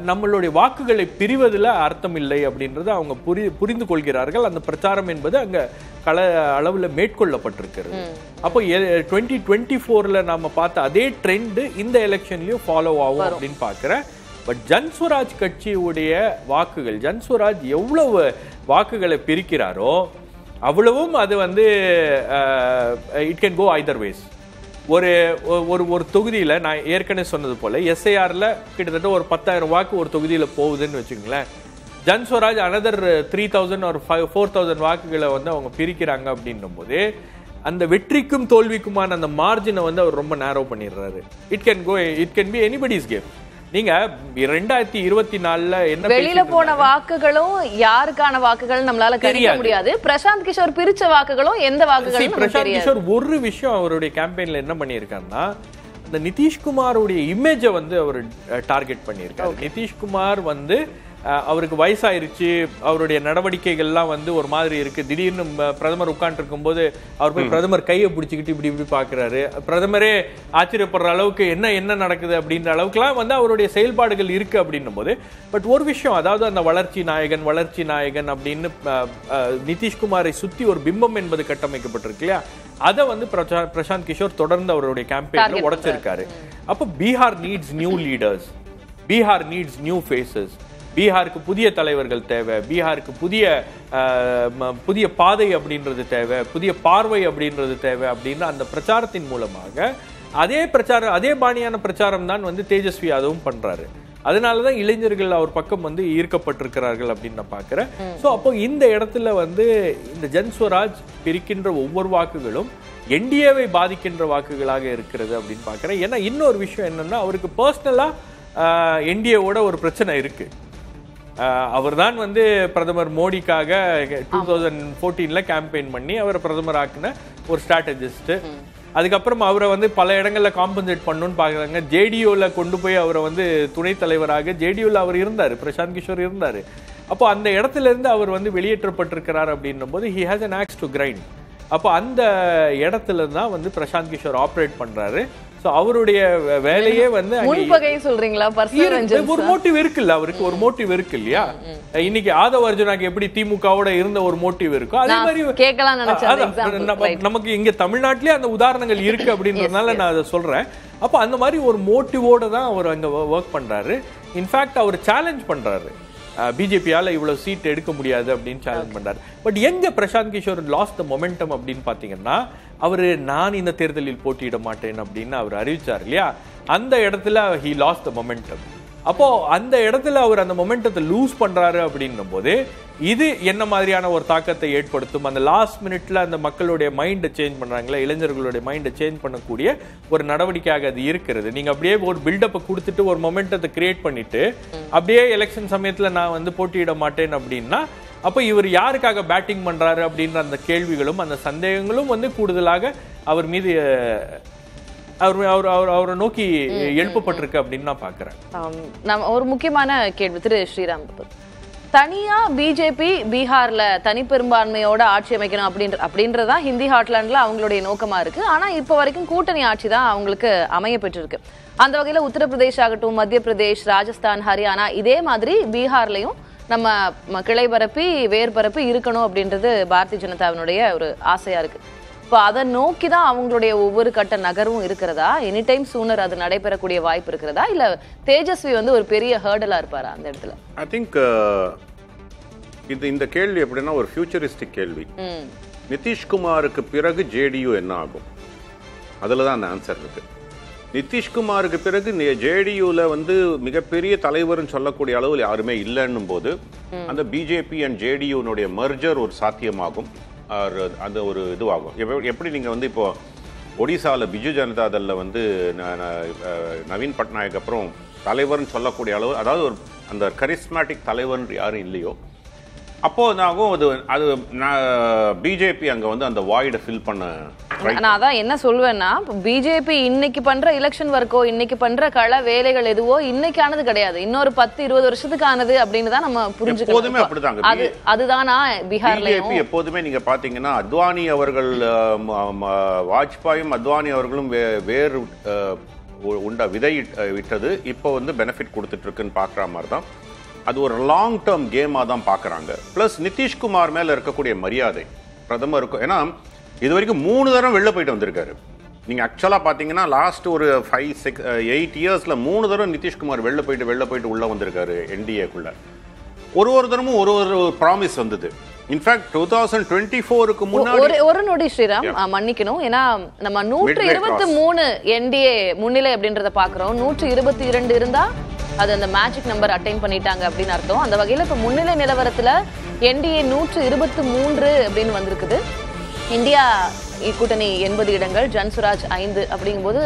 நம்மளுடைய வாக்குகளை பிரிவதில் அர்த்தம் இல்லை அப்படின்றது அவங்க புரிந்து கொள்கிறார்கள். அந்த பிரச்சாரம் என்பது அங்க கள அளவில் மேற்கொள்ளப்பட்டிருக்கிறது. அப்போ 2024 நாம பார்த்த அதே ட்ரெண்ட் இந்த எலெக்ஷன்லயும் ஃபாலோ ஆகும் அப்படின்னு பார்க்கிறேன். பட் ஜன்ஸ்வராஜ் கட்சியுடைய வாக்குகள் ஜன்ஸ்வராஜ் எவ்வளவு வாக்குகளை பிரிக்கிறாரோ அவ்வளவும் அது வந்து it can go either ways. ஒரு தொகுதியில் நான் ஏற்கனவே சொன்னது போல எஸ்ஐஆர்ல கிட்டத்தட்ட ஒரு 10,000 வாக்கு ஒரு தொகுதியில் போகுதுன்னு வச்சுக்கோங்களேன். ஜன்ஸ்வராஜ் அனதர் 3,000 ஒரு 4,000 வாக்குகளை வந்து அவங்க பிரிக்கிறாங்க அப்படின்னும் போது அந்த வெற்றிக்கும் தோல்விக்குமான அந்த மார்ஜினை வந்து அவர் ரொம்ப நேரோ பண்ணிடுறாரு. It can be anybody's game. நீங்க 2024 என்ன வெளியில போன வாக்குகளும் யாருக்கான வாக்குகள் நம்மளால கணிக்க முடியாது. பிரசாந்த் கிஷோர் பிரிச்ச வாக்குகளும் எந்த வாக்குகளும் பிரசாந்த் கிஷோர் ஒரு விஷயம் அவருடைய கேம்பெயின்ல என்ன பண்ணியிருக்காருன்னா இந்த நிதிஷ்குமாருடைய இமேஜை வந்து அவர் டார்கெட் பண்ணியிருக்காரு. நிதிஷ்குமார் வந்து அவருக்கு வயசாயிருச்சு, அவருடைய நடவடிக்கைகள்லாம் வந்து ஒரு மாதிரி இருக்கு. திடீர்னு பிரதமர் உட்கார்ந்து இருக்கும் போது அவர் போய் பிரதமர் கையை பிடிச்சிக்கிட்டு இப்படி பாக்குறாரு. பிரதமரே ஆச்சரியப்படுற அளவுக்கு என்ன நடக்குது அப்படின்ற அளவுக்குலாம் வந்து அவருடைய செயல்பாடுகள் இருக்கு அப்படின்னும் போது பட் ஒரு விஷயம் அதாவது அந்த வளர்ச்சி நாயகன் அப்படின்னு நிதிஷ்குமாரை சுத்தி ஒரு பிம்பம் என்பது கட்டமைக்கப்பட்டிருக்கு இல்லையா, அதை வந்து பிரசாந்த் கிஷோர் தொடர்ந்து அவருடைய கேம்பெயின்ல உடைச்சிருக்காரு. அப்போ Bihar needs new leaders, Bihar needs new faces. பீகாருக்கு புதிய தலைவர்கள் தேவை, பீகாருக்கு புதிய பாதை அப்படின்றது தேவை, புதிய பார்வை அப்படின்றது தேவை அப்படின்னு அந்த பிரச்சாரத்தின் மூலமாக அதே பாணியான பிரச்சாரம் தான் வந்து தேஜஸ்வி யாதவும் பண்றாரு. அதனாலதான் இளைஞர்கள் அவர் பக்கம் வந்து ஈர்க்கப்பட்டிருக்கிறார்கள் அப்படின்னு நான் பாக்குறேன். சோ அப்போ இந்த இடத்துல வந்து இந்த ஜன்ஸ்வராஜ் பிரிக்கின்ற ஒவ்வொரு வாக்குகளும் என்டிஏவை பாதிக்கின்ற வாக்குகளாக இருக்கிறது அப்படின்னு பாக்குறேன். ஏன்னா இன்னொரு விஷயம் என்னன்னா அவருக்கு பர்சனலா என்டிஏவோட ஒரு பிரச்சனை இருக்கு. அவர் தான் வந்து பிரதமர் மோடிக்காக 2014 கேம்பெயின் பண்ணி அவரை பிரதமர் ஆக்கின ஒரு ஸ்ட்ராட்டஜிஸ்ட். அதுக்கப்புறம் அவரை வந்து பல இடங்கள்ல காம்பன்சேட் பண்ணணும்னு பாக்குறாங்க. ஜேடியூல கொண்டு போய் அவரை வந்து துணைத் தலைவராக ஜேடியூல அவர் இருந்தாரு, பிரசாந்த் கிஷோர் இருந்தாரு. அப்போ அந்த இடத்துல இருந்து அவர் வந்து வெளியேற்றப்பட்டிருக்கிறார் அப்படின்னும் போது he has an axe to grind. அப்போ அந்த இடத்துல தான் வந்து பிரசாந்த் கிஷோர் ஆப்ரேட் பண்றாரு. ஸோ ஸோ அவருடைய வேலையே வந்து முன்பகை சொல்றீங்களா? ஒரு மோட்டிவ் இருக்குல்ல, அவருக்கு ஒரு மோட்டிவ் இருக்கு இல்லையா? இன்னைக்கு ஆதவ அர்ஜுனாக்கு எப்படி திமுகவோட இருந்த ஒரு மோட்டிவ் இருக்கும், அதே மாதிரி நமக்கு இங்க தமிழ்நாட்டிலே அந்த உதாரணங்கள் இருக்கு அப்படின்றதுனால நான் அதை சொல்றேன். அப்ப அந்த மாதிரி ஒரு மோட்டிவோட தான் அவர் அங்க ஒர்க் பண்றாரு. இன்ஃபேக்ட் அவர் சேலஞ்ச் பண்றாரு, பிஜேபியால இவ்வளவு சீட் எடுக்க முடியாது அப்படின்னு சேலஞ்ச் பண்றாரு. பட் எங்க Prashant Kishor lost the momentum அப்படின்னு பாத்தீங்கன்னா, அவரு நான் இந்த தேர்தலில் போட்டியிட மாட்டேன் அப்படின்னு அவர் அறிவிச்சார் இல்லையா, அந்த இடத்துல ஹி லாஸ்ட் த மொமெண்டம். அப்போ அந்த இடத்துல அவர் அந்த மொமெண்டத்தை லூஸ் பண்றாரு அப்படின்னும் போது இது என்ன மாதிரியான ஒரு தாக்கத்தை ஏற்படுத்தும்? அந்த லாஸ்ட் மினிட்ல அந்த மக்களுடைய மைண்டை சேஞ்ச் பண்றாங்களா, இளைஞர்களுடைய மைண்டை சேஞ்ச் பண்ணக்கூடிய ஒரு நடவடிக்கையாக அது இருக்கிறது. நீங்க அப்படியே ஒரு பில்டப்பை கொடுத்துட்டு ஒரு மொமெண்டத்தை கிரியேட் பண்ணிட்டு அப்படியே எலெக்ஷன் சமயத்துல நான் வந்து போட்டியிட மாட்டேன் அப்படின்னா, அப்ப இவர் யாருக்காக பேட்டிங் பண்றாரு அப்படின்ற அந்த கேள்விகளும் அந்த சந்தேகங்களும் வந்து கூடுதலாக அவர் மீது அவரை நோக்கி எழுப்பப்பட்டிருக்கு அப்படின்னு நான் பாக்குறேன். ஒரு முக்கியமான கேள்வி திரு ஸ்ரீராம், தனியா பிஜேபி பீகார்ல தனிப்பெரும்பான்மையோட ஆட்சி அமைக்கணும் அப்படின்றதா ஹிந்தி ஹாட்லாண்ட்ல அவங்களுடைய நோக்கமா இருக்கு. ஆனா இப்ப வரைக்கும் கூட்டணி ஆட்சி தான் அவங்களுக்கு அமைய பெற்றிருக்கு. அந்த வகையில உத்தரப்பிரதேஷ் ஆகட்டும், மத்திய பிரதேஷ், ராஜஸ்தான், ஹரியானா, இதே மாதிரி பீகார்லயும் நம்ம கிளை பரப்பி வேர் பரப்பி இருக்கணும் அப்படின்றது பாரதிய ஜனதாவினுடைய ஒரு ஆசையா இருக்கு. இப்போ அதை நோக்கி தான் அவங்களுடைய ஒவ்வொரு கட்ட நகர்வும் இருக்கிறதா? எனி டைம் சூனர் அது நடைபெறக்கூடிய வாய்ப்பு இருக்கிறதா? இல்ல தேஜஸ்வி வந்து ஒரு பெரிய ஹேர்டலா இருப்பாரா அந்த இடத்துல? ஐ திங்க் இந்த கேள்வி எப்படின்னா ஒரு ஃபியூச்சரிஸ்டிக் கேள்வி. நிதிஷ்குமாருக்கு பிறகு ஜேடியு என்ன ஆகும், அதுல தான் அந்த ஆன்சர் இருக்கு. நிதிஷ்குமாருக்கு பிறகு ஜேடியூல வந்து மிகப்பெரிய தலைவர்னு சொல்லக்கூடிய அளவில் யாருமே இல்லைன்னும் போது அந்த பிஜேபி அண்ட் ஜேடியூனுடைய மர்ஜர் ஒரு சாத்தியமாகும், அந்த ஒரு இதுவாகும். எப்படி நீங்க வந்து இப்போ ஒடிசால பிஜு ஜனதா தள்ல வந்து நவீன் பட்நாயக் அப்புறம் தலைவர்னு சொல்லக்கூடிய அளவு, அதாவது ஒரு அந்த கரிஸ்மேட்டிக் தலைவர் யாரும் இல்லையோ, அப்போ நாகும் அது பிஜேபி அங்க வந்து அந்த வாய்டை ஃபில் பண்ண. நான் அதான் என்ன சொல்வேன்னா, பிஜேபி இன்னைக்கு பண்ற எலெக்ஷன் ஒர்க்கோ இன்னைக்கு பண்ற கள வேலைகள் எதுவோ இன்னைக்கானது கிடையாது, இன்னொரு 10-20 வருஷத்துக்கு ஆனது அப்படின்னு தான் நம்ம புரிஞ்சுக்கணும். எப்போதுமே அப்படிதாங்க. அதுதானா பீகார்ல பிஜேபி எப்போதுமே நீங்க பாத்தீங்கன்னா அத்வானி அவர்கள், வாஜ்பாயும் அத்வானி அவர்களும் வேறு விதை விட்டது இப்போ வந்து பெனிஃபிட் கொடுத்துட்டு இருக்குன்னு பாக்குற மாதிரி தான். அது ஒரு லாங் டேர்ம் கேமா தான் பாக்குறாங்க. பிளஸ் நிதிஷ்குமார் மேல இருக்கக்கூடிய மரியாதை பிரதமருக்கு, ஏன்னா இது வரைக்கும் 3 தடவை வெளில போயிட்டு வந்திருக்காரு. நீங்க ஆக்சுவலா பாத்தீங்கன்னா லாஸ்ட் ஒரு 5-6-8 இயர்ஸ்ல 3 தடவை நிதிஷ்குமார் வெளில போயிட்டு உள்ள வந்திருக்காரு என்டிஏக்குள்ள. ஒரு தடமும் ஒரு ப்ராமிஸ் வந்தது. இன்ஃபேக்ட் 2024க்கு முன்னாடி ஒரு நொடி ஸ்ரீராம் மன்னிக்கணும், ஏன்னா நம்ம 123 என்டிஏ முன்னிலை அப்படின்றத பாக்குறோம். 122 இருந்தா அது அந்த மேஜிக் நம்பர் அட்டைன் பண்ணிட்டாங்க அப்படின்னு அர்த்தம். அந்த வகையில இப்ப முன்னிலை நிலவரத்துல என்டிஏ 123 அப்படின்னு வந்திருக்குது. இந்தியா கூட்டணி 80 இடங்கள், ஜன்சுராஜ் 5 அப்படிங்கும்போது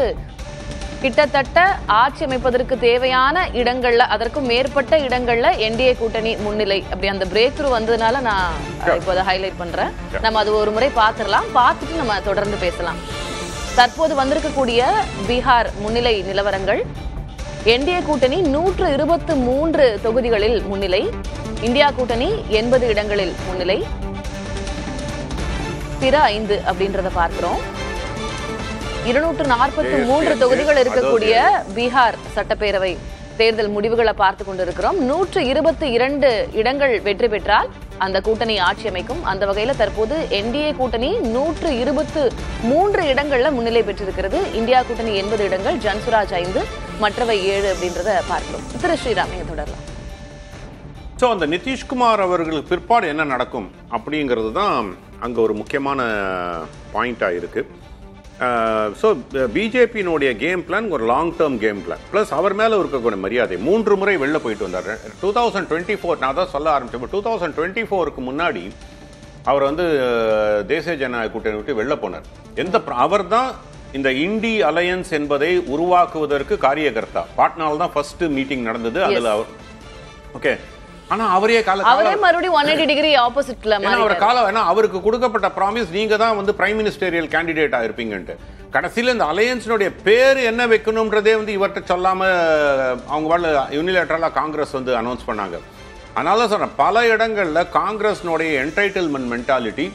கிட்டத்தட்ட ஆட்சி அமைப்பதற்கு தேவையான இடங்கள்ல, அதற்கும் மேற்பட்ட இடங்கள்ல என்டிஏ கூட்டணி முன்னிலை. அப்படி அந்த பிரேக் த்ரூ வந்ததுனால நான் இப்போ அதை ஹைலைட் பண்றேன். நம்ம அது ஒரு முறை பார்த்துடலாம், பார்த்துட்டு நம்ம தொடர்ந்து பேசலாம். தற்போது வந்திருக்கக்கூடிய பீகார் முன்னிலை நிலவரங்கள்: என்டிஏ கூட்டணி 123 தொகுதிகளில் முன்னிலை, இந்தியா கூட்டணி 80 இடங்களில் முன்னிலை, பிற 5 அப்படின்றத பார்க்கிறோம். 243 தொகுதிகள் இருக்கக்கூடிய பீகார் சட்டப்பேரவை தேர்தல் முடிவுகளை பார்த்து கொண்டிருக்கிறோம். 122 இடங்கள் வெற்றி பெற்றால் அந்த கூட்டணி ஆட்சி அமைக்கும். அந்த வகையில தற்போது என்டிஏ கூட்டணி 123 இடங்கள்ல முன்னிலை பெற்றிருக்கிறது. இந்தியா கூட்டணி 80 இடங்கள், ஜன்சுராஜ் 5, மற்றவை 7 அப்படின்றத பார்க்கிறோம். திரு ஸ்ரீராம், நீங்க தொடரலாம். ஸோ அந்த நிதிஷ்குமார் அவர்களுக்கு பிற்பாடு என்ன நடக்கும் அப்படிங்கிறது தான் அங்கே ஒரு முக்கியமான பாயிண்டாக இருக்கு. ஸோ பிஜேபியினுடைய கேம் பிளான் ஒரு long term game plan, plus அவர் மேலே இருக்கக்கூடிய மரியாதை. 3 முறை வெளில போயிட்டு வந்தார். 2024 நான் தான் சொல்ல ஆரம்பிச்சேன். 2024க்கு முன்னாடி அவர் வந்து தேசிய ஜனநாயக கூட்டணி விட்டு வெளில போனார். அவர் தான் இந்த இண்டி அலையன்ஸ் என்பதை உருவாக்குவதற்கு காரியகர்த்தா. பாட்னால தான் ஃபர்ஸ்ட் மீட்டிங் நடந்தது. அதில் அவர் ஓகே, ஆனா அவரே மறுபடியும் 180 டிகிரி ஆப்போசிட்ல அவருக்கு கொடுக்கப்பட்ட ப்ராமிஸ் நீங்க தான் வந்து பிரைம் மினிஸ்டரியல் கேண்டிடேட்டா இருப்பீங்கன்ட்டு. கடைசியில் இந்த அலையன்ஸினுடைய பேர் என்ன வைக்கணும்ன்றதே வந்து இவர்கிட்ட சொல்லாம அவங்க யூனிலேட்டரலா காங்கிரஸ் வந்து அனௌன்ஸ் பண்ணாங்க. அதனால சொல்றேன், பல இடங்கள்ல காங்கிரஸ்னுடைய என்டைட்டில்மெண்ட் மென்டாலிட்டி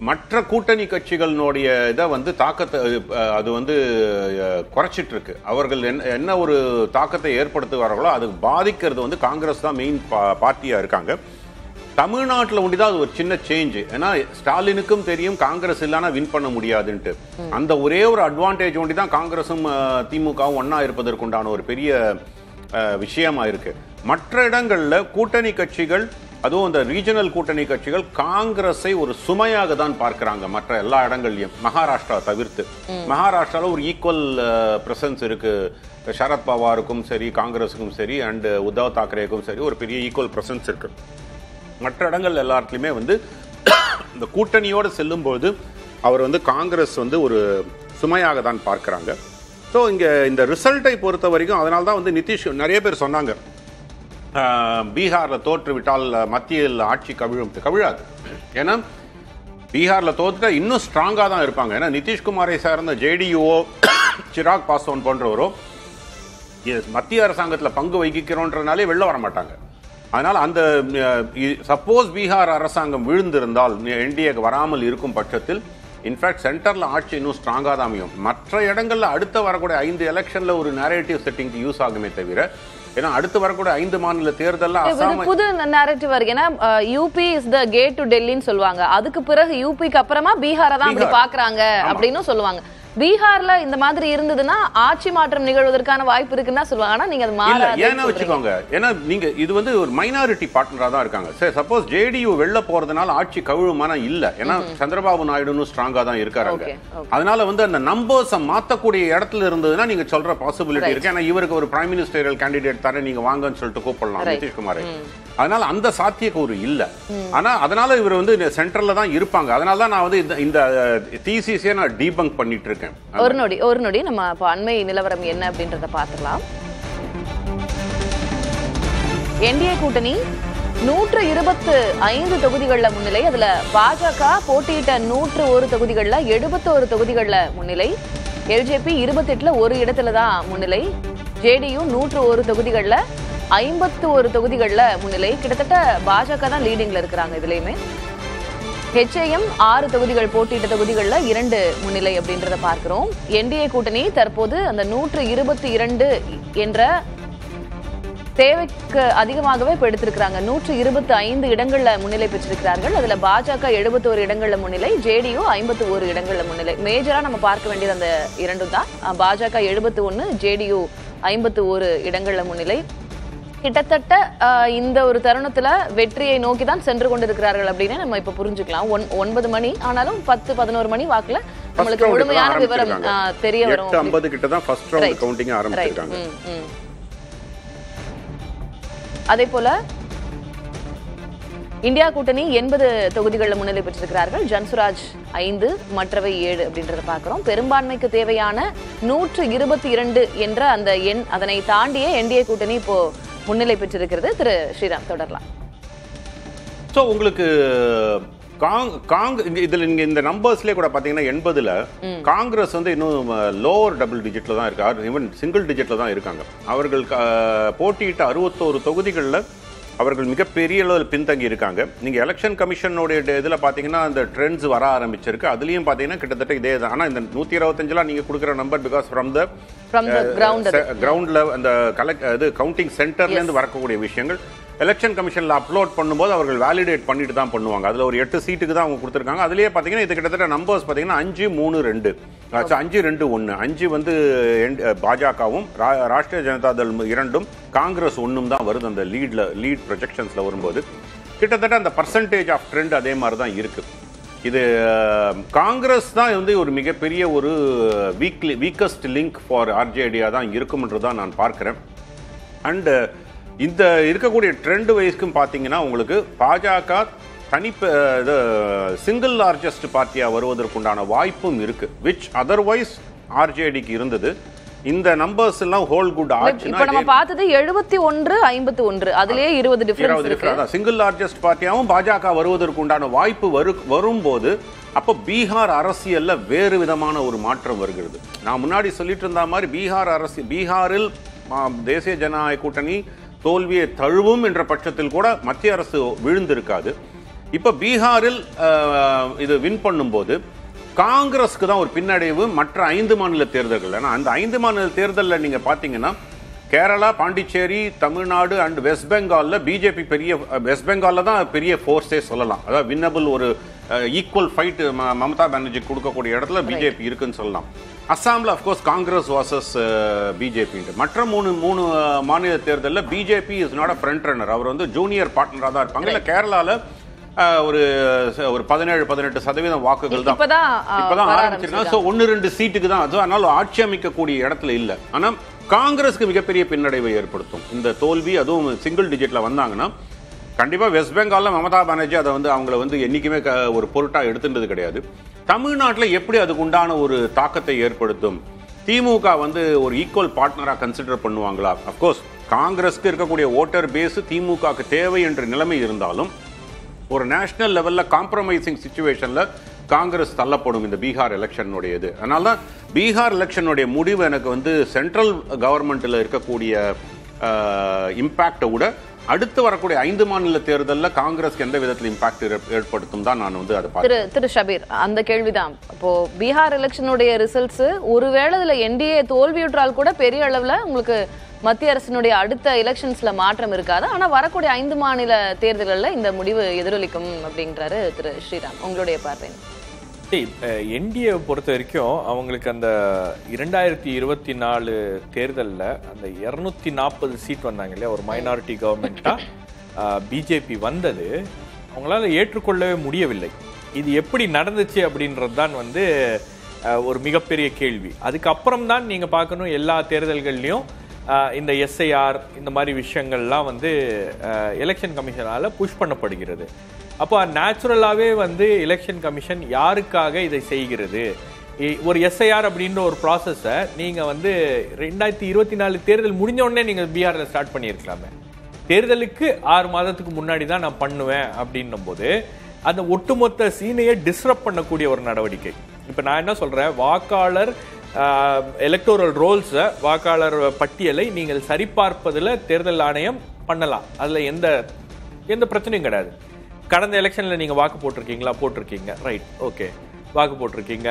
மற்ற கூட்டணி கட்சிகளுடைய இதை வந்து தாக்கத்தை அது வந்து குறைச்சிட்டு இருக்கு. அவர்கள் என்ன ஒரு தாக்கத்தை ஏற்படுத்துவார்களோ அது பாதிக்கிறது வந்து காங்கிரஸ் தான் மெயின் பார்ட்டியா இருக்காங்க. தமிழ்நாட்டில் ஒண்டிதான் அது ஒரு சின்ன சேஞ்ச். ஏன்னா ஸ்டாலினுக்கும் தெரியும் காங்கிரஸ் இல்லைன்னா வின் பண்ண முடியாதுன்ட்டு. அந்த ஒரே ஒரு அட்வான்டேஜ் ஒண்டி தான் காங்கிரஸும் திமுகவும் ஒன்னா இருப்பதற்குண்டான ஒரு பெரிய விஷயமா இருக்கு. மற்ற இடங்கள்ல கூட்டணி கட்சிகள், அதுவும் இந்த ரீஜனல் கூட்டணி கட்சிகள் காங்கிரஸை ஒரு சுமையாக தான் பார்க்கிறாங்க. மற்ற எல்லா இடங்கள்லயும் மகாராஷ்டிரா தவிர்த்து, மகாராஷ்டிரால ஒரு ஈக்குவல் பிரசன்ஸ் இருக்கு. சரத் பவாருக்கும் சரி, காங்கிரஸுக்கும் சரி, அண்ட் உத்தவ் தாக்கரேக்கும் சரி ஒரு பெரிய ஈக்குவல் பிரசன்ஸ் இருக்கு. மற்ற இடங்கள் எல்லாத்துலயுமே வந்து இந்த கூட்டணியோடு செல்லும்போது அவர் வந்து காங்கிரஸ் வந்து ஒரு சுமையாக தான் பார்க்கிறாங்க. ஸோ இங்கே இந்த ரிசல்ட்டை பொறுத்த வரைக்கும் அதனால தான் வந்து நிதிஷ் நிறைய பேர் சொன்னாங்க பீகாரில் தோற்றுவிட்டால் மத்தியில் ஆட்சி கவிழாது. ஏன்னா பீகாரில் தோற்றுட்டா இன்னும் ஸ்ட்ராங்காக தான் இருப்பாங்க. ஏன்னா நிதிஷ்குமாரை சார்ந்த ஜேடியூஓ சிராக் பாஸ்வான் போன்றவரோ மத்திய அரசாங்கத்தில் பங்கு வகிக்கிறோன்றனாலே வெளில வர மாட்டாங்க. அதனால் அந்த சப்போஸ் பீகார் அரசாங்கம் விழுந்திருந்தால் என்டிஏக்கு வராமல் இருக்கும் பட்சத்தில் இன்ஃபேக்ட் சென்டரில் ஆட்சி இன்னும் ஸ்ட்ராங்காக தான் அமையும். மற்ற இடங்களில் அடுத்த வரக்கூடிய 5 எலெக்ஷனில் ஒரு நேரேட்டிவ் செட்டிங்க்கு யூஸ் ஆகுமே தவிர, ஏன்னா அடுத்து வரக்கூடிய 5 மாநில தேர்தலில் புது நேரேட்டிவ் இருக்கு. ஏன்னா UP is the gate to டெல்லின்னு சொல்லுவாங்க. அதுக்கு பிறகு யூபிக்கு அப்புறமா பீகாரை தான் அப்படி பாக்குறாங்க அப்படின்னு சொல்லுவாங்க. பீகார்ல இந்த மாதிரி இருந்ததுன்னா ஆட்சி மாற்றம் நிகழ்வதற்கான வாய்ப்பு இருக்குன்னு சொல்லுவாங்க. ஆனா நீங்க அது மாறாது ஏன்னா வச்சுக்கோங்க. ஏன்னா நீங்க இது வந்து ஒரு மைனாரிட்டி பார்ட்னரா தான் இருக்காங்க. சரி, சப்போஸ் ஜேடியு வெளில போறதுனால ஆட்சி கவிழுமானா இல்ல. ஏன்னா சந்திரபாபு நாயுடுன்னு ஸ்ட்ராங்கா தான் இருக்காங்க. அதனால வந்து அந்த நம்பர்ஸை மாத்தக்கூடிய இடத்துல இருந்ததுன்னா நீங்க சொல்ற பாசிபிலிட்டி இருக்கு. ஏன்னா இவருக்கு ஒரு பிரைம் மினிஸ்டரியல் கேண்டிடேட் தர நீங்க வாங்கன்னு சொல்லிட்டு கூப்பிடலாம் நிதிஷ்குமாரை. அதனால அந்த சாத்தியக்கூறு இல்ல. ஆனா அதனால இவர் வந்து சென்ட்ரல்ல தான் இருப்பாங்க. அதனால தான் நான் வந்து இந்த தீசிஸை நான் டீபங்க் பண்ணிட்டு இருக்கேன். ஒரு நொடி நம்ம அண்மை நிலவரம் என்ன அப்படின்றத பார்த்துக்கலாம். என்டிஏ கூட்டணி 125 தொகுதிகள்ல முன்னிலை. அதுல பாஜக போட்டியிட்ட 101 தொகுதிகள்ல 71 தொகுதிகள்ல முன்னிலை. எல்ஜேபி 28ல ஒரு இடத்துல தான் முன்னிலை. ஜேடியு 101 தொகுதிகள்ல 51 தொகுதிகள்ல முன்னிலை. கிட்டத்தட்ட பாஜக தான் லீடிங்ல இருக்கிறாங்க. இதுலயுமே ஹெச்ஏஎம் 6 தொகுதிகள் போட்டியிட்ட தொகுதிகள்ல 2 முன்னிலை அப்படின்றத பார்க்கிறோம். என்டிஏ கூட்டணி தற்போது அந்த 122 என்ற தேவைக்கு அதிகமாகவே எடுத்திருக்கிறாங்க. 125 இடங்கள்ல முன்னிலை பெற்றிருக்கிறார்கள். அதுல பாஜக 71 இடங்கள்ல முன்னிலை, ஜேடியு 51 இடங்கள்ல முன்னிலை. மேஜரா நம்ம பார்க்க வேண்டியது அந்த இரண்டும் தான். பாஜக 71, ஜேடியு 51 இடங்கள்ல முன்னிலை. கிட்டத்தட்ட இந்த ஒரு தருணத்துல வெற்றியை நோக்கி தான் சென்று கொண்டிருக்கிறார்கள் அப்படின்னு நம்ம இப்ப புரிஞ்சுக்கலாம். 9 மணி ஆனாலும் 10-11 மணி வாக்குல நம்மளுக்கு முழுமையான விவரம் தெரிய வரும். 8:50 கிட்ட தான் ஃபர்ஸ்ட் ரவுண்ட் கவுண்டிங் ஆரம்பிச்சிருக்காங்க. அதே போல இந்தியா கூட்டணி 80 தொகுதிகளில் முன்னிலை பெற்றிருக்கிறார்கள். ஜன்சுராஜ் 5, மற்றவை 7 அப்படின்றத பார்க்கிறோம். பெரும்பான்மைக்கு தேவையான 122 என்ற அந்த எண், அதனை தாண்டிய என்டிஏ கூட்டணி இப்போ முன்னிலை பெற்றிருக்கிறது. திரு ஸ்ரீராம் தொடரலாம். ஸோ உங்களுக்கு இதுல நீங்க இந்த நம்பர்ஸ்லேயே கூட பாத்தீங்கன்னா 80ல காங்கிரஸ் வந்து இன்னும் லோவர் டபுள் டிஜிட்ல தான் இருக்காங்க, ஈவன் சிங்கிள் டிஜிட்ல தான் இருக்காங்க. அவர்கள் போட்டியிட்ட 61 தொகுதிகளில் அவர்கள் மிகப்பெரிய அளவில் பின்தங்கி இருக்காங்க. நீங்க எலெக்ஷன் கமிஷனுடைய இதுல பாத்தீங்கன்னா அந்த ட்ரெண்ட்ஸ் வர ஆரம்பிச்சிருக்கு. அதுலயும் பாத்தீங்கன்னா கிட்டத்தட்ட இதே தான். ஆனா இந்த 125 நீங்க கொடுக்குற நம்பர் பிகாஸ் ஃப்ரம் த கிரவுண்ட்ல அந்த கவுண்டிங் சென்டர்ல இருந்து வரக்கூடிய விஷயங்கள் எலெக்ஷன் கமிஷன்ல அப்லோட் பண்ணும்போது அவர்கள் வேலிடேட் பண்ணிட்டு தான் பண்ணுவாங்க. அதுல ஒரு 8 சீட்டுக்கு தான் அவங்க கொடுத்துருக்காங்க. அதுலயே பாத்தீங்கன்னா இது கிட்டத்தட்ட நம்பர்ஸ் பாத்தீங்கன்னா 5-3-2 5-2-1 5 வந்து பாஜகவும் ராஷ்டிரிய ஜனதா தள் 2 காங்கிரஸ் 1 தான் வருது. அந்த லீட் ப்ரொஜெக்ஷன்ஸ்ல வரும்போது கிட்டத்தட்ட அந்த பர்சன்டேஜ் ஆஃப் ட்ரெண்ட் அதே மாதிரி தான் இருக்கு. இது காங்கிரஸ் தான் வந்து ஒரு மிகப்பெரிய ஒரு வீக்கஸ்ட் லிங்க் ஃபார் ஆர்ஜேடியா தான் இருக்கும்ன்றதான் நான் பார்க்கிறேன். அண்ட் இந்த இருக்கக்கூடிய ட்ரெண்ட் வைஸ்க்கும் பார்த்தீங்கன்னா உங்களுக்கு பாஜக சிங்கிள் லார்ஜஸ்ட் பார்ட்டியா வருவதற்குண்டான வாய்ப்பும் இருக்கு, விச் அதர்வைஸ் ஆர்ஜேடிக்கு இருந்தது. இந்த நம்பர்ஸ் எல்லாம் ஹோல் குட் ஆச்சு. இப்போ நம்ம பார்த்தது 71-51, அதுலயே 20 டிஃபரன்ஸ் இருக்கு. சிங்கிள் லார்ஜஸ்ட் பார்ட்டியாவும் பாஜக வருவதற்குண்டான வாய்ப்பு வரும்போது அப்ப பீகார் அரசியல்ல வேறு விதமான ஒரு மாற்றம் வருகிறது. நான் முன்னாடி சொல்லிட்டு இருந்த மாதிரி பீகாரில் தேசிய ஜனநாயக கூட்டணி தோல்வியை தழுவும் என்ற பட்சத்தில் கூட மத்திய அரசு விழுந்திருக்காது. இப்போ பீகாரில் இது வின் பண்ணும்போது காங்கிரஸ்க்கு தான் ஒரு பின்னடைவு மற்ற 5 மாநில தேர்தல்கள். ஏன்னா அந்த 5 மாநில தேர்தலில் நீங்க பாத்தீங்கன்னா கேரளா, பாண்டிச்சேரி, தமிழ்நாடு அண்ட் வெஸ்ட் பெங்கால்ல பிஜேபி பெரிய, வெஸ்ட் பெங்கால்ல தான் பெரிய ஃபோர்ஸே சொல்லலாம். அதாவது வின்னபிள் ஒரு ஈக்குவல் ஃபைட் மமதா பானர்ஜி கொடுக்கக்கூடிய இடத்துல பிஜேபி இருக்குன்னு சொல்லலாம். அஸ்ஸாம்ல அஃப்கோர்ஸ் காங்கிரஸ் வாசஸ் பிஜேபி. மற்ற மூணு மாநில தேர்தலில் BJP is not a front runner. அவர் வந்து ஜூனியர் பார்ட்னராக தான் இருப்பாங்க. இல்லை கேரளால ஒரு 17-18% வாக்குகள் தான் இப்பதான் ஆரம்பிச்சிருக்காங்க. ஸோ 1-2 சீட்டுக்கு தான் அது. அதனால ஆட்சி அமைக்கக்கூடிய இடத்துல இல்லை. ஆனால் காங்கிரஸ்க்கு மிகப்பெரிய பின்னடைவை ஏற்படுத்தும் இந்த தோல்வி. அதுவும் சிங்கிள் டிஜிட்ல வந்தாங்கன்னா கண்டிப்பா வெஸ்ட் பெங்கால்ல மமதா பானர்ஜி அதை வந்து அவங்கள வந்து என்னைக்குமே ஒரு பொருட்டா எடுத்துட்டது கிடையாது. தமிழ்நாட்டில் எப்படி அதுக்கு உண்டான ஒரு தாக்கத்தை ஏற்படுத்தும்? திமுக வந்து ஒரு ஈக்குவல் பார்ட்னரா கன்சிடர் பண்ணுவாங்களா? அப்கோர்ஸ் காங்கிரஸ்க்கு இருக்கக்கூடிய ஓட்டர் பேஸ் திமுகக்கு தேவை என்ற நிலைமை இருந்தாலும் ஒரு நேஷனல் லெவல்ல காம்ப்ரமைசிங் சிச்சுவேஷன்ல காங்கிரஸ் தள்ளப்படும் இந்த பீகார் எலெக்ஷனுடைய இது. அதனால தான் பீகார் எலெக்ஷனுடைய முடிவு எனக்கு வந்து சென்ட்ரல் கவர்மெண்ட்ல இருக்கக்கூடிய இம்பாக்டை விட அடுத்து வரக்கூடிய 5 மாநில தேர்தலில் காங்கிரஸ்க்கு எந்த விதத்தில் இம்பாக்ட் ஏற்படுத்தும் தான் நான் வந்து அதை பார்க்கிறேன். திரு ஷபீர், அந்த கேள்விதான். இப்போ பீகார் எலெக்ஷனுடைய ரிசல்ட்ஸ் ஒருவேளை இதுல என்டிஏ தோல்வியுற்றால் கூட பெரிய அளவுல உங்களுக்கு மத்திய அரசினுடைய அடுத்த எலெக்ஷன்ஸ்ல மாற்றம் இருக்காது. ஆனா வரக்கூடிய 5 மாநில தேர்தல்களில் இந்த முடிவு எதிரொலிக்கும் அப்படின்றாரு திரு ஸ்ரீராம். உங்களுடைய பார்வை? என்டிஏ பொறுத்த வரைக்கும் அவங்களுக்கு அந்த 2024 தேர்தலில் அந்த 240 சீட் வந்தாங்க இல்லையா, ஒரு மைனாரிட்டி கவர்மெண்டா பிஜேபி வந்தது அவங்களால ஏற்றுக்கொள்ளவே முடியவில்லை. இது எப்படி நடந்துச்சு அப்படின்றது தான் வந்து ஒரு மிகப்பெரிய கேள்வி. அதுக்கப்புறம் தான் நீங்க பார்க்கணும் எல்லா தேர்தல்கள்லையும் இந்த எஸ்ஐஆர் இந்த மாதிரி விஷயங்கள்லாம் வந்து எலெக்ஷன் கமிஷனால புஷ் பண்ணப்படுகிறது. அப்போ நேச்சுரலாகவே வந்து எலெக்ஷன் கமிஷன் யாருக்காக இதை செய்கிறது? ஒரு எஸ்ஐஆர் அப்படின்ற ஒரு ப்ராசஸை நீங்கள் வந்து 2024 தேர்தல் முடிஞ்ச உடனே நீங்கள் பீகாரில் ஸ்டார்ட் பண்ணியிருக்கலாமே. தேர்தலுக்கு 6 மாதத்துக்கு முன்னாடி தான் நான் பண்ணுவேன் அப்படின்னும் போது அந்த ஒட்டுமொத்த சீனையை டிஸ்டர்ப் பண்ணக்கூடிய ஒரு நடவடிக்கை. இப்போ நான் என்ன சொல்கிறேன், வாக்காளர் எலக்டோரல் ரோல்ஸை, வாக்காளர் பட்டியலை நீங்கள் சரிபார்ப்பதில் தேர்தல் ஆணையம் பண்ணலாம். அதில் எந்த பிரச்சனையும் கிடையாது. கடந்த எலெக்ஷனில் நீங்கள் வாக்கு போட்டிருக்கீங்க, ரைட், ஓகே, வாக்கு போட்டிருக்கீங்க.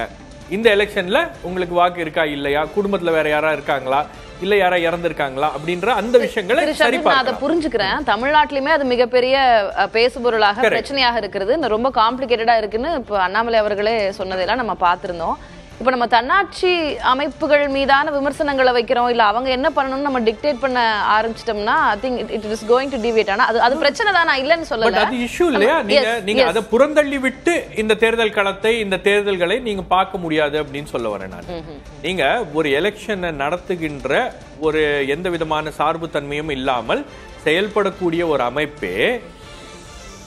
இந்த எலெக்ஷனில் உங்களுக்கு வாக்கு இருக்கா இல்லையா, குடும்பத்தில் வேற யாரா இருக்காங்களா, இல்ல யாரா இறந்திருக்காங்களா அப்படின்ற அந்த விஷயங்களை சரிபார்க்கலாம். நான் அதை புரிஞ்சுக்கிறேன். தமிழ்நாட்டிலுமே அது மிகப்பெரிய பேசுபொருளாக பிரச்சனையாக இருக்கிறது, ரொம்ப காம்ப்ளிகேட்டடா இருக்குன்னு இப்போ அண்ணாமலை அவர்களே சொன்னதெல்லாம் நம்ம பார்த்திருந்தோம். இப்ப நம்ம தன்னாட்சி அமைப்புகள் மீதான விமர்சனங்களை வைக்கிறோம், இல்ல அவங்க என்ன பண்ணணும்னு நம்ம டிக்டேட் பண்ண ஆரம்பிச்சிட்டோம்னா I think it is going to deviate. ஆனா அது பிரச்சனை தான், நான் இல்லன்னு சொல்லல. அது இஷ்யூ இல்லையா? நீங்க அதை புறந்தள்ளி விட்டு இந்த தேர்தல் களத்தை, இந்த தேர்தல்களை நீங்க பார்க்க முடியாது அப்படின்னு சொல்ல வரேன் நான். நீங்க ஒரு எலெக்ஷனை நடத்துகின்ற ஒரு எந்த விதமான சார்பு தன்மையும் இல்லாமல் செயல்படக்கூடிய ஒரு அமைப்பே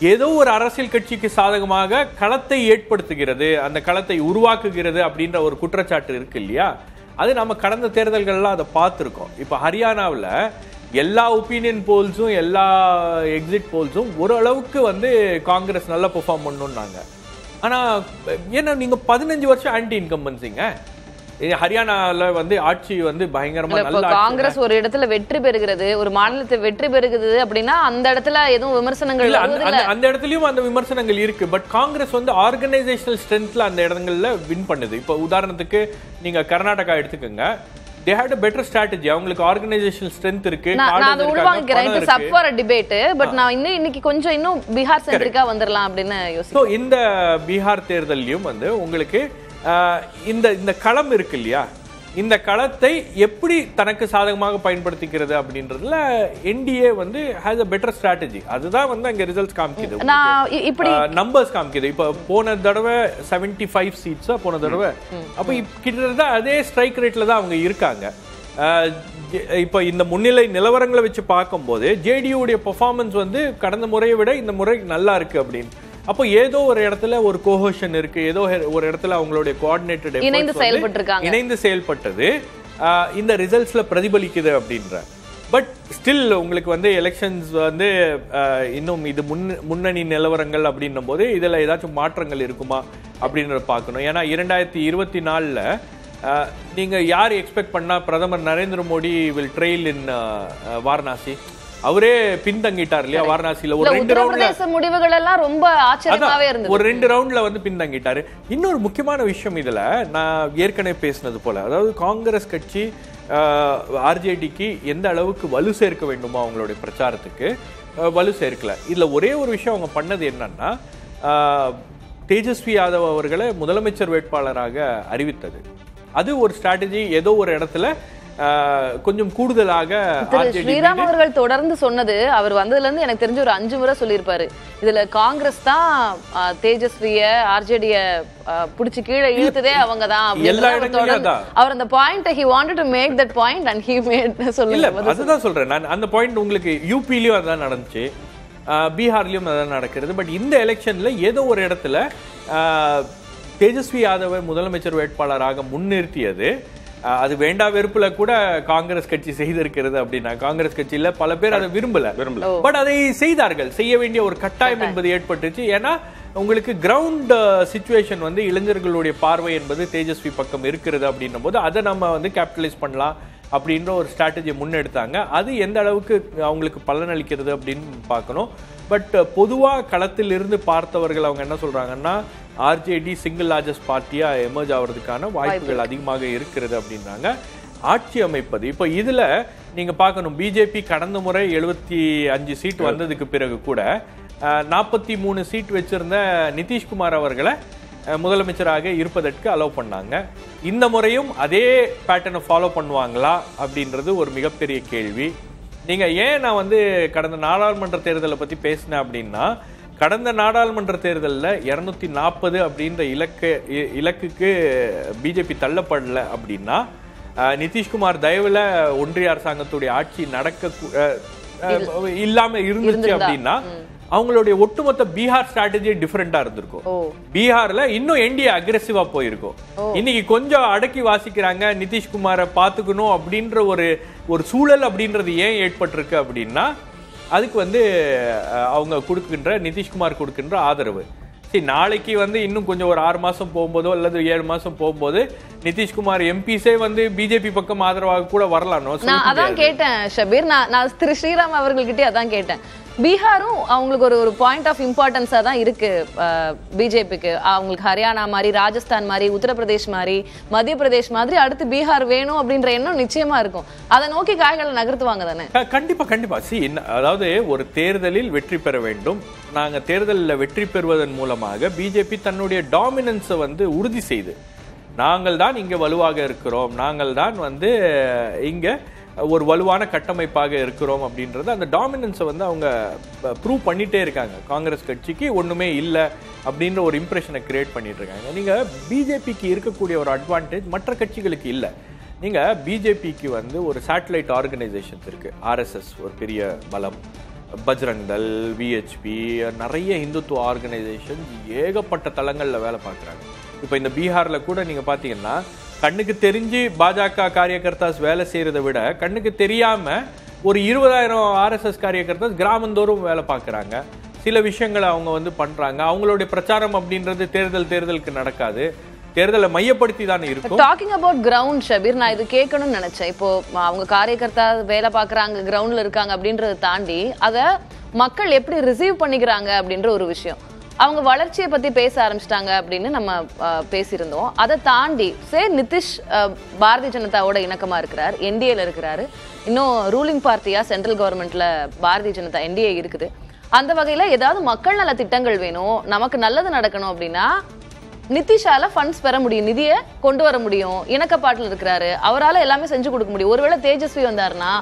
ஏதோ ஒரு அரசியல் கட்சிக்கு சாதகமாக களத்தை ஏற்படுத்துகிறது, அந்த களத்தை உருவாக்குகிறது அப்படின்ற ஒரு குற்றச்சாட்டு இருக்கு இல்லையா? அது நம்ம கடந்த தேர்தல்கள்லாம் அதை பார்த்துருக்கோம். இப்போ ஹரியானாவில் எல்லா ஒப்பீனியன் போல்ஸும் எல்லா எக்ஸிட் போல்ஸும் ஓரளவுக்கு வந்து காங்கிரஸ் நல்லா பெர்ஃபார்ம் பண்ணணும்னாங்க. ஆனால் ஏன்னா நீங்கள் 15 வருஷம் ஆன்டி இன்கம்பன்சிங்க. ஹரியானால வந்து ஆட்சி வந்து பயங்கரமா நல்ல காங்கிரஸ் ஒரு இடத்துல வெற்றி பெறுகிறது, ஒரு மாநிலத்தை வெற்றி பெறுகிறது அப்படின்னா அந்த இடத்துல எதுவும் விமர்சனங்கள் அந்த இடத்துலயும் அந்த விமர்சனங்கள் இருக்கு. பட் காங்கிரஸ் வந்து ஆர்கனைசேஷனல் ஸ்ட்ரென்த்ல அந்த இடங்கள்ல வின் பண்ணுது. இப்போ உதாரணத்துக்கு நீங்க கர்நாடகா எடுத்துக்கோங்க, they had a better strategy. அவங்களுக்கு ஆர்கனைசேஷனல் ஸ்ட்ரென்த் இருக்கு. நான் அதை உள்வாங்கிக்கிறேன். It's up for a debate. But நான் இன்னைக்கு கொஞ்சம் இன்னும் பீகார் சென்ட்ரிக்கா வந்துடலாம் அப்படின்னு யோசிக்கிறேன். இந்த பீகார் தேர்தலையும் வந்து உங்களுக்கு இந்த களம் இருக்கு இல்லையா, இந்த களத்தை எப்படி தனக்கு சாதகமாக பயன்படுத்திக்கிறது அப்படின்றதுல என்டிஏ வந்து ஹேஸ் a better strategy. அதுதான் வந்து அங்க ரிசல்ட்ஸ் காமிக்குது, நம்பர்ஸ் காமிக்குது. இப்ப போன தடவை 75 சீட்ஸா போன தடவை, அப்ப கிட்டத்தட்ட அதே ஸ்ட்ரைக் ரேட்ல தான் அவங்க இருக்காங்க. இப்ப இந்த முன்னிலை நிலவரங்களை வச்சு பார்க்கும்போது ஜேடியூடைய பெர்ஃபார்மன்ஸ் வந்து கடந்த முறையை விட இந்த முறை நல்லா இருக்கு அப்படின்னு. அப்போ ஏதோ ஒரு இடத்துல ஒரு கோஹஷன் இருக்கு, ஏதோ ஒரு இடத்துல அவங்களுடைய கோஆர்டினேட்டட் இணைந்து செயல்பட்டது இந்த ரிசல்ட்ஸ்ல பிரதிபலிக்குது அப்படின்ற. பட் ஸ்டில் உங்களுக்கு வந்து எலெக்ஷன்ஸ் வந்து இன்னும் இது முன்னணி நிலவரங்கள் அப்படின்னும் போது இதுல ஏதாச்சும் மாற்றங்கள் இருக்குமா அப்படின்றத பார்க்கணும். ஏன்னா 2024ல நீங்க யார் எக்ஸ்பெக்ட் பண்ணா பிரதமர் நரேந்திர மோடி வில் ட்ரெயில் இன் வாரணாசி, அவரே பின்தங்கிட்டார் இல்லையா வாரணாசியில ஒரு 2 ரவுண்ட்ல முடிவுகள் எல்லாம் ரொம்ப ஆச்சரியமாவே இருந்தது. ஒரு 2 ரவுண்ட்ல வந்து பின்தங்கிட்டாரு. இன்னொரு முக்கியமான விஷயம் இதுல நான் ஏற்கனவே பேசினது போல, அதாவது காங்கிரஸ் கட்சி ஆர்ஜேடிக்கு எந்த அளவுக்கு வலு சேர்க்க வேண்டுமோ அவங்களுடைய பிரச்சாரத்துக்கு வலு சேர்க்கல. இதுல ஒரே ஒரு விஷயம் அவங்க பண்ணது என்னன்னா, தேஜஸ்வி யாதவ் அவர்களை முதலமைச்சர் வேட்பாளராக அறிவித்தது. அது ஒரு ஸ்ட்ராட்டஜி. ஏதோ ஒரு இடத்துல கொஞ்சம் கூடுதலாக ஸ்ரீராம் அவர்கள் தொடர்ந்து சொன்னது, அவர் வந்ததுல இருந்து எனக்கு தெரிஞ்ச ஒரு 5 முறை சொல்லியிருப்பாரு, இதுல காங்கிரஸ் தான் தேஜஸ்விய ஆர்ஜேடிய புடிச்சு கீழே இழுத்ததே அவங்க தான். அவர் அந்த point he wanted to make that point and he made. சொல்லுங்க. அதுதான் சொல்றேன் நான். அந்த பாயிண்ட் உங்களுக்கு யூபிலயும் அதான் நடந்துச்சு, பீகார்லயும் அதான் நடக்கிறது. பட் இந்த எலெக்ஷன்ல ஏதோ ஒரு இடத்துல தேஜஸ்வி யாதவை முதலமைச்சர் வேட்பாளராக முன்னிறுத்தியது அது வேண்டா வெறுப்புல கூட காங்கிரஸ் கட்சி செய்திருக்கிறது. அப்படின்னா காங்கிரஸ் கட்சியில பல பேர் அதை விரும்பல, பட் அதை செய்தார்கள். செய்ய வேண்டிய ஒரு கட்டாயம் என்பது ஏற்பட்டுச்சு. ஏன்னா உங்களுக்கு கிரவுண்ட் சிச்சுவேஷன் வந்து இளைஞர்களுடைய பார்வை என்பது தேஜஸ்வி பக்கம் இருக்கிறது அப்படின்னும் போது அதை நம்ம வந்து கேபிட்டலைஸ் பண்ணலாம் அப்படின்ற ஒரு ஸ்ட்ராட்டஜியை முன்னெடுத்தாங்க. அது எந்த அளவுக்கு அவங்களுக்கு பலனளிக்கிறது அப்படின்னு பார்க்கணும். பட் பொதுவாக களத்தில் இருந்து பார்த்தவர்கள் அவங்க என்ன சொல்றாங்கன்னா, ஆர்ஜேடி சிங்கிள் லார்ஜஸ்ட் பார்ட்டியா எமர்ஜ் ஆகிறதுக்கான வாய்ப்புகள் அதிகமாக இருக்கிறது அப்படின்றாங்க. ஆட்சி அமைப்பது இப்போ இதுல நீங்க பார்க்கணும், பிஜேபி கடந்த முறை 75 சீட் வந்ததுக்கு பிறகு கூட 43 சீட் வச்சிருந்த நிதிஷ்குமார் அவர்களை முதலமைச்சராக இருப்பதற்கு அலோவ் பண்ணாங்க. இந்த முறையும் அதே பேட்டர்னை ஃபாலோ பண்ணுவாங்களா அப்படின்றது ஒரு மிகப்பெரிய கேள்வி. நீங்க ஏன் நான் வந்து கடந்த நாடாளுமன்ற தேர்தலை பத்தி பேசினேன் அப்படின்னா, கடந்த நாடாளுமன்ற தேர்தலில் 240 அப்படின்ற இலக்குக்கு பிஜேபி தள்ளப்படல அப்படின்னா, நிதிஷ்குமார் தயவுல ஒன்றிய அரசாங்கத்துடைய ஆட்சி இல்லாம இருந்துச்சு அப்படின்னா அவங்களுடைய ஒட்டுமொத்த பீகார் ஸ்ட்ராட்டஜி டிஃபரெண்டா இருந்திருக்கும். பீகார்ல இன்னும் என்டிஏ அக்ரெசிவா போயிருக்கும். இன்னைக்கு கொஞ்சம் அடக்கி வாசிக்கிறாங்க, நிதிஷ்குமாரை பாத்துக்கணும் அப்படின்ற ஒரு சூழல் அப்படின்றது ஏன் ஏற்பட்டிருக்கு அப்படின்னா, அதுக்கு வந்து அவங்க கொடுக்கின்ற நிதிஷ்குமார் கொடுக்கின்ற ஆதரவு. சரி, நாளைக்கு வந்து இன்னும் கொஞ்சம் ஒரு 6 மாசம் போகும்போதோ அல்லது 7 மாசம் போகும்போது நிதிஷ்குமார் எம்பிஸே வந்து பிஜேபி பக்கம் ஆதரவாக கூட வரலாம். நான் அதான் கேட்டேன் ஷபீர், நான் திரு ஸ்ரீராம் அவர்கள்கிட்டே அதான் கேட்டேன். பீகாரும் அவங்களுக்கு ஒரு பாயிண்ட் ஆஃப் இம்பார்ட்டன்ஸா தான் இருக்கு பிஜேபிக்கு. அவங்களுக்கு ஹரியானா மாதிரி, ராஜஸ்தான் மாதிரி, உத்தரப்பிரதேஷ் மாதிரி, மத்திய பிரதேஷ் மாதிரி அடுத்து பீகார் வேணும் அப்படின்ற எண்ணம் நிச்சயமா இருக்கும். அதை நோக்கி காய்களை நகர்த்துவாங்க தானே? கண்டிப்பா கண்டிப்பா. அதாவது ஒரு தேர்தலில் வெற்றி பெற வேண்டும். நாங்க தேர்தலில் வெற்றி பெறுவதன் மூலமாக பிஜேபி தன்னுடைய டாமினன்ஸை வந்து உறுதி செய்து, நாங்கள் தான் இங்க வலுவாக இருக்கிறோம், நாங்கள் தான் வந்து இங்க ஒரு வலுவான கட்டமைப்பாக இருக்கிறோம் அப்படின்றது அந்த டாமினன்ஸை வந்து அவங்க ப்ரூவ் பண்ணிட்டே இருக்காங்க. காங்கிரஸ் கட்சிக்கு ஒண்ணுமே இல்லை அப்படின்ற ஒரு இம்ப்ரெஷனை கிரியேட் பண்ணிட்டு இருக்காங்க. நீங்க பிஜேபிக்கு இருக்கக்கூடிய ஒரு அட்வான்டேஜ் மற்ற கட்சிகளுக்கு இல்லை. நீங்க பிஜேபிக்கு வந்து ஒரு சேட்டலைட் ஆர்கனைசேஷன்ஸ் இருக்கு. ஆர்எஸ்எஸ் ஒரு பெரிய பலம், பஜ்ரங் தள், விஹெச்பி, நிறைய இந்துத்துவ ஆர்கனைசேஷன் ஏகப்பட்ட தளங்கள்ல வேலை பார்க்குறாங்க. இப்போ இந்த பீகார்ல கூட நீங்க பாத்தீங்கன்னா, கண்ணுக்கு தெரிஞ்சு பாஜக காரியகர்த்தாஸ் வேலை செய்யறதை விட கண்ணுக்கு தெரியாம ஒரு 20,000 ஆர்எஸ்எஸ் காரியகர்த்தாஸ் கிராமந்தோறும் வேலை பார்க்குறாங்க. சில விஷயங்களை அவங்க வந்து பண்றாங்க. அவங்களுடைய பிரச்சாரம் அப்படின்றது தேர்தலுக்கு நடக்காது, தேர்தலை மையப்படுத்தி தானே இருக்கும். டாக்கிங் அபவுட் கிரவுண்ட் ஷபீர், நான் இது கேட்கணும்னு நினைச்சேன். இப்போ அவங்க காரியகர்த்தா வேலை பார்க்குறாங்க, கிரவுண்ட்ல இருக்காங்க அப்படின்றத தாண்டி அதை மக்கள் எப்படி ரிசீவ் பண்ணிக்கிறாங்க அப்படின்ற ஒரு விஷயம். அவங்க வளர்ச்சியை பத்தி பேச ஆரம்பிச்சிட்டாங்க அப்படின்னு நம்ம பேசியிருந்தோம். அதை தாண்டி நிதிஷ் பாரதிய ஜனதாவோட இணக்கமா இருக்கிறார், என்டிஏல இருக்கிறாரு. இன்னும் ரூலிங் பார்ட்டியா சென்ட்ரல் கவர்மெண்ட்ல பாரதிய ஜனதா என்டிஏ இருக்குது. அந்த வகையில ஏதாவது மக்கள் நல திட்டங்கள் வேணும், நமக்கு நல்லது நடக்கணும் அப்படின்னா நிதிஷால ஃபண்ட்ஸ் பெற முடியும், நிதியை கொண்டு வர முடியும். இணக்கப்பாட்டில் இருக்கிறாரு, அவரால் எல்லாமே செஞ்சு கொடுக்க முடியும். ஒருவேளை தேஜஸ்வி வந்தாருன்னா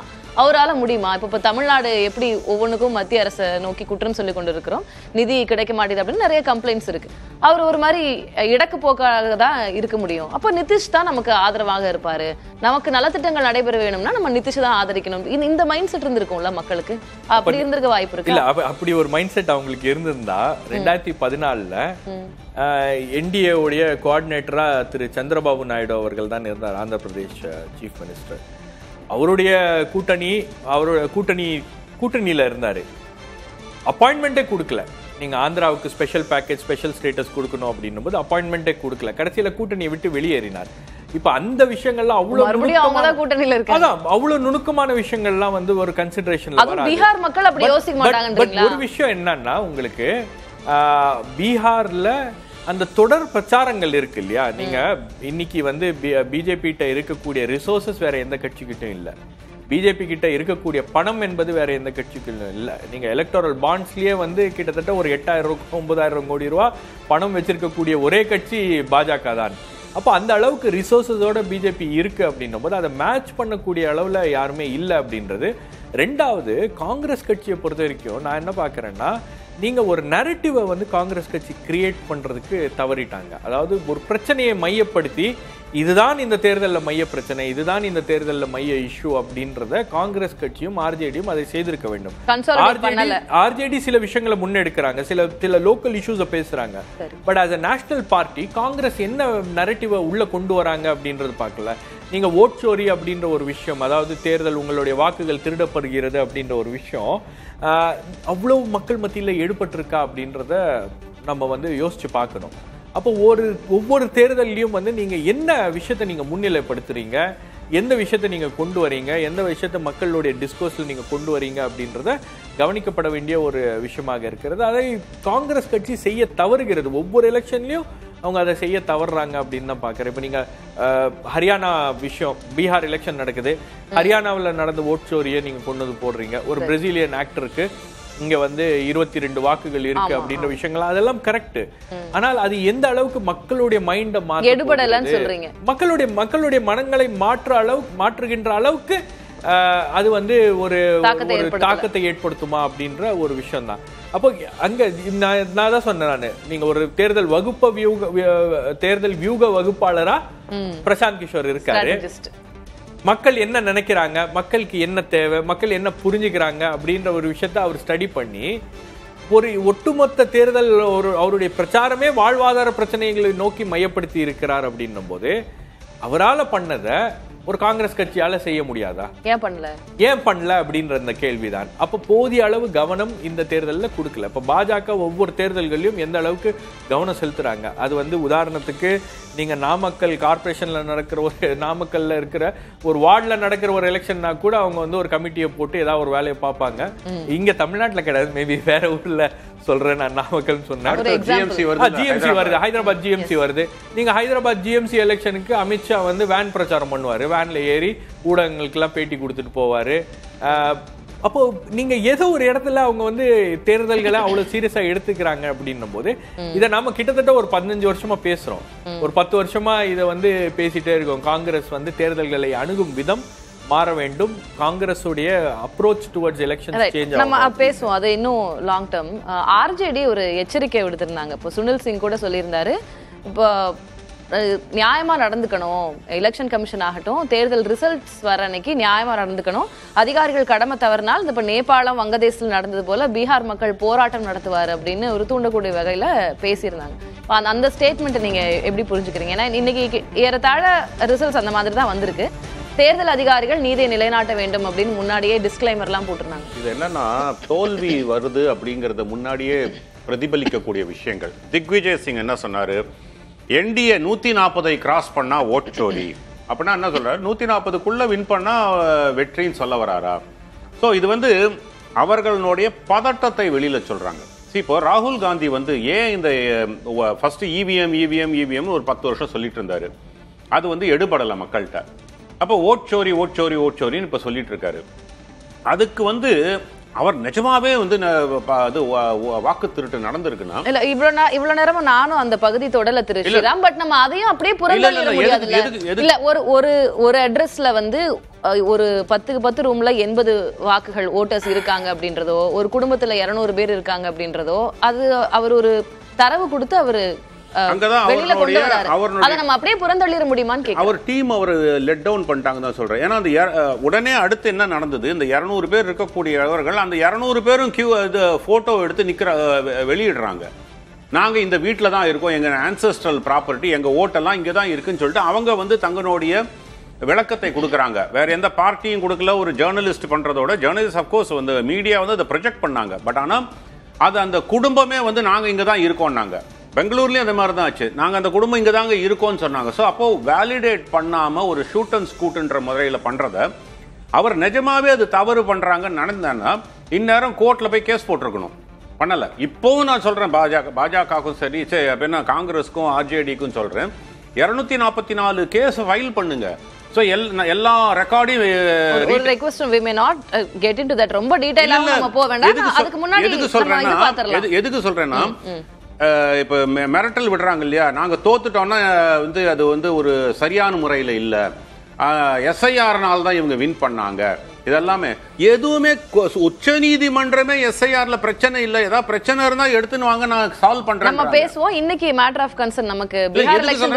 அவரால் முடியுமா? இப்போ தமிழ்நாடு எப்படி ஒவ்வொன்றுக்கும் மத்திய அரசை நோக்கி குற்றம் சொல்லி கொண்டு இருக்கிறோம், நிதி கிடைக்க மாட்டேது அப்படின்னு நிறைய கம்ப்ளைண்ட்ஸ் இருக்கு. அவர் ஒரு மாதிரி இடக்கு போக்காக தான் இருக்க முடியும். அப்போ நிதிஷ் தான் நமக்கு ஆதரவாக இருப்பாரு, நமக்கு நலத்திட்டங்கள் நடைபெற வேணும்னா நம்ம நிதிஷ் தான் ஆதரிக்கணும். இந்த மைண்ட் செட் இருந்திருக்கும்ல மக்களுக்கு, அப்படி இருந்திருக்க வாய்ப்பு இருக்கு. இல்ல, அப்படி ஒரு மைண்ட் செட் அவங்களுக்கு இருந்திருந்தா 2014ல என்டிஏ உடைய கோஆர்டினேட்டரா திரு சந்திரபாபு நாயுடு அவர்கள் தான் இருந்தார், ஆந்திர பிரதேஷ் சீஃப் மினிஸ்டர். அவருடைய கூட்டணியில இருந்தாரு. அப்பாயின்மெண்டே கொடுக்கல. நீங்க ஆந்திராவுக்கு ஸ்பெஷல் பேக்கேஜ், ஸ்பெஷல் ஸ்டேட்டஸ் கொடுக்கணும் அப்படின்னும் போது அப்பாயின்மெண்டே கொடுக்கல. கடைசியில கூட்டணியை விட்டு வெளியேறினார். இப்ப அந்த விஷயங்கள்லாம் அவ்வளவு நுணுக்கமான விஷயங்கள்லாம் வந்து ஒரு கன்சிடரேஷன்ல வராது. பீகார் மக்கள் அப்படி யோசிக்க மாட்டாங்கன்றீங்களா? ஒரு விஷயம் என்னன்னா, உங்களுக்கு பீகார்ல அந்த தொடர் பிரச்சாரங்கள் இருக்கு இல்லையா? நீங்க இன்னைக்கு வந்து பிஜேபி கிட்ட இருக்கக்கூடிய ரிசோர்சஸ் வேற எந்த கட்சிக்கிட்டும் இல்ல. பிஜேபி கிட்ட இருக்கக்கூடிய பணம் என்பது வேற எந்த கட்சிக்கும் இல்ல. நீங்க எலக்டோரல் பாண்ட்ஸ்லயே வந்து கிட்டத்தட்ட ஒரு 8,000 9,000 கோடி ரூபாய் பணம் வச்சிருக்கக்கூடிய ஒரே கட்சி பாஜக தான். அப்போ அந்த அளவுக்கு ரிசோர்ஸஸோட பிஜேபி இருக்கு அப்படின்னும் போது அதை மேட்ச் பண்ணக்கூடிய அளவுல யாருமே இல்லை அப்படின்றது. ரெண்டாவது, காங்கிரஸ் கட்சியை பொறுத்த வரைக்கும் நான் என்ன பார்க்கறேன்னா, நீங்க ஒரு நரேட்டிவை வந்து காங்கிரஸ் கட்சி கிரியேட் பண்றதுக்கு தவறிட்டாங்க. அதாவது ஒரு பிரச்சனையை மையப்படுத்தி இதுதான் இந்த தேர்தலில் மைய பிரச்சனை, இதுதான் இந்த தேர்தலில் மைய இஷ்யூ அப்படின்றத காங்கிரஸ் கட்சியும் ஆர்ஜேடியும் அதை செய்திருக்க வேண்டும். ஆர்ஜேடி சில விஷயங்களை முன்னெடுக்கிறாங்க, சில லோக்கல் இஷ்யூஸை பேசுறாங்க. But as a national party Congress என்ன நரேட்டிவை உள்ள கொண்டு வராங்க அப்படின்றது பார்க்கல. நீங்க ஓட் சோரி அப்படின்ற ஒரு விஷயம், அதாவது தேர்தல் உங்களுடைய வாக்குகள் திருடப்படுகிறது அப்படின்ற ஒரு விஷயம் அவ்வளவு மக்கள் மத்தியில் எடுபட்டிருக்கா அப்படின்றத நம்ம வந்து யோசிச்சு பார்க்கணும். அப்போ ஒவ்வொரு தேர்தலையும் வந்து நீங்க என்ன விஷயத்தை நீங்க முன்னிலைப்படுத்துறீங்க, எந்த விஷயத்தை நீங்க கொண்டு வரீங்க, எந்த விஷயத்தை மக்களுடைய டிஸ்கோர்ஸ்ல நீங்க கொண்டு வரீங்க அப்படின்றத கவனிக்கப்பட வேண்டிய ஒரு விஷயமாக இருக்கிறது. அதை காங்கிரஸ் கட்சி செய்ய தவறுகிறது. ஒவ்வொரு எலெக்ஷன்லயும் அவங்க அதை செய்ய தவறுறாங்க அப்படின்னு தான் பாக்குறேன். இப்ப நீங்க ஹரியானா விஷயம், பீகார் எலெக்ஷன் நடக்குது, ஹரியானாவில் நடந்த ஓட் சோரியை நீங்க கொண்டு வந்து போடுறீங்க. ஒரு பிரேசிலியன் ஆக்டருக்கு இங்க வந்து 22 வாக்குகள் இருக்கு அப்படின்ற விஷயங்கள் அதெல்லாம் கரெக்ட். ஆனால் அது எந்த அளவுக்கு மக்களுடைய மைண்ட சொல்றீங்க, மக்களுடைய மனங்களை மாற்றுகின்ற அளவுக்கு அது வந்து ஒரு தாக்கத்தை ஏற்படுத்துமா அப்படின்ற ஒரு விஷயம் தான். அப்போ அங்க நான் தான் சொன்னேன், நீங்க ஒரு தேர்தல் வியூக வகுப்பாளரா பிரசாந்த் கிஷோர் இருக்காரு. மக்கள் என்ன நினைக்கிறாங்க, மக்களுக்கு என்ன தேவை, மக்கள் என்ன புரிஞ்சுக்கிறாங்க அப்படின்ற ஒரு விஷயத்த அவர் ஸ்டடி பண்ணி ஒரு ஒட்டுமொத்த தேர்தல் அவருடைய பிரச்சாரமே வாழ்வாதார பிரச்சனைகளை நோக்கி மையப்படுத்தி இருக்கிறார் அப்படின்னும் போது அவரால் பண்ணதை ஒரு காங்கிரஸ் கட்சியால செய்ய முடியாதா? ஏன் பண்ணல அப்படின்ற இந்த கேள்விதான். அப்ப போதிய அளவு கவனம் இந்த தேர்தலில் கொடுக்கல. இப்ப பாஜக ஒவ்வொரு தேர்தல்களிலும் எந்த அளவுக்கு கவனம் செலுத்துறாங்க, அது வந்து உதாரணத்துக்கு நீங்க நாமக்கல் கார்பரேஷன்ல நடக்கிற நாமக்கல்ல இருக்கிற ஒரு வார்டுல நடக்கிற ஒரு எலெக்ஷன்னா கூட அவங்க வந்து ஒரு கமிட்டியை போட்டு ஏதாவது ஒரு வேலையை பார்ப்பாங்க. இங்க தமிழ்நாட்டுல கிடையாது, மேபி வேற ஊர்ல சொல்றேன். நான் நாமக்கல் சொன்னேன், ஜிஎம்சி வருது, ஹைதராபாத் ஜிஎம்சி வருது. நீங்க ஹைதராபாத் ஜிஎம்சி எலெக்ஷனுக்கு அமித்ஷா வந்து வேன் பிரச்சாரம் பண்ணுவாரு, வேன்ல ஏறி ஊடகங்களுக்கு எல்லாம் பேட்டி கொடுத்துட்டு போவாரு. அப்போ நீங்க ஏதோ ஒரு இடத்துல அவங்க வந்து தேர்தல்களை அவ்வளவு சீரியஸா எடுத்துக்கிறாங்க அப்படின்னும் போது இதை நாம கிட்டத்தட்ட ஒரு 15 வருஷமா பேசுறோம், ஒரு 10 வருஷமா இதை வந்து பேசிட்டே இருக்கோம். காங்கிரஸ் வந்து தேர்தல்களை அணுகும் விதம் மாற வேண்டும், காங்கிரஸ் உடைய அப்ரோச் டுவர்ட்ஸ் எலெக்ஷன் சேஞ்ச் நம்ம பேசுவோம். அது இன்னும் லாங் டர்ம். ஆர்ஜேடி ஒரு எச்சரிக்கை விடுத்திருந்தாங்க. இப்போ சுனில் சிங் கூட சொல்லியிருந்தாரு, இப்போ நியாயமா நடந்துக்கணும், எலெக்ஷன் கமிஷன் ஆகட்டும், தேர்தல் ரிசல்ட்ஸ் வர அன்னைக்கு நியாயமா நடந்துக்கணும், அதிகாரிகள் கடமை தவறினால் இப்ப நேபாளம் வங்கதேசத்தில் நடந்தது போல பீகார் மக்கள் போராட்டம் நடத்துவார் அப்படின்னு ஒரு தூண்டக்கூடிய வகையில பேசியிருந்தாங்க. அந்த ஸ்டேட்மெண்ட் நீங்க எப்படி புரிஞ்சுக்கிறீங்க? ஏன்னா இன்னைக்கு ஏறத்தாழ ரிசல்ட்ஸ் அந்த மாதிரி தான் வந்திருக்கு. தேர்தல் அதிகாரிகள் நீதியை நிலைநாட்ட வேண்டும் அப்படின்னு முன்னாடியே டிஸ்க்ளைமர்லாம் போட்டிருந்தாங்க. இது என்னன்னா, தோல்வி வருது அப்படிங்கறத முன்னாடியே பிரதிபலிக்கக்கூடிய விஷயங்கள். திக்விஜய் சிங் என்ன சொன்னாரு, என்டிஏ 140 கிராஸ் பண்ணா ஓட் சோரி அப்படின்னா என்ன சொல்றாரு, 140க்குள்ள வின் பண்ணா வெற்றின்னு சொல்ல வராரா? ஸோ இது வந்து அவர்களுடைய பதட்டத்தை வெளியில சொல்றாங்க. இப்போ ராகுல் காந்தி வந்து ஏன் இந்த ஃபர்ஸ்ட் இவிஎம் ஒரு 10 வருஷம் சொல்லிட்டு இருந்தாரு, அது வந்து எடுபடலை மக்கள்கிட்ட. அப்போ ஓட் சோரின்னு இப்ப சொல்லிட்டு இருக்காரு. அதுக்கு வந்து அவர் நிஜமாவே வந்து வாக்கு திருட்டு நடந்திருக்குன்னா இல்ல இவ்வளவு நேரமும் நானும் அந்த பகுதி தொடல திரு ஸ்ரீராம், பட் நம்ம அதையும் அப்படியே புறந்தள்ளிட முடியாது. இல்ல ஒரு அட்ரஸ்ல வந்து ஒரு 10க்கு 10 ரூம்ல 80 வாக்குகள் ஓட்டர்ஸ் இருக்காங்க அப்படின்றதோ, ஒரு குடும்பத்துல 200 பேர் இருக்காங்க அப்படின்றதோ, அது அவர் ஒரு தரவு கொடுத்து அவரு வெளியில கொண்டு வராரு. அதை நம்ம அப்படியே புறந்தள்ளிட முடியுமான்னு கேக்குறேன். Our team our let down பண்ணிட்டாங்க தான் சொல்றேன். ஏன்னா அந்த உடனே அடுத்து என்ன நடந்தது, இந்த 200 பேர் இருக்கக்கூடியவர்கள் அந்த 200 பேரும் போட்டோ எடுத்து வெளியிடுறாங்க. நாங்க இந்த வீட்டுல தான் இருக்கோம், எங்க ஆன்செஸ்ட்ரல் ப்ராப்பர்ட்டி, எங்க ஓட்டெல்லாம் இங்க தான் இருக்குன்னு சொல்லிட்டு அவங்க வந்து தங்களுடைய விளக்கத்தை கொடுக்குறாங்க. வேற எந்த பார்ட்டியும் கொடுக்கல. ஒரு ஜேர்னலிஸ்ட் பண்றதோட ஜேர்னலிஸ்ட் அப்கோர்ஸ் வந்து மீடியா வந்து அதை ப்ரொஜெக்ட் பண்ணாங்க. பட் ஆனா அது அந்த குடும்பமே வந்து நாங்க இங்க தான் இருக்கோம்னாங்க. பெங்களூர்லேயும் அந்த மாதிரி தான் ஆச்சு. நாங்கள் அந்த குடும்பம் இங்கே தாங்க இருக்கோம்னு சொன்னாங்க. ஸோ அப்போது வேலிடேட் பண்ணாமல் ஒரு ஷூட் அண்ட் ஸ்கூட்டுன்ற முறையில் பண்ணுறத அவர் நிஜமாவே அது தவறு பண்ணுறாங்கன்னு நடந்தேன்னா இந்நேரம் கோர்ட்டில் போய் கேஸ் போட்டிருக்கணும். பண்ணலை. இப்போவும் நான் சொல்கிறேன், பாஜகவுக்கும் சரி அப்படின்னா காங்கிரஸுக்கும் ஆர்ஜேடிக்கும் சொல்கிறேன், 244 கேஸ் ஃபைல் பண்ணுங்க. ஸோ எல்லா ரெக்கார்டையும் ஒரு request we may not get into that ரொம்ப டீடைலா நம்ம போக வேண்டாம். அதுக்கு முன்னாடி எதுக்கு சொல்றேன்னா இப்ப மிரட்டல் விடுறாங்க இல்லையா, நாங்க தோத்துட்டோம்னா வந்து அது வந்து ஒரு சரியான முறையில் இல்ல, எஸ்ஐஆர்னால தான் இவங்க வின் பண்ணாங்க. இதெல்லாமே எதுவுமே உச்ச நீதிமன்றமே எஸ்ஐஆர்ல பிரச்சனை இல்ல, ஏதாவது பிரச்சனை இருந்தா எடுத்துன்னு வாங்க, நான் சால்வ் பண்றேன். நம்ம பேசுவோம். இன்னைக்கு மேட்டர் ஆஃப் கன்சர்ன் நமக்கு பீகார் எலெக்ஷன்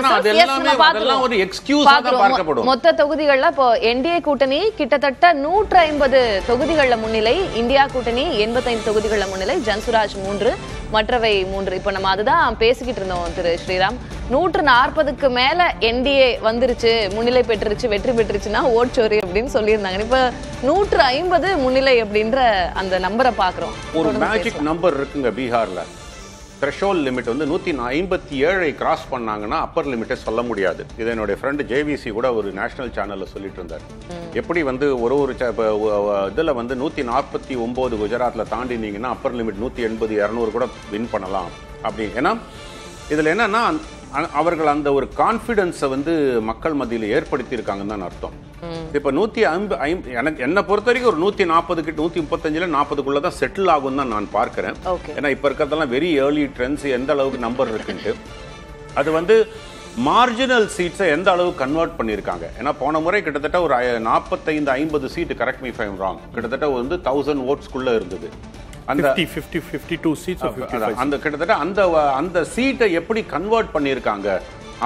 அதெல்லாம் ஒரு எக்ஸ்கியூஸா தான் பார்க்கப்படும். மொத்த தொகுதிகள்ல இப்போ என்டிஏ கூட்டணி கிட்டத்தட்ட 150 தொகுதிகள்ல முன்னிலை, இந்தியா கூட்டணி 85 தொகுதிகள்ல முன்னிலை, ஜன்சுராஜ் 3, மற்றவை 3. இப்ப நம்ம அதுதான் பேசிக்கிட்டு இருந்தோம் திரு ஸ்ரீராம். 140க்கு மேல என்டிஏ வந்துருச்சு, முன்னிலை பெற்றுருச்சு, வெற்றி பெற்றுச்சுன்னா ஓட்சோரி அப்படின்னு சொல்லியிருந்தாங்க. இப்ப 150 முன்னிலை அப்படின்ற அந்த நம்பரை பாக்குறோம். ஒரு மேஜிக் நம்பர் இருக்குங்க பீகார்ல. த்ரெஷோல்ட் லிமிட் வந்து 157 கிராஸ் பண்ணாங்கன்னா அப்பர் லிமிட்டே சொல்ல முடியாது. இது என்னுடைய ஃப்ரெண்டு ஜேவிசி கூட ஒரு நேஷனல் சேனல்ல சொல்லிட்டு இருந்தார். எப்படி வந்து ஒரு இதுல வந்து 149 குஜராத்ல தாண்டினீங்கன்னா அப்பர் லிமிட் 180 200 கூட வின் பண்ணலாம் அப்படி. ஏன்னா இதுல என்னன்னா அவர்கள் அந்த ஒரு கான்ஃபிடன்ஸை வந்து மக்கள் மத்தியில் ஏற்படுத்தி இருக்காங்கன்னு தான் அர்த்தம். இப்ப 150 எனக்கு என்ன பொறுத்த வரைக்கும் ஒரு 140 கிட்ட 135ல 40க்குள்ள தான் செட்டில் ஆகும் தான் நான் பார்க்கிறேன். ஏன்னா இப்ப இருக்கிறதெல்லாம் வெரி ஏர்லி ட்ரெண்ட்ஸ், எந்த அளவுக்கு நம்பர் இருக்குன்ட்டு அது வந்து மார்ஜினல் சீட்ஸை எந்த அளவு கன்வெர்ட் பண்ணியிருக்காங்க. ஏன்னா போன முறை கிட்டத்தட்ட ஒரு 45-50 seat, correct me if I am wrong, கிட்டத்தட்ட வந்து 1000 ஓட்ஸ்க்குள்ள இருந்தது. அந்த 52 சீட்ஸ், அந்த கிட்டத்தட்ட அந்த சீட்டை எப்படி கன்வெர்ட் பண்ணியிருக்காங்க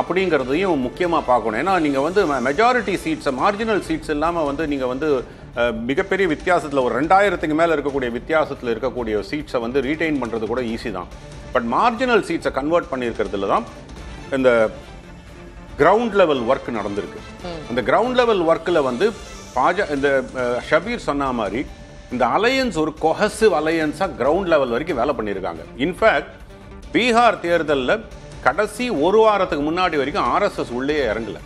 அப்படிங்கிறதையும் முக்கியமாக பார்க்கணும். ஏன்னா நீங்கள் வந்து மெஜாரிட்டி சீட்ஸை மார்ஜினல் சீட்ஸ் இல்லாமல் வந்து நீங்கள் வந்து மிகப்பெரிய வித்தியாசத்தில் ஒரு 2000க்கு மேலே இருக்கக்கூடிய வித்தியாசத்தில் இருக்கக்கூடிய சீட்ஸை வந்து ரீட்டைன் பண்ணுறது கூட ஈஸி தான். பட் மார்ஜினல் சீட்ஸை கன்வெர்ட் பண்ணியிருக்கிறதுல தான் இந்த கிரவுண்ட் லெவல் ஒர்க் நடந்திருக்கு. இந்த கிரவுண்ட் லெவல் ஒர்க்கில் வந்து இந்த ஷபீர் சொன்ன மாதிரி இந்த அலையன்ஸ் ஒரு கொஹசிவ் அலையன்ஸாக கிரவுண்ட் லெவல் வரைக்கும் வேலை பண்ணியிருக்காங்க. இன்ஃபேக்ட் பீகார் தேர்தலில் கடைசி ஒரு வாரத்துக்கு முன்னாடி வரைக்கும் ஆர்எஸ்எஸ் உள்ளே இறங்கல.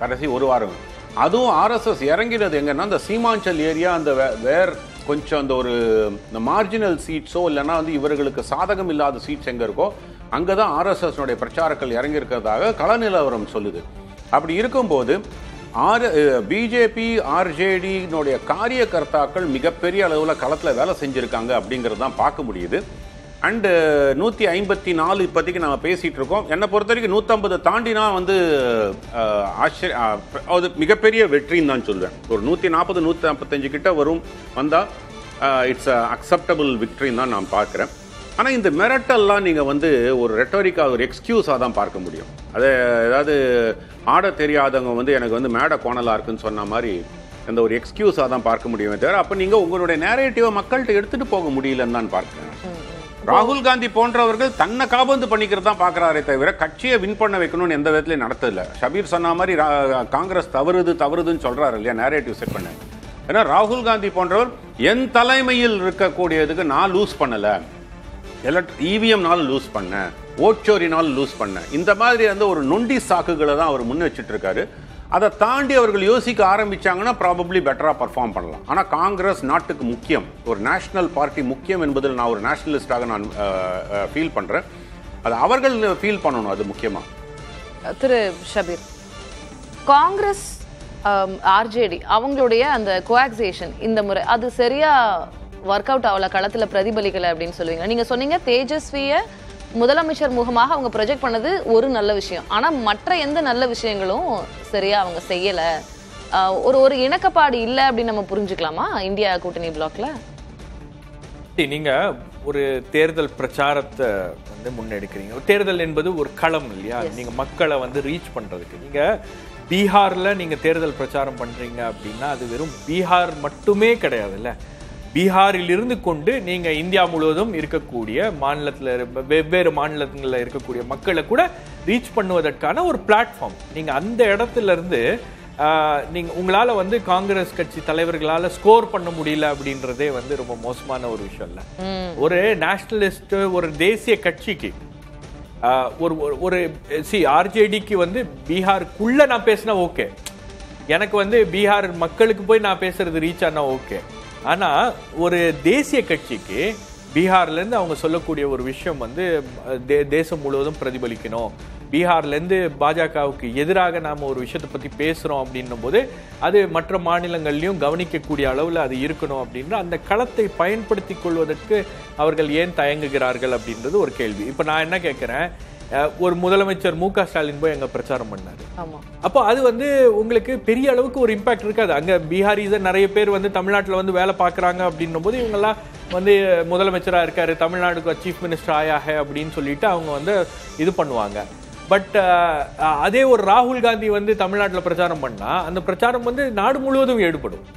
கடைசி ஒரு வாரம் அதுவும் ஆர்எஸ்எஸ் இறங்கினது எங்கன்னா அந்த சீமாஞ்சல் ஏரியா, அந்த கொஞ்சம் அந்த ஒரு இந்த மார்ஜினல் சீட்ஸோ இல்லைன்னா வந்து இவர்களுக்கு சாதகம் இல்லாத சீட்ஸ் எங்கே இருக்கோ அங்கே தான் ஆர்எஸ்எஸ்னுடைய பிரச்சாரங்கள் இறங்கியிருக்கிறதாக கள நிலவரம் சொல்லுது. அப்படி இருக்கும்போது பிஜேபி ஆர்ஜேடியினுடைய காரியகர்த்தாக்கள் மிகப்பெரிய அளவில் களத்தில் வேலை செஞ்சுருக்காங்க அப்படிங்கிறது தான் பார்க்க முடியுது. அண்டு 154 இப்போதைக்கு நாங்கள் பேசிகிட்டு இருக்கோம். என்னை பொறுத்த வரைக்கும் 150 தாண்டினா வந்து அது மிகப்பெரிய வெற்றின்னு தான் சொல்லுவேன். ஒரு 140-145 கிட்ட வந்தால் இட்ஸ் அக்செப்டபிள் விக்ட்ரின்னு தான் நான் பார்க்குறேன். ஆனால் இந்த மிரட்டல்லாம் நீங்கள் வந்து ஒரு ரெட்டோரிக்காக ஒரு எக்ஸ்கியூஸாக தான் பார்க்க முடியும். அதை ஏதாவது ஆட தெரியாதவங்க வந்து எனக்கு வந்து மேடை கோணலாக இருக்குன்னு சொன்ன மாதிரி அந்த ஒரு எக்ஸ்கியூஸாக தான் பார்க்க முடியுமே தவிர அப்போ நீங்கள் உங்களுடைய நேரேட்டிவை மக்கள்கிட்ட எடுத்துகிட்டு போக முடியலன்னு தான் பார்க்குறேன். ராகுல் காந்தி போன்றவர்கள் தன்னை காபந்து பண்ணிக்கிறது தான் பார்க்குறாரே தவிர கட்சியை வின் பண்ண வைக்கணும்னு எந்த விதத்துலையும் நடத்ததில்லை. ஷபீர் சொன்ன மாதிரி காங்கிரஸ் தவறுதுன்னு சொல்கிறாரு இல்லையா, நேரேட்டிவ் செட் பண்ண. ஏன்னா ராகுல் காந்தி போன்றவர் என் தலைமையில் இருக்கக்கூடியதுக்கு நான் லூஸ் பண்ணலை, இவிஎம்னால லூஸ் பண்ண, ஓட்சோரினால லூஸ் பண்ண, இந்த மாதிரி வந்து ஒரு நொண்டி சாக்குகளை தான் அவர் முன் வச்சுட்டு இருக்காரு. அதை தாண்டி அவர்கள் யோசிக்க ஆரம்பிச்சாங்கன்னா ப்ராபப்ளி பெட்டராக பர்ஃபார்ம் பண்ணலாம். ஆனால் காங்கிரஸ் நாட்டுக்கு முக்கியம், ஒரு நேஷனல் பார்ட்டி முக்கியம் என்பதில் நான் ஒரு நேஷனலிஸ்டாக நான் ஃபீல் பண்ணுறேன். அது அவர்கள் ஃபீல் பண்ணணும், அது முக்கியமாக. திரு ஷபீர், காங்கிரஸ் ஆர்ஜேடி அவங்களுடைய அந்த கோஆக்சியேஷன் இந்த முறை அது சரியா ஒர்க் அவுட் ஆகல, களத்தில் பிரதிபலிக்கலை அப்படின்னு சொல்லுவீங்க. நீங்கள் சொன்னீங்க தேஜஸ்வியை முதலமைச்சர் முகமாக அவங்க ப்ரொஜெக்ட் பண்ணது ஒரு நல்ல விஷயம், ஆனால் மற்ற எந்த நல்ல விஷயங்களும் சரியா அவங்க செய்யலை, ஒரு இணக்கப்பாடு இல்லை அப்படின்னு நம்ம புரிஞ்சுக்கலாமா இந்தியா கூட்டணி பிளாக்ல? நீங்க ஒரு தேர்தல் பிரச்சாரத்தை வந்து முன்னெடுக்கிறீங்க. தேர்தல் என்பது ஒரு களம் இல்லையா, நீங்க மக்களை வந்து ரீச் பண்றதுக்கு. நீங்க பீகார்ல நீங்க தேர்தல் பிரச்சாரம் பண்றீங்க அப்படின்னா அது வெறும் பீகார் மட்டுமே கிடையாதுல்ல. பீகாரில் இருந்து கொண்டு நீங்க இந்தியா முழுவதும் இருக்கக்கூடிய மாநிலத்தில் வெவ்வேறு மாநிலங்களில் இருக்கக்கூடிய மக்களை கூட ரீச் பண்ணுவதற்கான ஒரு பிளாட்ஃபார்ம். நீங்க அந்த இடத்துல இருந்து நீங்க உங்களால வந்து காங்கிரஸ் கட்சி தலைவர்களால ஸ்கோர் பண்ண முடியல அப்படின்றதே வந்து ரொம்ப மோசமான ஒரு விஷயம் இல்ல. ஒரு நேஷனலிஸ்ட், ஒரு தேசிய கட்சிக்கு ஒரு ஒரு ஆர்ஜேடிக்கு வந்து பீகாருக்குள்ள நான் பேசினா ஓகே, எனக்கு வந்து பீகார் மக்களுக்கு போய் நான் பேசுறது ரீச் ஆனா ஓகே. ஆனா ஒரு தேசிய கட்சிக்கு பீகார்ல இருந்து அவங்க சொல்லக்கூடிய ஒரு விஷயம் வந்து தேசம் முழுவதும் பிரதிபலிக்கணும், பீகார்ல இருந்து பாஜகவுக்கு எதிராக நாம ஒரு விஷயத்தை பத்தி பேசுறோம் அப்படின்னும் போது அது மற்ற மாநிலங்கள்லயும் கவனிக்கக்கூடிய அளவுல அது இருக்கணும் அப்படின்ற அந்த களத்தை பயன்படுத்தி கொள்வதற்கு அவர்கள் ஏன் தயங்குகிறார்கள் அப்படின்றது ஒரு கேள்வி. இப்ப நான் என்ன கேட்கிறேன், ஒரு முதலமைச்சர் மு க ஸ்டாலின் போய் அங்க பிரச்சாரம் பண்ணாரு. அப்போ அது வந்து உங்களுக்கு பெரிய அளவுக்கு ஒரு இம்பாக்ட் இருக்காது. அங்க பீகாரிஸ நிறைய பேர் வந்து தமிழ்நாட்டுல வந்து வேலை பாக்குறாங்க அப்படின்னும் போது இவங்க எல்லாம் வந்து முதலமைச்சரா இருக்காரு, தமிழ்நாடுக்கு சீஃப் மினிஸ்டர் ஆயாக அப்படின்னு சொல்லிட்டு அவங்க வந்து இது பண்ணுவாங்க. பட் அதே ஒரு ராகுல் காந்தி வந்து தமிழ்நாட்டுல பிரச்சாரம் பண்ணா அந்த பிரச்சாரம் வந்து நாடு முழுவதும் ஈடுபடும்.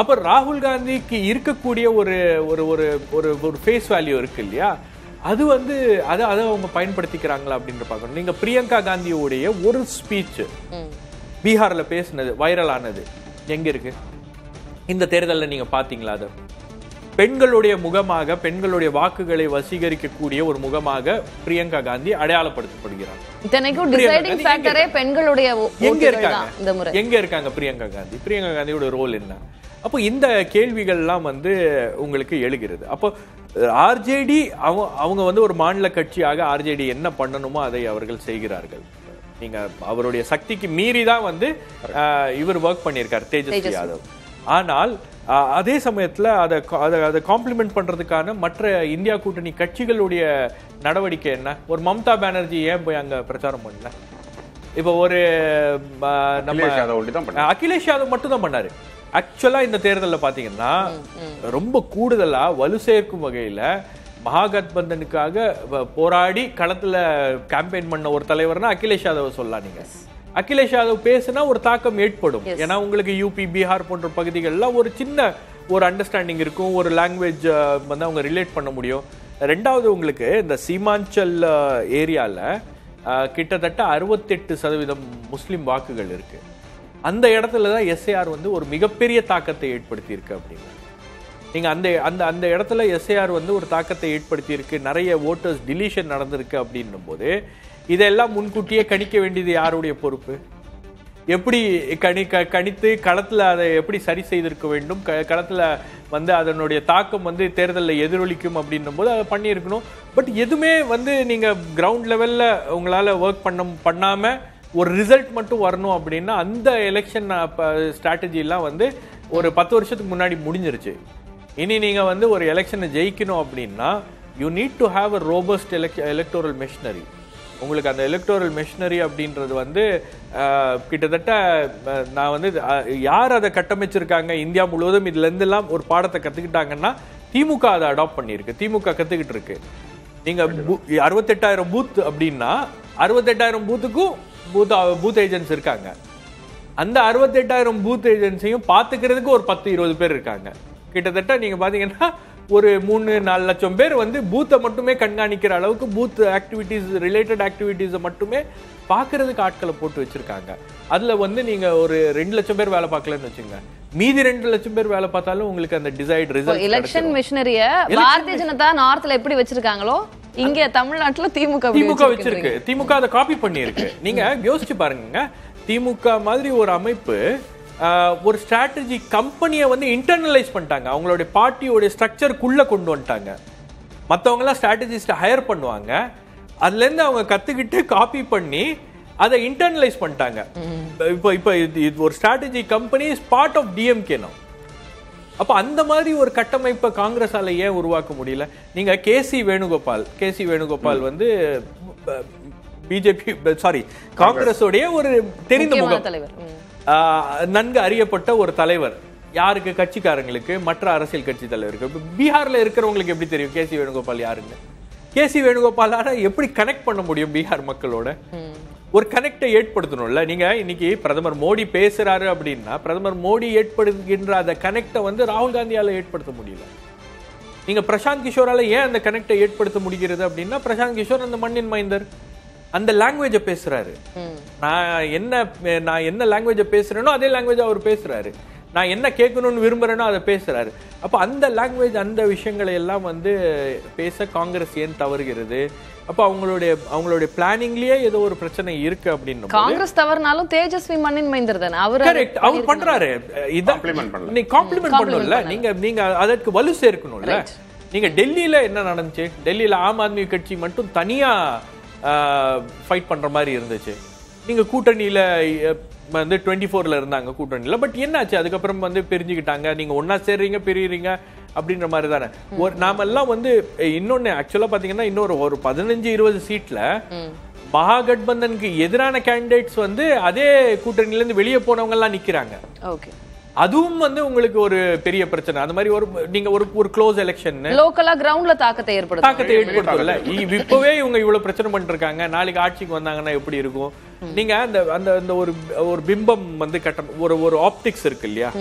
அப்ப ராகுல் காந்திக்கு இருக்கக்கூடிய ஒரு ஒரு ஒரு ஃபேஸ் வேல்யூ இருக்கு இல்லையா, அது வந்து அதை அவங்க பயன்படுத்திக்கிறாங்களா அப்படின்னு பார்க்கணும். நீங்க பிரியங்கா காந்தியோடைய ஒரு ஸ்பீச் பீகார்ல பேசினது வைரல் ஆனது எங்க இருக்கு? இந்த தேர்தலில் நீங்க பாத்தீங்களா? அது பெண்களுடைய முகமாக, பெண்களுடைய வாக்குகளை வசீகரிக்கக்கூடிய ஒரு முகமாக பிரியங்கா காந்தி அடையாளப்படுத்தப்படுகிறார். இத்தனைக்கும் டிசைடிங் ஃபேக்டரே பெண்களுடைய எங்க இருக்காங்க? எங்க இருக்காங்க பிரியங்கா காந்தி? பிரியங்கா காந்தியோட ரோல் என்ன? அப்போ இந்த கேள்விகள்லாம் வந்து உங்களுக்கு எழுகிறது. அப்போ ஆர்ஜேடி அவங்க வந்து ஒரு மாநில கட்சியாக ஆர்ஜேடி என்ன பண்ணணுமோ அதை அவர்கள் செய்கிறார்கள். நீங்க அவருடைய சக்திக்கு மீறி தான் வந்து இவர் ஒர்க் பண்ணியிருக்கார் தேஜஸ்வி யாதவ். ஆனால் அதே சமயத்துல அதை காம்ப்ளிமெண்ட் பண்றதுக்கான மற்ற இந்தியா கூட்டணி கட்சிகளுடைய நடவடிக்கை என்ன? ஒரு மம்தா பானர்ஜி ஏன் போய் அங்க பிரச்சாரம் பண்ணல? இப்ப ஒரு நம்ம அகிலேஷ் யாதவ் மட்டும் தான் பண்ணாரு. ஆக்சுவலா இந்த தேர்தலில் பாத்தீங்கன்னா ரொம்ப கூடுதலா வலு சேர்க்கும் வகையில மகாகத்பந்தனுக்காக போராடி களத்துல கேம்பெயின் பண்ண ஒரு தலைவர்னா அகிலேஷ் யாதவ் சொல்லலாம். நீங்க அகிலேஷ் யாதவ் பேசினா ஒரு தாக்கம் ஏற்படும். ஏன்னா உங்களுக்கு யூபி, பீகார் போன்ற பகுதிகளில் ஒரு சின்ன ஒரு அண்டர்ஸ்டாண்டிங் இருக்கும், ஒரு லாங்குவேஜ் வந்து அவங்க ரிலேட் பண்ண முடியும். ரெண்டாவது உங்களுக்கு இந்த சீமாஞ்சல் ஏரியால கிட்டத்தட்ட 68% முஸ்லிம் வாக்குகள் இருக்கு. அந்த இடத்துல தான் எஸ்ஏஆர் வந்து ஒரு மிகப்பெரிய தாக்கத்தை ஏற்படுத்தி இருக்கு அப்படின்னு நீங்க அந்த இடத்துல எஸ்ஏஆர் வந்து ஒரு தாக்கத்தை ஏற்படுத்தி இருக்கு. நிறைய ஓட்டர்ஸ் டிலீஷன் நடந்திருக்கு அப்படின்னும் போது இதெல்லாம் முன்கூட்டியே கணிக்க வேண்டியது யாருடைய பொறுப்பு? எப்படி கணித்து களத்துல அதை எப்படி சரி செய்திருக்க வேண்டும், களத்துல வந்து அதனுடைய தாக்கம் வந்து தேர்தலில் எதிரொலிக்கும் அப்படின்னும் போது அதை பண்ணியிருக்கணும். பட் எதுவுமே வந்து நீங்க கிரவுண்ட் லெவல்ல உங்களால ஒர்க் பண்ணாம ஒரு ரிசல்ட் மட்டும் வரணும் அப்படின்னா அந்த எலெக்ஷன் ஸ்ட்ராட்டஜி எல்லாம் வந்து ஒரு 10 வருஷத்துக்கு முன்னாடி முடிஞ்சிருச்சு. இனி நீங்க வந்து ஒரு எலெக்ஷனை ஜெயிக்கணும் அப்படின்னா you need to have a robust electoral machinery. உங்களுக்கு அந்த எலக்டோரல் மெஷினரி அப்படின்றது வந்து கிட்டத்தட்ட நான் வந்து யார் அதை கட்டமைச்சிருக்காங்க இந்தியா முழுவதும் இதுல இருந்து எல்லாம் ஒரு பாடத்தை கத்துக்கிட்டாங்கன்னா திமுக அதை அடாப்ட் பண்ணியிருக்கு. திமுக கத்துக்கிட்டு இருக்கு. நீங்க 68,000 பூத் அப்படின்னா 68,000 பூத்துக்கும் பூத் ஏஜென்ட்ஸ் இருக்காங்க. அந்த 68,000 பூத் ஏஜென்ட்ஸையும் பாத்துக்கிறதுக்கு ஒரு 10-20 பேர் இருக்காங்க. கிட்டத்தட்ட நீங்க பாத்தீங்கன்னா ஒரு 3-4 லட்சம் பேர் வந்து பூத்தை மட்டுமே கண்காணிக்கிற அளவுக்கு பூத் ஆக்டிவிட்டிஸ் ரிலேட்டட் ஆக்டிவிட்டிஸை மட்டுமே பாக்குறதுக்கு ஆட்களை போட்டு வச்சிருக்காங்க. அதுல வந்து நீங்க ஒரு 2 லட்சம் பேர் வேலை பார்க்கலன்னு வச்சுங்க, மீதி 2 லட்சம் பேர் வேலை பார்த்தாலும் உங்களுக்கு அந்த டிசைட் ரிசல்ட். எலெக்ஷன் மிஷினரிய பாரதிய ஜனதா நார்த்ல எப்படி வச்சிருக்காங்களோ இங்க தமிழ்நாட்டுல திமுக வச்சிருக்கு. திமுக அதை காப்பி பண்ணி இருக்கு. நீங்க யோசிச்சு பாருங்க, திமுக மாதிரி ஒரு அமைப்பு ஒரு ஸ்ட்ராட்டஜி கம்பெனியை வந்து இன்டர்னலைஸ் பண்ணிட்டாங்க. அவங்களுடைய பார்ட்டியோட ஸ்ட்ரக்சருக்குள்ள கொண்டு வந்துட்டாங்க. மற்றவங்க எல்லாம் ஸ்ட்ராட்டஜிஸ்ட் ஹையர் பண்ணுவாங்க, அதுல இருந்து அவங்க கத்துக்கிட்டு காப்பி பண்ணி அதை இன்டர்னலைஸ் பண்ணிட்டாங்க. இப்போ ஒரு strategy company is part of DMK now. அப்ப அந்த மாதிரி ஒரு கட்டமைப்பை காங்கிரஸால ஏன் உருவாக்க முடியல? நீங்க கேசி வேணுகோபால் வந்து பிஜேபி காங்கிரஸோடைய ஒரு தெரிந்த முகம், நன்கு அறியப்பட்ட ஒரு தலைவர். யாருக்கு? கட்சிக்காரங்களுக்கு, மற்ற அரசியல் கட்சி தலைவருக்கு. பீகார்ல இருக்கிறவங்களுக்கு எப்படி தெரியும் கேசி வேணுகோபால் யாருங்க? கேசி வேணுகோபாலால எப்படி கனெக்ட் பண்ண முடியும் பீகார் மக்களோட? ஒரு கனெக்டை ஏற்படுத்தணும்ல. நீங்க இன்னைக்கு பிரதமர் மோடி பேசுறாரு அப்படின்னா பிரதமர் மோடி ஏற்படுகின்ற அந்த கனெக்டை வந்து ராகுல் காந்தியால ஏற்படுத்த முடியல. நீங்க பிரசாந்த் கிஷோரால ஏன் அந்த கனெக்டை ஏற்படுத்த முடிகிறது அப்படின்னா பிரசாந்த் கிஷோர் அந்த மண்ணின் மைந்தர், அந்த லாங்குவேஜ பேசுறாரு. நான் என்ன லாங்குவேஜ பேசுறேனோ அதே லாங்குவேஜ் அவர் பேசுறாரு. நான் என்ன கேட்கணும்னு விரும்புறேனோ அதை பேசுறாரு. அப்ப அந்த லாங்குவேஜ், அந்த விஷயங்களை எல்லாம் வந்து பேச காங்கிரஸ் ஏன் தவறுகிறது? அப்ப அவங்களுடைய பிளானிங்லயே ஏதோ ஒரு பிரச்சனை இருக்கு அப்படின்னு. காங்கிரஸ் தவறுனாலும் தேஜஸ்வி மண்ணின் மைந்தர் தானே அவர். கரெக்ட், அவர் பண்றாரு. இதான் நீ காம்ப்ளிமெண்ட் பண்ணணும்ல, நீங்க அதற்கு வலு சேர்க்கணும்ல. நீங்க டெல்லியில என்ன நடந்துச்சு? டெல்லியில ஆம் ஆத்மி கட்சி மட்டும் தனியா ஃபைட் பண்ற மாதிரி இருந்துச்சு. நீங்க கூட்டணியில வந்து 24ல இருந்தாங்க கூட்டணியில. பட் என்னாச்சு? அதுக்கப்புறம் வந்து பிரிஞ்சுக்கிட்டாங்க. நீங்க ஒன்னா சேர்றீங்க, பிரியுறீங்க அப்படின்ற மாதிரி தானே. நாம எல்லாம் வந்து இன்னொன்னு ஆக்சுவலா பாத்தீங்கன்னா இன்னொரு ஒரு 15-20 சீட்ல மகாகட்பந்தனுக்கு எதிரான கேண்டிடேட்ஸ் வந்து அதே கூட்டணியில இருந்து வெளியே போனவங்க எல்லாம் நிக்கிறாங்க. ஓகே, அதுவும் வந்து உங்களுக்கு ஒரு பெரிய பிரச்சனை. அந்த மாதிரி நீங்க ஒரு க்ளோஸ் எலெக்ஷன் லோக்கலா கிரவுண்ட்ல தாக்கத்தை ஏற்படுத்தல. இப்பவே இவங்க இவ்வளவு பிரச்சனை பண்ணிட்டு இருக்காங்க. நாளைக்கு ஆட்சிக்கு வந்தாங்கன்னா எப்படி இருக்கும்? நீங்க அந்த ஒரு பிம்பம் வந்து ஒரு ஆப்டிக்ஸ் இருக்கு இல்லையா,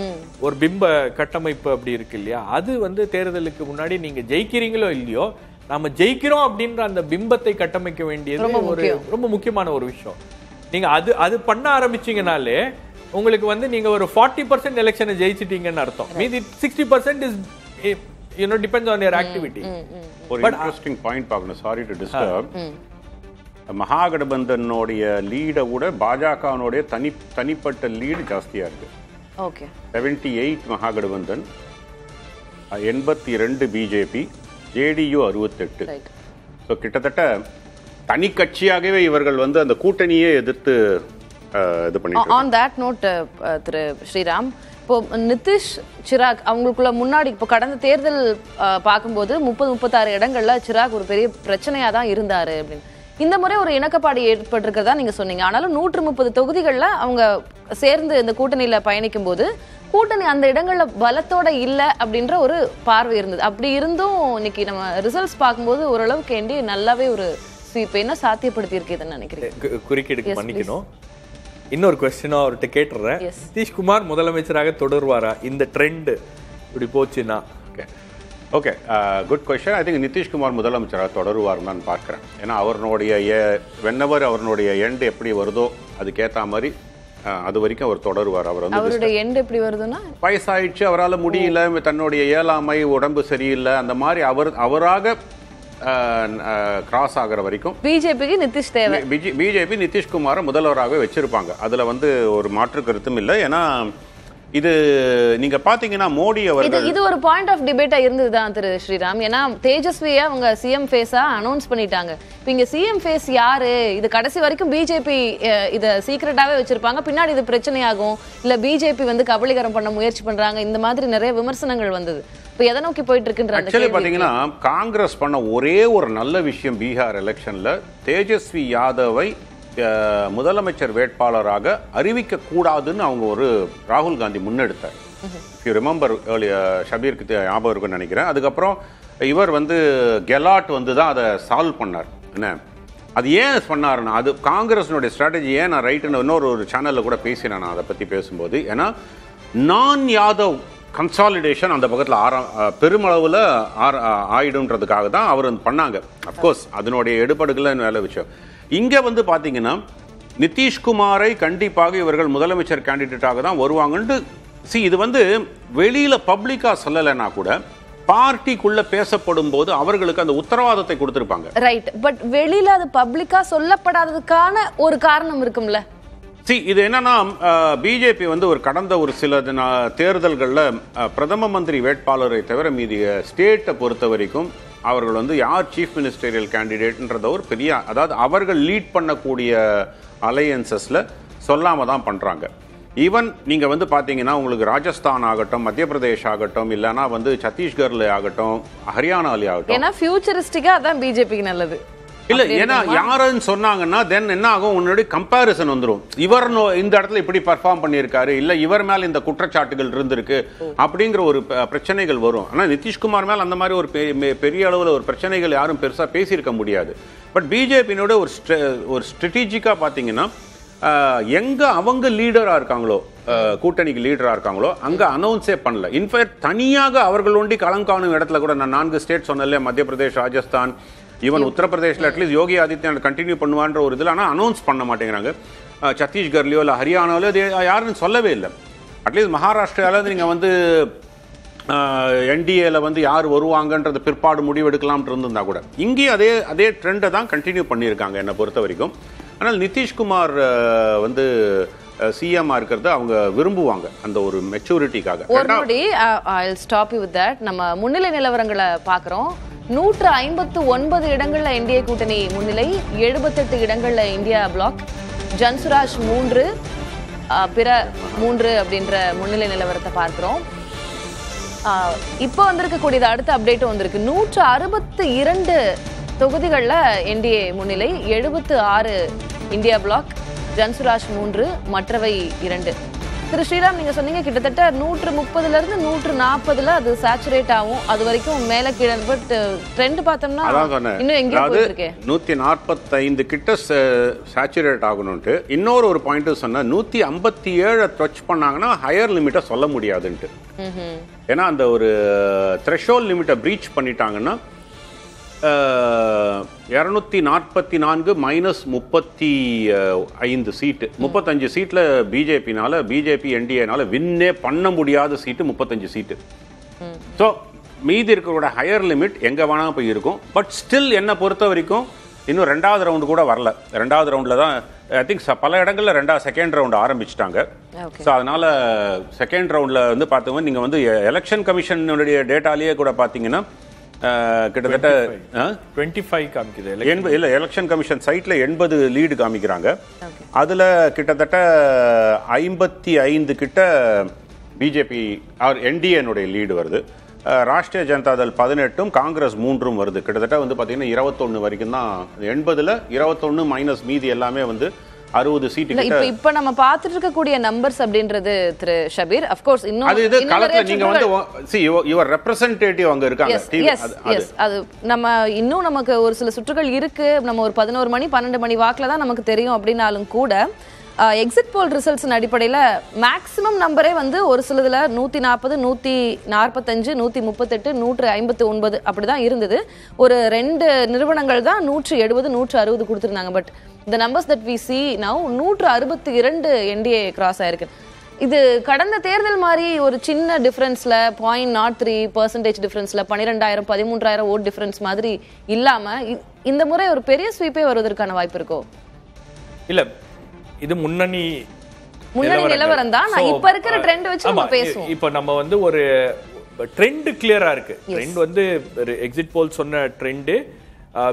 ஒரு பிம்ப கட்டமைப்பு அப்படி இருக்கு இல்லையா, அது வந்து தேர்தலுக்கு முன்னாடி நீங்க ஜெயிக்கிறீங்களோ இல்லையோ, நாம ஜெயிக்கிறோம் அப்படின்ற அந்த பிம்பத்தை கட்டமைக்க வேண்டியது ஒரு ரொம்ப முக்கியமான ஒரு விஷயம். நீங்க அது பண்ண ஆரம்பிச்சீங்கனாலே உங்களுக்கு வந்து நீங்க ஒரு 40% எலெக்ஷனை ஜெயிச்சிட்டீங்கன்னு அர்த்தம். மீதி 60% is depends on your activity. ஒரு இன்ட்ரெஸ்டிங் பாயிண்ட் பார்க்கணும். Sorry to disturb. மகாகட்பந்தனுடைய லீடை விட பாஜகனுடைய தனிப்பட்ட லீடு ஜாஸ்தியா இருக்கு. Okay, 78 Mahagathbandhan, 82 BJP, JDU 68. So கிட்டத்தட்ட தனி கட்சியாகவே இவர்கள் வந்து அந்த கூட்டணியே எதிர்த்து இது பண்ணிட்டு. ஆன் தட் நோட் திரு ஸ்ரீராம், இப்போ நிதிஷ் சிராக் அவங்களுக்குள்ள முன்னாடி இப்போ கடந்த தேர்தல் பார்க்கும்போது 30-36 இடங்கள்ல சிராக் ஒரு பெரிய பிரச்சனையா தான் இருந்தாரு அப்படின்னு. இந்த முறை ஒரு இணக்கப்பாடு ஏற்பட்டிருக்கிறதா நீங்க சொன்னீங்க. ஆனாலும் 130 தொகுதிகள்ல அவங்க சேர்ந்து இந்த கூட்டணியில பயணிக்கும் போது கூட்டணி அந்த இடங்கள்ல பலத்தோட இல்ல அப்படின்ற ஒரு பார்வை இருந்தது. அப்படி இருந்தும் இன்னைக்கு நம்ம ரிசல்ட்ஸ் பார்க்கும்போது ஓரளவுக்கு என்டி நல்லாவே ஒரு ஸ்வீப் என்ன சாத்தியப்படுத்தி இருக்குதுன்னு நினைக்கிறேன். குறுக்கீடுக்கு மன்னிக்கணும். இன்னொரு கொஸ்டினா அவர்கிட்ட கேட்டுறேன். நிதிஷ்குமார் முதலமைச்சராக தொடருவாரா இந்த ட்ரெண்ட் இப்படி போச்சுன்னா? Okay, good question. I think Nitish Kumar முதலமைச்சராக தொடருவார்னு நான் பார்க்குறேன். ஏன்னா வென்னவர் அவருடைய எண்ட் எப்படி வருதோ அதுக்கேற்ற மாதிரி அது வரைக்கும் அவர் தொடருவார். அவர் வந்து அவருடைய எண்ட் எப்படி வருதுன்னா, வயசாயிடுச்சு, அவரால் முடியல, தன்னுடைய இயலாமை, உடம்பு சரியில்லை, அந்த மாதிரி அவராக கிராஸ் ஆகிற வரைக்கும் பிஜேபிக்கு நிதிஷ் தேவை. பிஜேபி நிதிஷ்குமாரை முதல்வராகவே வச்சிருப்பாங்க. அதுல வந்து ஒரு மாற்று கருத்தும் இல்லை. ஏன்னா இது நீங்க பாத்தீங்கன்னா மோடி அவர்கள் இது ஒரு பாயிண்ட் ஆஃப் டிபேட்டா இருந்ததுதான் திரு ஸ்ரீராம். ஏன்னா தேஜஸ்வியை அவங்க சிஎம் ஃபேஸா அனௌன்ஸ் பண்ணிட்டாங்க. இப்போ இங்க சிஎம் ஃபேஸ் யாரு? இது கடைசி வரைக்கும் பிஜேபி இதை சீக்கிரட்டாவே வச்சிருப்பாங்க. பின்னாடி இது பிரச்சனையாகும், இல்ல பிஜேபி வந்து கபலீகரம் பண்ண முயற்சி பண்றாங்க, இந்த மாதிரி நிறைய விமர்சனங்கள் வந்தது. இப்போ எதை நோக்கி போயிட்டு இருக்குன்ற ஆக்சுவலி பாத்தீங்கன்னா காங்கிரஸ் பண்ண ஒரே ஒரு நல்ல விஷயம் பீகார் எலெக்ஷன்ல தேஜஸ்வி யாதவை முதலமைச்சர் வேட்பாளராக அறிவிக்க கூடாதுன்னு அவங்க ஒரு ராகுல் காந்தி முன்னெடுத்தார். இஃப் யூ ரிமெம்பர் ஷபீருக்கு ஞாபகம் இருக்குன்னு நினைக்கிறேன். அதுக்கப்புறம் இவர் வந்து கெலாட் வந்து தான் அதை சால்வ் பண்ணார். என்ன அது ஏன் பண்ணாருன்னா, அது காங்கிரஸினுடைய ஸ்ட்ராட்டஜி. ஏன் நான் ரைட்டுன்னு இன்னொரு சேனலில் கூட பேசினேன் நான் அதை பற்றி பேசும்போது. ஏன்னா நான் யாதவ் கன்சாலிடேஷன் அந்த பக்கத்தில் பெருமளவில் ஆயிடுன்றதுக்காக தான் அவர் பண்ணாங்க. அஃப்கோர்ஸ் அதனுடைய எடுபடுகளை வேலை விஷயம். இங்கே வந்து பார்த்தீங்கன்னா நிதிஷ்குமாரை கண்டிப்பாக இவர்கள் முதலமைச்சர் கேண்டிடேட்டாக தான் வருவாங்கன்ட்டு இது வந்து வெளியில் பப்ளிக்காக சொல்லலைன்னா கூட பார்ட்டிக்குள்ள பேசப்படும் போது அவர்களுக்கு அந்த உத்தரவாதத்தை கொடுத்திருப்பாங்க. ரைட், பட் வெளியில அது பப்ளிக்கா சொல்லப்படாததுக்கான ஒரு காரணம் இருக்கும்ல. இது என்னன்னா பிஜேபி வந்து கடந்த ஒரு சில தேர்தல்களில் பிரதம மந்திரி வேட்பாளரை தவிர மீதி ஸ்டேட்டை பொறுத்த வரைக்கும் அவர்கள் வந்து யார் சீஃப் மினிஸ்டரியல் கேண்டிடேட்ன்றத ஒரு பெரிய, அதாவது அவர்கள் லீட் பண்ணக்கூடிய அலையன்சஸ்ல சொல்லாம தான் பண்றாங்க. ஈவன் நீங்க வந்து பாத்தீங்கன்னா உங்களுக்கு ராஜஸ்தான் ஆகட்டும், மத்திய பிரதேஷ் ஆகட்டும், இல்லைன்னா வந்து சத்தீஸ்கர்ல ஆகட்டும், ஹரியானாலே ஆகட்டும், ஏன்னா ஃபியூச்சரிஸ்டிக்கா அதான் பிஜேபிக்கு நல்லது இல்ல. ஏன்னா யாருன்னு சொன்னாங்கன்னா தென் என்ன ஆகும், உன்னுடைய கம்பேரிசன் வந்துடும். இவர் இந்த இடத்துல இப்படி பர்ஃபார்ம் பண்ணியிருக்காரு, இல்ல இவர் மேல இந்த குற்றச்சாட்டுகள் இருந்திருக்கு அப்படிங்கிற ஒரு பிரச்சனைகள் வரும். ஆனா நிதிஷ்குமார் மேல அந்த மாதிரி ஒரு பெரிய அளவுல ஒரு பிரச்சனைகள் யாரும் பெருசா பேசியிருக்க முடியாது. பட் பிஜேபியோட ஒரு ஸ்ட்ராட்டஜிக்கா பாத்தீங்கன்னா எங்க அவங்க லீடரா இருக்காங்களோ, கூட்டணிக்கு லீடரா இருக்காங்களோ அங்க அனௌன்ஸே பண்ணல. இன்ஃபேக்ட் தனியாக அவர்கள் ஒண்டி களம் காணும் இடத்துல கூட நான் 4 ஸ்டேட் சொன்னேன், மத்திய Pradesh, Rajasthan, even உத்தரப்பிரதேஷ்ல at least Yogi Adityanath continue பண்ணுவான்ற ஒரு இதில் ஆனால் அனௌன்ஸ் பண்ண மாட்டேங்கிறாங்க. சத்தீஸ்கர்லையோ இல்லை ஹரியானாலையோ அது யாருன்னு சொல்லவே இல்லை. அட்லீஸ்ட் மகாராஷ்டிராவில் நீங்கள் வந்து என்டிஏல வந்து யார் வருவாங்கன்றது பிற்பாடு முடிவெடுக்கலாம்னு இருந்திருந்தா கூட இங்கேயும் அதே ட்ரெண்டை தான் கண்டினியூ பண்ணியிருக்காங்க என்னை பொறுத்த வரைக்கும். ஆனால் நிதிஷ்குமார் வந்து சிஎம்மா இருக்கிறத அவங்க விரும்புவாங்க அந்த ஒரு மெச்சூரிட்டிக்காக. நம்ம முன்னிலை நிலவரங்களை பார்க்குறோம். 159 இடங்கள்ல என்டிஏ கூட்டணி முன்னிலை, 78 இடங்கள்ல இந்தியா பிளாக், ஜன்சுராஜ் 3, பிற 3 அப்படின்ற முன்னிலை நிலவரத்தை பார்க்கிறோம். இப்போ வந்திருக்கக்கூடியது அடுத்த அப்டேட்டும் வந்திருக்கு. 162 தொகுதிகளில் என்டிஏ முன்னிலை, 76 இந்தியா பிளாக், ஜன்சுராஜ் 3, மற்றவை 2. திரு ஸ்ரீராம், நீங்க சொன்னீங்க கிட்டத்தட்ட 130ல இருந்து 140ல அது சேச்சுரேட் ஆகும், அது வரைக்கும் மேல கீழே. பட் ட்ரெண்ட் பார்த்தோம்னா இன்னும் எங்க போயிட்டு இருக்கு? 145 கிட்ட சேச்சுரேட் ஆகணும்ட்டு. இன்னொரு ஒரு பாயிண்ட் சொன்னா 157 டச் பண்ணாங்கன்னா ஹையர் லிமிட்டை சொல்ல முடியாதுன்ட்டு. ஏன்னா அந்த ஒரு த்ரெஷோல்ட் லிமிட்டை பிரீச் பண்ணிட்டாங்கன்னா 244 மைனஸ் 35 சீட்டு, 35 சீட்டில் பிஜேபி என்டிஏனால வின்னே பண்ண முடியாத சீட்டு 35 சீட்டு. ஸோ மீதி இருக்கிறோட ஹையர் லிமிட் எங்கே வேணால் போய் இருக்கும். பட் ஸ்டில் என்னை பொறுத்த வரைக்கும் இன்னும் 2வது ரவுண்டு கூட வரல. 2வது ரவுண்டில் தான் ஐ திங்க் பல இடங்களில் செகண்ட் ரவுண்டு ஆரம்பிச்சிட்டாங்க. ஸோ அதனால செகண்ட் ரவுண்டில் வந்து பார்த்தீங்கன்னா நீங்கள் வந்து எலெக்ஷன் கமிஷனுடைய டேட்டாலேயே கூட பார்த்தீங்கன்னா கிட்டத்தட்ட 25 காமிக்குது. இல்லை, எலெக்ஷன் கமிஷன் சைட்ல 80 லீடு காமிக்கிறாங்க. அதுல கிட்டத்தட்ட 55 கிட்ட பிஜேபி என்டிஏனுடைய லீடு வருது. ராஷ்டிரிய ஜனதா தள் 18, காங்கிரஸ் 3 வருது. கிட்டத்தட்ட வந்து பாத்தீங்கன்னா 21 வரைக்கும் தான். 80ல 21 மைனஸ் மீதி எல்லாமே வந்து 60 சீட்டு. இப்ப நம்ம பார்த்துட்டு இருக்கக்கூடிய நம்பர்ஸ் அப்படின்றது திரு ஷபீர், of course இன்னும் அது இது காலத்துல நீங்க வந்து see your representative அங்க இருக்காங்க. அது நம்ம இன்னும் நமக்கு ஒரு சில சுற்றுகள் இருக்கு. நம்ம ஒரு 11 மணி 12 மணி வாக்குல தான் நமக்கு தெரியும் அப்படின்னாலும் கூட எக்ஸிட் போல் ரிசல்ட்ஸ் அடிப்படையில் மேக்ஸிமம் நம்பரே வந்து ஒரு சிலதுல 140, 145, 138, 159 அப்படிதான் இருந்தது. ஒரு 2 நிறுவனங்கள் தான் 170, 160 கொடுத்துருந்தாங்க. But the numbers that we see now 162 NDA cross ஆயிருக்கு. இது கடந்த தேர்தல் மாதிரி ஒரு சின்ன டிஃபரன்ஸ்ல 0.03% டிஃபரன்ஸ்ல 12,000 13,000 ஓட் டிஃபரன்ஸ் மாதிரி இல்லாம இந்த முறை ஒரு பெரிய ஸ்வீப்பே வருவதற்கான வாய்ப்பு இருக்கோ? இல்ல, இது முன்னணி நிலவரம் தான். நான் இப்ப இருக்கிற ட்ரெண்ட் வச்சு நம்ம பேசுவோம். இப்ப நம்ம வந்து ஒரு ட்ரெண்ட் கிளியரா இருக்கு. ட்ரெண்ட் வந்து எக்ஸிட் போல் சொன்ன trend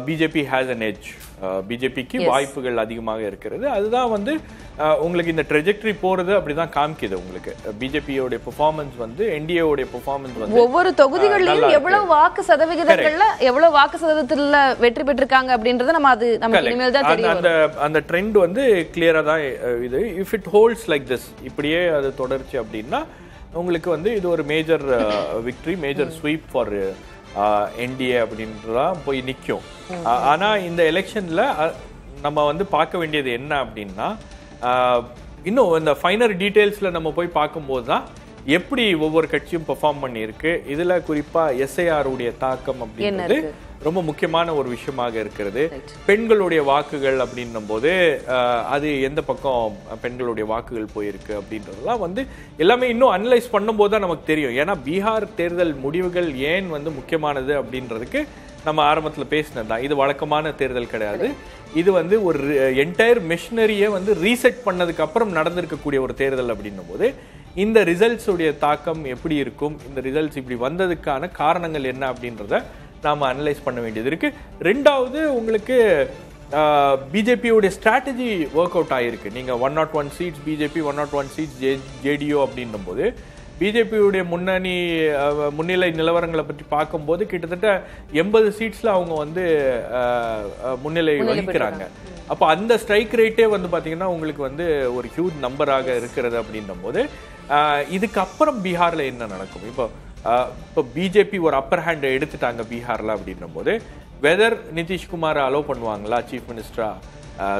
BJP has an edge. பிஜேபிக்கு வாய்ப்புகள் அதிகமாக இருக்கிறது. அதுதான் வந்து உங்களுக்கு இந்த ட்ரெஜெக்டரி போறது அப்படிதான் காமிக்குது. உங்களுக்கு பிஜேபியோட பெர்ஃபார்மன்ஸ் வந்து என்டிஏவோட பெர்ஃபார்மன்ஸ் வந்து ஒவ்வொரு தொகுதிகளிலும் எவ்வளவு வாக்கு சதவிகிதங்கள்ல எவ்வளவு வாக்கு சதவீதத்துல வெற்றி பெற்றிருக்காங்க அப்படின்றத நம்ம இனிமேல் தான் தெரியும். அந்த ட்ரெண்ட் வந்து கிளியரா தான் இது. If it holds like this, இப்படியே அது தொடர்ச்சி அப்படின்னா உங்களுக்கு வந்து இது ஒரு major victory, major sweep for NDA அப்படின்றதான் போய் நிற்கும். ஆனா இந்த எலெக்ஷன்ல நம்ம வந்து பார்க்க வேண்டியது என்ன அப்படின்னா, இன்னும் இந்த ஃபைனர் டீடைல்ஸ்ல நம்ம போய் பார்க்கும்போது தான் எப்படி ஒவ்வொரு கட்சியும் பெர்ஃபார்ம் பண்ணியிருக்கு. இதுல குறிப்பா எஸ்ஐஆர் உடைய தாக்கம் அப்படின்றது ரொம்ப முக்கியமான ஒரு விஷயமாக இருக்கிறது. பெண்களுடைய வாக்குகள் அப்படின்னும் போது அது எந்த பக்கம் பெண்களுடைய வாக்குகள் போயிருக்கு அப்படின்றதெல்லாம் வந்து எல்லாமே இன்னும் அனலைஸ் பண்ணும்போது தான் நமக்கு தெரியும். ஏன்னா பீகார் தேர்தல் முடிவுகள் ஏன் வந்து முக்கியமானது அப்படின்றதுக்கு நம்ம ஆரம்பத்தில் பேசினது தான். இது வழக்கமான தேர்தல் கிடையாது. இது வந்து ஒரு என்டையர் மெஷினரியை வந்து ரீசெட் பண்ணதுக்கு அப்புறம் நடந்திருக்கக்கூடிய ஒரு தேர்தல் அப்படின்னும் போது இந்த ரிசல்ட்ஸ் உடைய தாக்கம் எப்படி இருக்கும், இந்த ரிசல்ட்ஸ் இப்படி வந்ததுக்கான காரணங்கள் என்ன அப்படின்றத நாம அனலைஸ் பண்ண வேண்டியது இருக்கு. ரெண்டாவது, உங்களுக்கு பிஜேபியோட ஸ்ட்ராட்டஜி ஒர்க் அவுட் ஆயிருக்கு. நீங்க 101 சீட்ஸ் பிஜேபி, 101 சீட்ஸ் ஜேடியோ அப்படின்னும் போது பிஜேபியுடைய முன்னிலை நிலவரங்களை பற்றி பார்க்கும்போது கிட்டத்தட்ட 80 சீட்ஸ்ல அவங்க வந்து முன்னிலை வகிக்கிறாங்க. அப்போ அந்த ஸ்ட்ரைக் ரேட்டே வந்து பாத்தீங்கன்னா உங்களுக்கு வந்து ஒரு ஹியூஜ் நம்பராக இருக்கிறது அப்படின்னும் போது இதுக்கப்புறம் பீகார்ல என்ன நடக்கும்? இப்போ பிஜேபி ஒரு அப்பர் ஹேண்ட் எடுத்துட்டாங்க பீகார்ல அப்படின்னும் போது வெதர் நிதிஷ்குமார் அலோவ் பண்ணுவாங்களா சீஃப் மினிஸ்டரா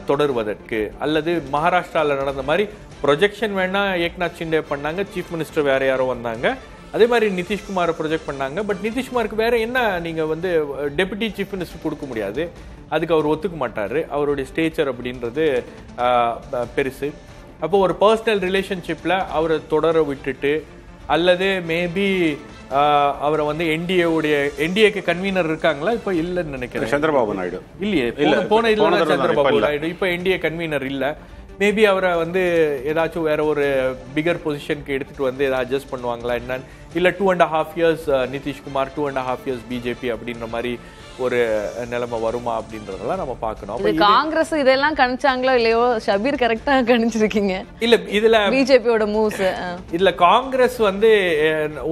தொடர்வதற்கு, அல்லது மகாராஷ்டிரால நடந்த மாதிரி ப்ரொஜெக்ஷன் வேணா ஏக்நாத் ஷிண்டே பண்ணாங்க, சீஃப் மினிஸ்டர் வேற யாரோ வந்தாங்க, அதே மாதிரி நிதிஷ்குமாரை ப்ரொஜெக்ட் பண்ணாங்க. பட் நிதிஷ்குமாருக்கு வேற என்ன, நீங்க வந்து டெபுட்டி சீஃப் மினிஸ்டர் கொடுக்க முடியாது, அதுக்கு அவர் ஒத்துக்க மாட்டாரு, அவருடைய ஸ்டேச்சர் அப்படின்றது பெருசு. அப்போ ஒரு பர்சனல் ரிலேஷன்ஷிப்ல அவரை தொடர விட்டுட்டு அல்லது மேபி அவரை வந்து என்டிஏக்கு கன்வீனர் இருக்காங்களா இப்ப இல்லன்னு நினைக்கிறேன். சந்திரபாபு நாயுடு இல்லையே, போன இதுல சந்திரபாபு நாயுடு இப்ப என்டிஏ கன்வீனர் இல்ல. மேபி அவரை வந்து ஏதாச்சும் வேற ஒரு பிகர் பொசிஷனுக்கு எடுத்துட்டு வந்து ஏதாவது அட்ஜஸ்ட் பண்ணுவாங்களா என்னன்னு, இல்ல 2.5 years நிதிஷ்குமார் 2.5 years பிஜேபி அப்படின்ற மாதிரி ஒரு நிலைமை வருமா அப்படின்றதெல்லாம் நம்ம பார்க்கணும். காங்கிரஸ் இதெல்லாம் கணிச்சாங்களோ இல்லையோ, ஷபீர் கரெக்டா கணிச்சிருக்கீங்க. இல்ல இதுல பிஜேபியோட மூவ்ஸ், இதுல காங்கிரஸ் வந்து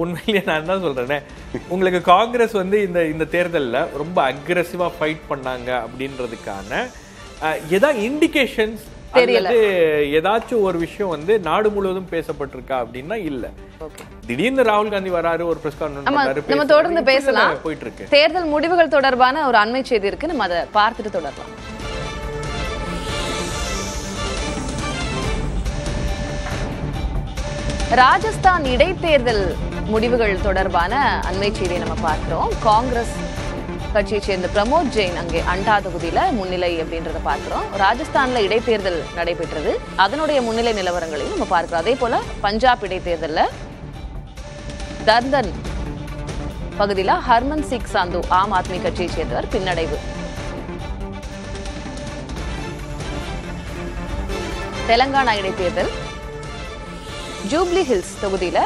உண்மையிலேயே நான் தான் சொல்றேனே, உங்களுக்கு காங்கிரஸ் வந்து இந்த தேர்தல்ல ரொம்ப அக்ரெசிவா ஃபைட் பண்ணாங்க அப்படின்றதுக்கான ஏதாவது இண்டிகேஷன்ஸ் அல்லது ஏதாச்சும் ஒரு விஷயம் வந்து நாடு முழுவதும் பேசப்பட்டிருக்கா அப்படின்னா இல்ல. திடீர்னு ராகுல் காந்தி வராரு, ஒரு பிரஸ் கான்ஃபரன்ஸ் நம்ம தொடர்ந்து பேசலாம். போயிட்டு இருக்கு. தேர்தல் முடிவுகள் தொடர்பான ஒரு அண்மை செய்தி இருக்கு, நம்ம அதை பார்த்துட்டு தொடரலாம். ராஜஸ்தான் இடைத்தேர்தல் முடிவுகள் தொடர்பான அண்மை செய்தியை நம்ம பார்க்கிறோம். காங்கிரஸ் கட்சியை சேர்ந்த பிரமோத் ஜெயின் அங்கே அண்டா தொகுதியில முன்னிலை அப்படின்றத பார்க்கிறோம். ராஜஸ்தான்ல இடைத்தேர்தல் நடைபெற்றது, அதனுடைய முன்னிலை நிலவரங்களையும் நம்ம பார்க்கிறோம். அதே போல பஞ்சாப் இடைத்தேர்தல்ல தர்தன் பகுதியில ஹர்மன் சிங் சாந்து ஆம் ஆத்மி கட்சியை சேர்ந்தவர் பின்னடைவு. தெலங்கானா இடைத்தேர்தல் ஜூப்ளி ஹில்ஸ் தொகுதியில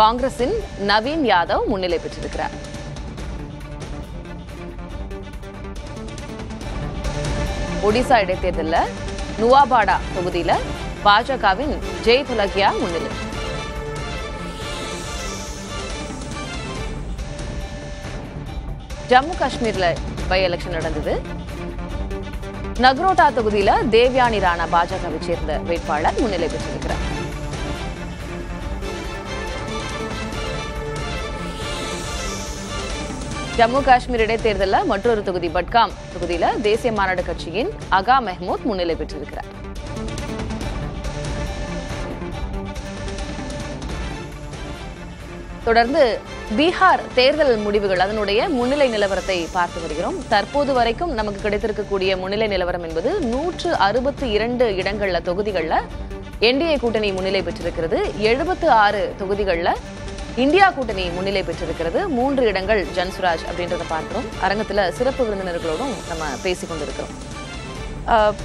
காங்கிரசின் நவீன் யாதவ் முன்னிலை பெற்றிருக்கிறார். ஒடிசா இடைத்தேர்தல்ல நுவாபாடா தொகுதியில பாஜகவின் ஜெய் துலகியா முன்னிலை. ஜம்மு காஷ்மீர்ல பை எலெக்ஷன் நடந்தது. நக்ரோட்டா தொகுதியில தேவ்யானி ராணா பாஜகவை சேர்ந்த வேட்பாளர் முன்னிலை பெற்றிருக்கிறார். ஜம்மு காஷ்மீர் இடைத்தேர்தலில் மற்றொரு தொகுதி பட்காம் தொகுதியில தேசிய மாநாடு கட்சியின் அகா மெஹமூத் முன்னிலை பெற்றிருக்கிறார். தொடர்ந்து பீகார் தேர்தல் முடிவுகள், அதனுடைய முன்னிலை நிலவரத்தை பார்த்து வருகிறோம். தற்போது வரைக்கும் நமக்கு கிடைத்திருக்கக்கூடிய முன்னிலை நிலவரம் என்பது 162 இடங்கள்ல தொகுதிகள்ல என்டிஏ கூட்டணி முன்னிலை பெற்றிருக்கிறது. 76 தொகுதிகள்ல இந்தியா கூட்டணி முன்னிலை பெற்றிருக்கிறது. 3 இடங்கள் ஜன்சுராஜ் அப்படின்றத பார்க்கிறோம். அரங்கத்துல சிறப்பு விருந்தினர்களோடும் நம்ம பேசிக் கொண்டிருக்கிறோம்.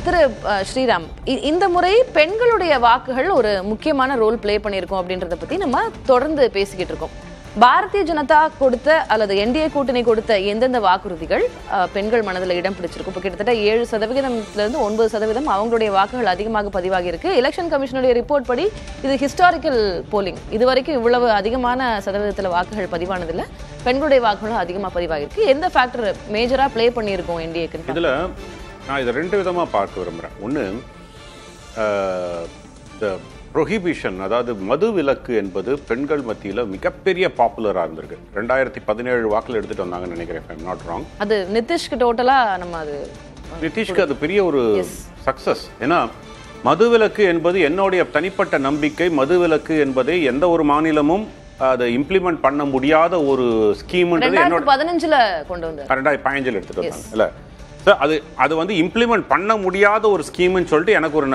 திரு ஸ்ரீராம், இந்த முறை பெண்களுடைய வாக்குகள் ஒரு முக்கியமான ரோல் பிளே பண்ணியிருக்கோம் அப்படின்றத பத்தி நம்ம தொடர்ந்து பேசிக்கிட்டு இருக்கோம். பாரதிய ஜனதா கொடுத்த அல்லது என்டிஏ கூட்டணி கொடுத்த எந்தெந்த வாக்குறுதிகள் பெண்கள் மனதில் இடம் பிடிச்சிருக்கும்? இப்போ கிட்டத்தட்ட 7%-இருந்து 9% அவங்களுடைய வாக்குகள் அதிகமாக பதிவாகி இருக்கு. எலெக்ஷன் கமிஷனுடைய ரிப்போர்ட் படி இது ஹிஸ்டாரிக்கல் போலிங். இதுவரைக்கும் இவ்வளவு அதிகமான சதவீதத்தில் வாக்குகள் பதிவானதில்லை. பெண்களுடைய வாக்குகளும் அதிகமாக பதிவாகிருக்கு. எந்த ஃபேக்டர் மேஜரா பிளே பண்ணியிருக்கோம் என்டிஏக்கு? இதில் நான் இதை 2 விதமாக பார்க்க விரும்புகிறேன். ஒன்று, இந்த ப்ரொஹிபிஷன், அதாவது மது விலக்கு என்பது பெண்கள் மத்தியில் மிகப்பெரிய பாப்புலராக இருந்திருக்கு. 2017 வாக்கில் எடுத்துகிட்டு வந்தாங்கன்னு நினைக்கிறேன், ஐ எம் நாட் ராங். அது நிதிஷ்க்கு டோட்டலாக நம்ம நிதிஷ்க்கு அது பெரிய ஒரு சக்ஸஸ். ஏன்னா மது விலக்கு என்பது என்னுடைய தனிப்பட்ட நம்பிக்கை. மது விலக்கு என்பதை எந்த ஒரு மாநிலமும் அதை இம்ப்ளிமெண்ட் பண்ண முடியாத ஒரு ஸ்கீம்ன்றது 2015 கொண்டு வந்து 2015 எடுத்துகிட்டு வந்தாங்க இல்லை. அது அது வந்து இம்ப்ளிமெண்ட் பண்ண முடியாத ஒரு ஸ்கீம்னு சொல்லிட்டு எனக்கு ஒரு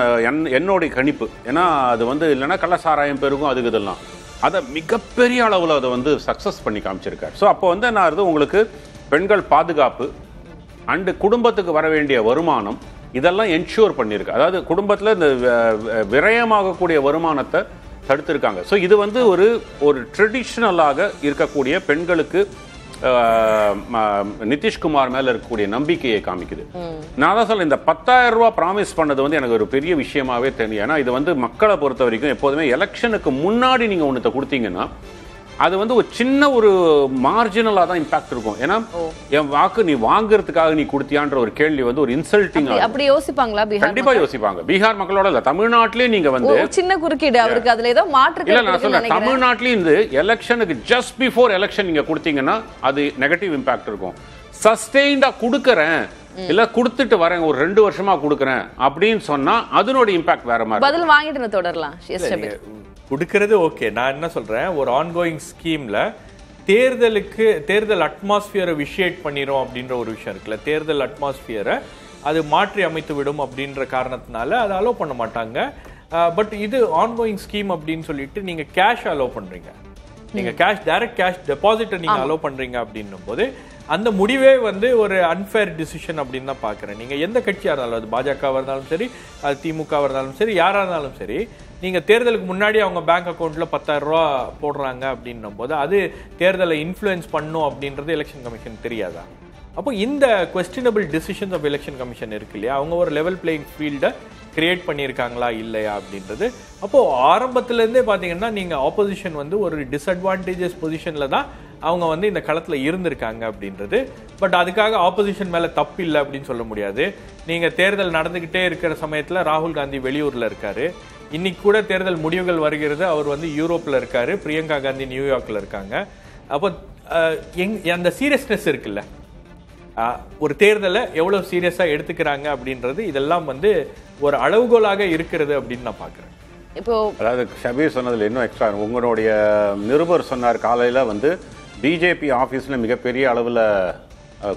என்னுடைய கணிப்பு. ஏன்னா அது வந்து இல்லைன்னா கள்ளசாராயம் பெருகும், அதுக்கு இதெல்லாம் அதை மிகப்பெரிய அளவில் அதை வந்து சக்ஸஸ் பண்ணி காமிச்சிருக்காரு. ஸோ அப்போ வந்து என்ன ஆகுது, உங்களுக்கு பெண்கள் பாதுகாப்பு அண்டு குடும்பத்துக்கு வர வேண்டிய வருமானம் இதெல்லாம் என்ஷூர் பண்ணியிருக்கு. அதாவது குடும்பத்தில் இந்த விரயமாகக்கூடிய வருமானத்தை தடுத்திருக்காங்க. ஸோ இது வந்து ஒரு ட்ரெடிஷ்னலாக இருக்கக்கூடிய பெண்களுக்கு நிதிஷ்குமார் மேல இருக்கக்கூடிய நம்பிக்கையை காமிக்குது. நான் தான் சொல்ல, இந்த 10,000 ரூபாய் ப்ராமிஸ் பண்ணது வந்து எனக்கு ஒரு பெரிய விஷயமாவே தெரியும். ஏன்னா இது வந்து மக்களை பொறுத்த வரைக்கும் எப்போதுமே எலெக்ஷனுக்கு முன்னாடி நீங்க ஒன்றத்தை கொடுத்தீங்கன்னா அது வந்து ஒரு சின்ன ஒரு மார்ஜினலா தான் இம்பாக்ட் இருக்கும். ஏன்னா என் வாக்கு நீ வாங்குறதுக்காக நீ கொடுத்தியான்ற ஒரு கேள்வி வந்து ஒரு இன்சல்ட்டிங். அப்படி யோசிப்பாங்களா? கண்டிப்பா யோசிப்பாங்க. பீகார் மக்களோட இல்ல, தமிழ்நாட்டிலே நீங்க வந்து சின்ன குறுக்கீடு அவருக்கு அதுல ஏதோ மாற்று இல்ல. நான் சொல்றேன், தமிழ்நாட்டிலே இருந்து எலெக்ஷனுக்கு ஜஸ்ட் பிஃபோர் எலெக்ஷன் நீங்க கொடுத்தீங்கன்னா அது நெகட்டிவ் இம்பாக்ட் இருக்கும். சஸ்டெயின்டா கொடுக்கறேன் இல்ல கொடுத்துட்டு வரேன், ஒரு 2 வருஷமா கொடுக்கறேன் அப்படின்னு சொன்னா அதனோட இம்பாக்ட் வேற மாதிரி. பதில் வாங்கிட்டு தொடரலாம். கொடுக்கறது ஓகே. நான் என்ன சொல்றேன், ஒரு ஆன்கோயிங் ஸ்கீம்ல தேர்தல் அட்மாஸ்பியரை விஷியேட் பண்ணிரும் அப்படின்ற ஒரு விஷயம் இருக்குல்ல. தேர்தல் அட்மாஸ்பியரை அது மாற்றி அமைத்து விடும் அப்படின்ற காரணத்தினால அதை அலோவ் பண்ண மாட்டாங்க. பட் இது ஆன்கோயிங் ஸ்கீம் அப்படின்னு சொல்லிட்டு நீங்க கேஷ் அலோவ் பண்றீங்க, நீங்க டைரக்ட் கேஷ் டெபாசிட்டை நீங்க அலோவ் பண்றீங்க அப்படின்னும் போது அந்த முடிவே வந்து ஒரு அன்ஃபேர் டிசிஷன் அப்படின்னு தான் பாக்குறேன். நீங்க எந்த கட்சியா இருந்தாலும், அது பாஜகவா இருந்தாலும் சரி, அது திமுகவா இருந்தாலும் சரி, யாரா இருந்தாலும் சரி, நீங்க தேர்தலுக்கு முன்னாடி அவங்க பேங்க் அக்கௌண்ட்ல 10,000 ரூபாய் போடுறாங்க அப்படின்னும் போது அது தேர்தலை இன்ஃப்ளூயன்ஸ் பண்ணும் அப்படின்றது எலெக்ஷன் கமிஷன் தெரியாதா? அப்போ இந்த questionable decisions of election commission இருக்கு இல்லையா, அவங்க ஒரு லெவல் பிளேயிங் ஃபீல்டை கிரியேட் பண்ணியிருக்காங்களா இல்லையா அப்படின்றது. அப்போ ஆரம்பத்துல இருந்தே பாத்தீங்கன்னா நீங்க ஆப்போசிஷன் வந்து ஒரு டிஸ்அட்வான்டேஜஸ் பொசிஷன்ல தான் அவங்க வந்து இந்த களத்துல இருந்திருக்காங்க அப்படின்றது. பட் அதுக்காக ஆப்போசிஷன் மேல தப்பு இல்லை அப்படின்னு சொல்ல முடியாது. நீங்க தேர்தல் நடந்துகிட்டே இருக்கிற சமயத்துல ராகுல் காந்தி வெளியூர்ல இருக்காரு, இன்னைக்கு கூட தேர்தல் முடிவுகள் வருகிறது, அவர் வந்து யூரோப்ல இருக்காரு, பிரியங்கா காந்தி நியூயார்க்ல இருக்காங்க. அப்போ அந்த சீரியஸ்னஸ் இருக்குல்ல, ஒரு தேர்தலை எவ்வளவு சீரியஸா எடுத்துக்கிறாங்க அப்படின்றது இதெல்லாம் வந்து ஒரு அளவுகோலாக இருக்கிறது அப்படின்னு நான் பாக்குறேன். இப்போ அதாவது ஷபீர் சொன்னதுல இன்னும் எக்ஸ்ட்ரா, உங்களுடைய நிருபர் சொன்னார் காலையில வந்து பிஜேபி ஆபீஸ்ல மிகப்பெரிய அளவுல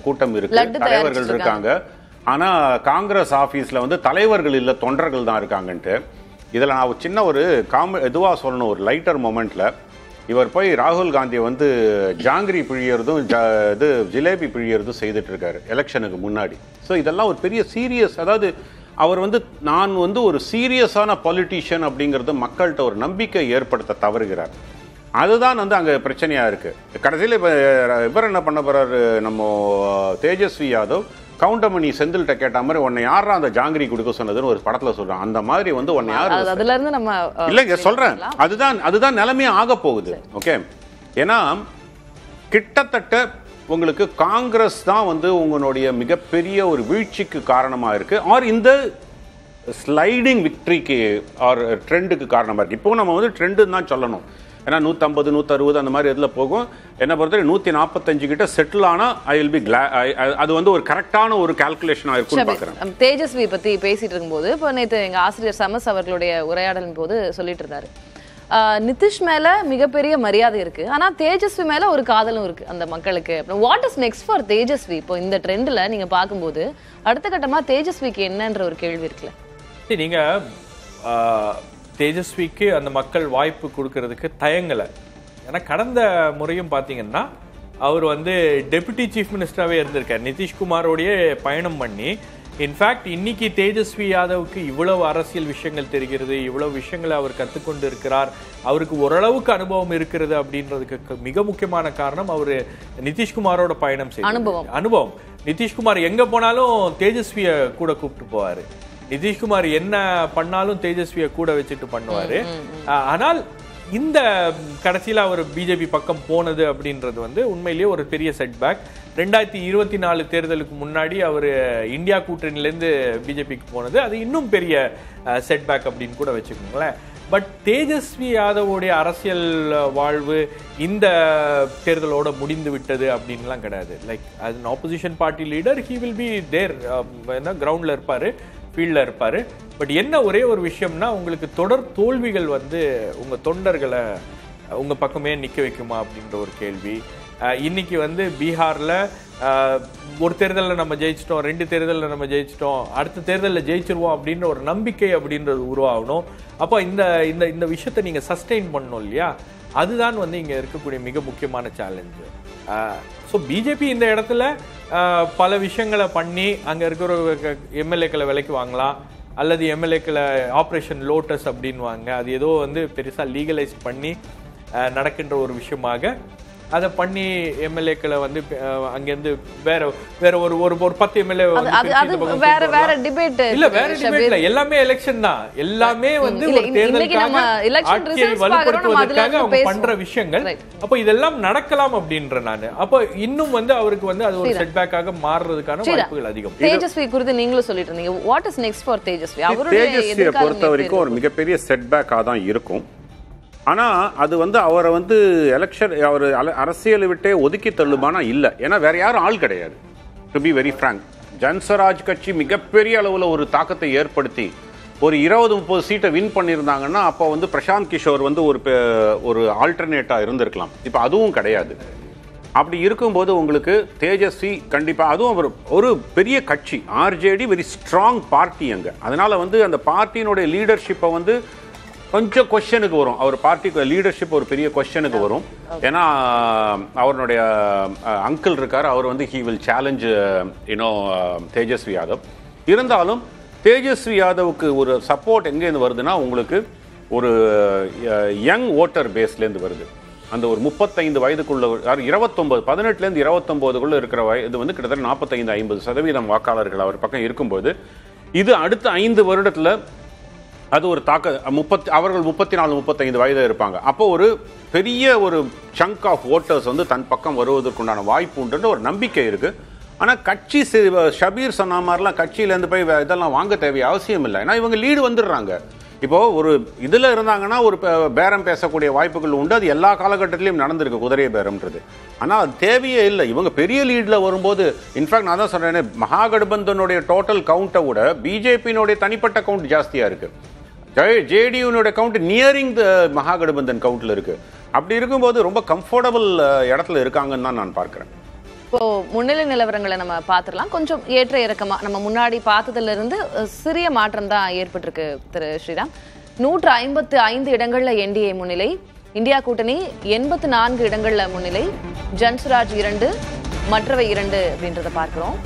கூட்டம் இருக்கு, தலைவர்கள் இருக்காங்க, ஆனா காங்கிரஸ் ஆபீஸ்ல வந்து தலைவர்கள் இல்ல தொண்டர்கள் தான் இருக்காங்கன்ட்டு. இதுல நான் சின்ன ஒரு இதுவா சொல்லணும், ஒரு லைட்டர் மொமெண்ட்ல இவர் போய் ராகுல் காந்தியை வந்து ஜாங்கிரி பிழியறதும் இது ஜிலேபி பிழியறதும் செய்துட்டு இருக்காரு எலெக்ஷனுக்கு முன்னாடி. ஸோ இதெல்லாம் ஒரு பெரிய சீரியஸ், அதாவது அவர் வந்து நான் வந்து ஒரு சீரியஸான பொலிட்டீஷியன் அப்படிங்கிறது மக்கள்கிட்ட ஒரு நம்பிக்கை ஏற்படுத்த தவறுகிறார். அதுதான் வந்து அங்கே பிரச்சனையா இருக்கு. கடைசியில் இப்போ இவர் என்ன பண்ண போறாரு, நம்ம தேஜஸ்வி யாதவ் கவுண்டமணி செந்தில்கிட்ட கேட்ட மாதிரி உன்னை யாரா அந்த ஜாங்கிரி கொடுக்க சொன்னதுன்னு ஒரு படத்துல சொல்றான். அந்த மாதிரி வந்து உன்னை யாரு, அதுல இருந்து நம்ம இல்லைங்க சொல்றேன், அதுதான் நிலைமையா ஆக போகுது. ஓகே, ஏன்னா கிட்டத்தட்ட உங்களுக்கு காங்கிரஸ் தான் வந்து உங்களுடைய மிகப்பெரிய ஒரு வீழ்ச்சிக்கு காரணமா இருக்கு, ஆர் இந்த ஸ்லைடிங் விக்டரிக்கு ஆர் ட்ரெண்டுக்கு காரணமா இருக்கு. இப்போ நம்ம வந்து ட்ரெண்டுன்னு தான் சொல்லணும், ஏன்னா 150 160 அந்த மாதிரி இதில் போகும். என்ன பொறுத்தவரை 145 கிட்ட செட்டில் ஆனா ஐ வில் பி அது வந்து ஒரு கரெக்டான ஒரு கால்குலேஷன் இருக்கும்னு பார்க்குறேன். தேஜஸ்வி பத்தி பேசிட்டு இருக்கும்போது இப்போ நேற்று எங்க ஆசிரியர் சமஸ் அவர்களுடைய உரையாடலின் போது சொல்லிட்டு இருந்தாரு, நிதிஷ் மேல மிகப்பெரிய மரியாதை இருக்கு, ஆனா தேஜஸ்வி மேல ஒரு காதலும் இருக்கு அந்த மக்களுக்கு. What is next for Tejashwi? இப்போ இந்த ட்ரெண்ட்ல நீங்க பார்க்கும்போது அடுத்த கட்டமா தேஜஸ்விக்கு என்னன்ற ஒரு கேள்வி இருக்குல்ல. நீங்க தேஜஸ்விக்கு அந்த மக்கள் வாய்ப்பு கொடுக்கறதுக்கு தயங்கலை. ஏன்னா கடந்த முறையும் பார்த்தீங்கன்னா அவர் வந்து டெபுட்டி சீஃப் மினிஸ்டராகவே இருந்திருக்கார், நிதிஷ்குமாரோடைய பயணம் பண்ணி. இன்ஃபேக்ட் இன்னைக்கு தேஜஸ்வி யாதவுக்கு இவ்வளவு அரசியல் விஷயங்கள் தெரிகிறது, இவ்வளவு விஷயங்களை அவர் கற்றுக்கொண்டு இருக்கிறார், அவருக்கு ஓரளவுக்கு அனுபவம் இருக்கிறது அப்படின்றதுக்கு மிக முக்கியமான காரணம் அவர் நிதிஷ்குமாரோட பயணம் செய்ய அனுபவம். நிதிஷ்குமார் எங்க போனாலும் தேஜஸ்வியை கூட கூப்பிட்டு போவாரு, நிதிஷ்குமார் என்ன பண்ணாலும் தேஜஸ்வியை கூட வச்சுட்டு பண்ணுவாரு. ஆனால் இந்த கடைசியில் அவர் பிஜேபி பக்கம் போனது அப்படின்றது வந்து உண்மையிலேயே ஒரு பெரிய செட்பேக். 2024 தேர்தலுக்கு முன்னாடி அவர் இந்தியா கூட்டணியிலேருந்து பிஜேபிக்கு போனது அது இன்னும் பெரிய செட்பேக் அப்படின்னு கூட வச்சுக்கோங்களேன். பட் தேஜஸ்வி யாதவோடைய அரசியல் வாழ்வு இந்த தேர்தலோட முடிந்து விட்டது அப்படின்லாம் கிடையாது. Like as an opposition party leader he will be there, கிரவுண்டில் இருப்பார், ஃபீல்டில் இருப்பார். பட் என்ன ஒரே ஒரு விஷயம்னா, உங்களுக்கு தொடர் தோல்விகள் வந்து உங்கள் தொண்டர்களை உங்கள் பக்கமே நிற்க வைக்குமா அப்படின்ற ஒரு கேள்வி. இன்னைக்கு வந்து பீகாரில் ஒரு தேர்தலில் நம்ம ஜெயிச்சிட்டோம், 2 தேர்தலில் நம்ம ஜெயிச்சிட்டோம், அடுத்த தேர்தலில் ஜெயிச்சிருவோம் அப்படின்ற ஒரு நம்பிக்கை அப்படின்றது உருவாகணும். அப்போ இந்த இந்த இந்த விஷயத்தை நீங்கள் சஸ்டெயின் பண்ணணும் இல்லையா, அதுதான் வந்து இங்கே இருக்கக்கூடிய மிக முக்கியமான சேலஞ்சு. ஸோ பிஜேபி இந்த இடத்துல பல விஷயங்களை பண்ணி அங்கே இருக்கிற எம்எல்ஏக்களை விலைக்கு வாங்கலாம், அல்லது எம்எல்ஏக்களை ஆப்ரேஷன் லோட்டஸ் அப்படின்வாங்க, அது ஏதோ வந்து பெருசாக லீகலைஸ் பண்ணி நடக்கின்ற ஒரு விஷயமாக அதை பண்ணி எம்எல்ஏக்களை வந்து அங்கேருந்து வேற வேற ஒரு ஒரு 10 எம்எல்ஏ வேற டிபேட் இல்ல, வேற டிபேட்ல எல்லாமே எலெக்ஷன் தான், எல்லாமே வந்து ஒரு தேர்தலுக்காக ஆட்சியை வலுப்படுத்துவதற்காக அவங்க பண்ற விஷயங்கள். அப்ப இதெல்லாம் நடக்கலாம் அப்படின்ற நானு. அப்ப இன்னும் வந்து அவருக்கு வந்து அது ஒரு செட்பேக்காக மாறுறதுக்கான வாய்ப்புகள் அதிகம். தேஜஸ்வி குறித்து நீங்களும் சொல்லிட்டு இருந்தீங்க, what is next for Tejashwi? தேஜஸ்வியை பொறுத்த வரைக்கும் ஒரு மிகப்பெரிய செட்பேக்காக தான் இருக்கும். ஆனால் அது வந்து அவரை வந்து எலெக்ஷன் அவர் அரசியலை விட்டே ஒதுக்கி தள்ளுமானா இல்லை, ஏன்னா வேற யாரும் ஆள் கிடையாது. To be very Frank, Jan Suraaj கட்சி மிகப்பெரிய அளவில் ஒரு தாக்கத்தை ஏற்படுத்தி ஒரு 20-30 சீட்டை வின் பண்ணியிருந்தாங்கன்னா அப்போ வந்து பிரசாந்த் கிஷோர் வந்து ஒரு ஆல்டர்னேட்டாக இருந்திருக்கலாம். இப்போ அதுவும் கிடையாது. அப்படி இருக்கும்போது உங்களுக்கு தேஜஸ்வி கண்டிப்பாக, அதுவும் ஒரு பெரிய கட்சி ஆர்ஜேடி, வெரி ஸ்ட்ராங் பார்ட்டி அங்கே. அதனால வந்து அந்த பார்ட்டியினுடைய லீடர்ஷிப்பை வந்து கொஞ்சம் கொஸ்டனுக்கு வரும். அவர் பார்ட்டிக்கு லீடர்ஷிப் ஒரு பெரிய கொஸ்டனுக்கு வரும். ஏன்னா அவருடைய அங்கிள் இருக்கார், அவர் வந்து he will challenge Tejashwi Yadav. இருந்தாலும் தேஜஸ்வி யாதவுக்கு ஒரு சப்போர்ட் எங்கேருந்து வருதுன்னா, உங்களுக்கு ஒரு யங் ஓட்டர் பேஸ்லேருந்து வருது. அந்த ஒரு 35 வயதுக்குள்ள 29 18லேருந்து 29க்குள்ள இருக்கிற வயது வந்து கிட்டத்தட்ட 45-50% வாக்காளர்கள் அவர் பக்கம் இருக்கும்போது, இது அடுத்த 5 வருடத்தில் அது ஒரு அவர்கள் 34-35 வயது இருப்பாங்க. அப்போ ஒரு பெரிய ஒரு சங்க் ஆஃப் ஓட்டர்ஸ் வந்து தன் பக்கம் வருவதற்குண்டான வாய்ப்பு உண்டு ஒரு நம்பிக்கை இருக்கு. ஆனால் கட்சி ஷபீர் சொன்ன மாதிரிலாம் கட்சியிலேருந்து போய் இதெல்லாம் வாங்க தேவைய அவசியம் இல்லை. ஏன்னா இவங்க லீடு வந்துடுறாங்க. இப்போ ஒரு இதில் இருந்தாங்கன்னா ஒரு பேரம் பேசக்கூடிய வாய்ப்புகள் உண்டு. அது எல்லா காலகட்டத்திலையும் நடந்திருக்கு குதிரை பேரம்ன்றது. ஆனால் அது தேவையே இல்லை. இவங்க பெரிய லீடில் வரும்போது, இன்ஃபேக்ட் நான் தான் சொல்கிறேன், மகாகட்பந்தனுடைய டோட்டல் கவுண்ட்டை விட பிஜேபியினுடைய தனிப்பட்ட கவுண்ட் ஜாஸ்தியாக இருக்குது. ஜேடியூனுடைய கவுண்ட் நியரிங் த மகாகட்பந்தன் கவுண்ட்ல இருக்கு. அப்படி இருக்கும்போது ரொம்ப கம்ஃபர்டபுள் இடத்துல இருக்காங்கன்னு தான் நான் பார்க்கிறேன். இப்போ முன்னிலை நிலவரங்களை நம்ம பார்த்துடலாம். கொஞ்சம் ஏற்ற இறக்கமா நம்ம முன்னாடி பார்த்ததுல இருந்து சிறிய மாற்றம் தான் ஏற்பட்டிருக்கு. திரு ஸ்ரீராம், 155 இடங்கள்ல என்டிஏ முன்னிலை, இந்தியா கூட்டணி 84 இடங்கள்ல முன்னிலை, ஜன்சுராஜ் 2, மற்றவை 2 அப்படின்றத பார்க்கிறோம்.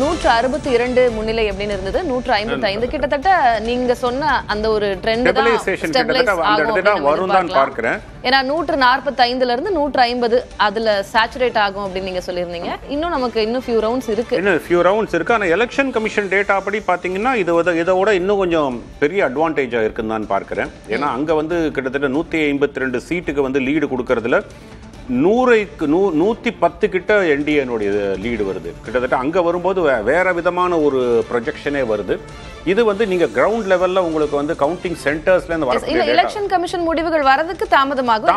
162 முன்னிலை அப்படின்னு இருந்தது, 155 கிட்டத்தட்ட நீங்க சொன்ன அந்த ஒரு ட்ரெண்ட் தான் ஸ்டெபிலைஸ் ஆகும் வரும்தான் பார்க்கிறேன். ஏன்னா 145ல இருந்து 150 அதுல சேச்சுரேட் ஆகும் அப்படின்னு நீங்க சொல்லியிருந்தீங்க. இன்னும் நமக்கு இன்னும் ஃபியூ ரவுண்ட்ஸ் இருக்கு. ஆனா எலெக்ஷன் கமிஷன் டேட்டா படி பாத்தீங்கன்னா இதோட இன்னும் கொஞ்சம் பெரிய அட்வான்டேஜா இருக்குன்னு தான் பார்க்கிறேன். ஏன்னா அங்க வந்து கிட்டத்தட்ட 152 சீட்டுக்கு வந்து லீடு கொடுக்கறதுல 110 கிட்ட என்டிஏனுடைய லீடு வருது. கிட்டத்தட்ட அங்க வரும்போது வேற விதமான ஒரு ப்ரொஜெக்ஷனே வருது. இது வந்து நீங்க கிரவுண்ட் லெவல்ல உங்களுக்கு வந்து கவுண்டிங் சென்டர்ஸ்ல இருந்து வரக்கூடிய எலெக்ஷன் கமிஷன் முடிவுகள் வரதுக்கு தாமதமாகும்.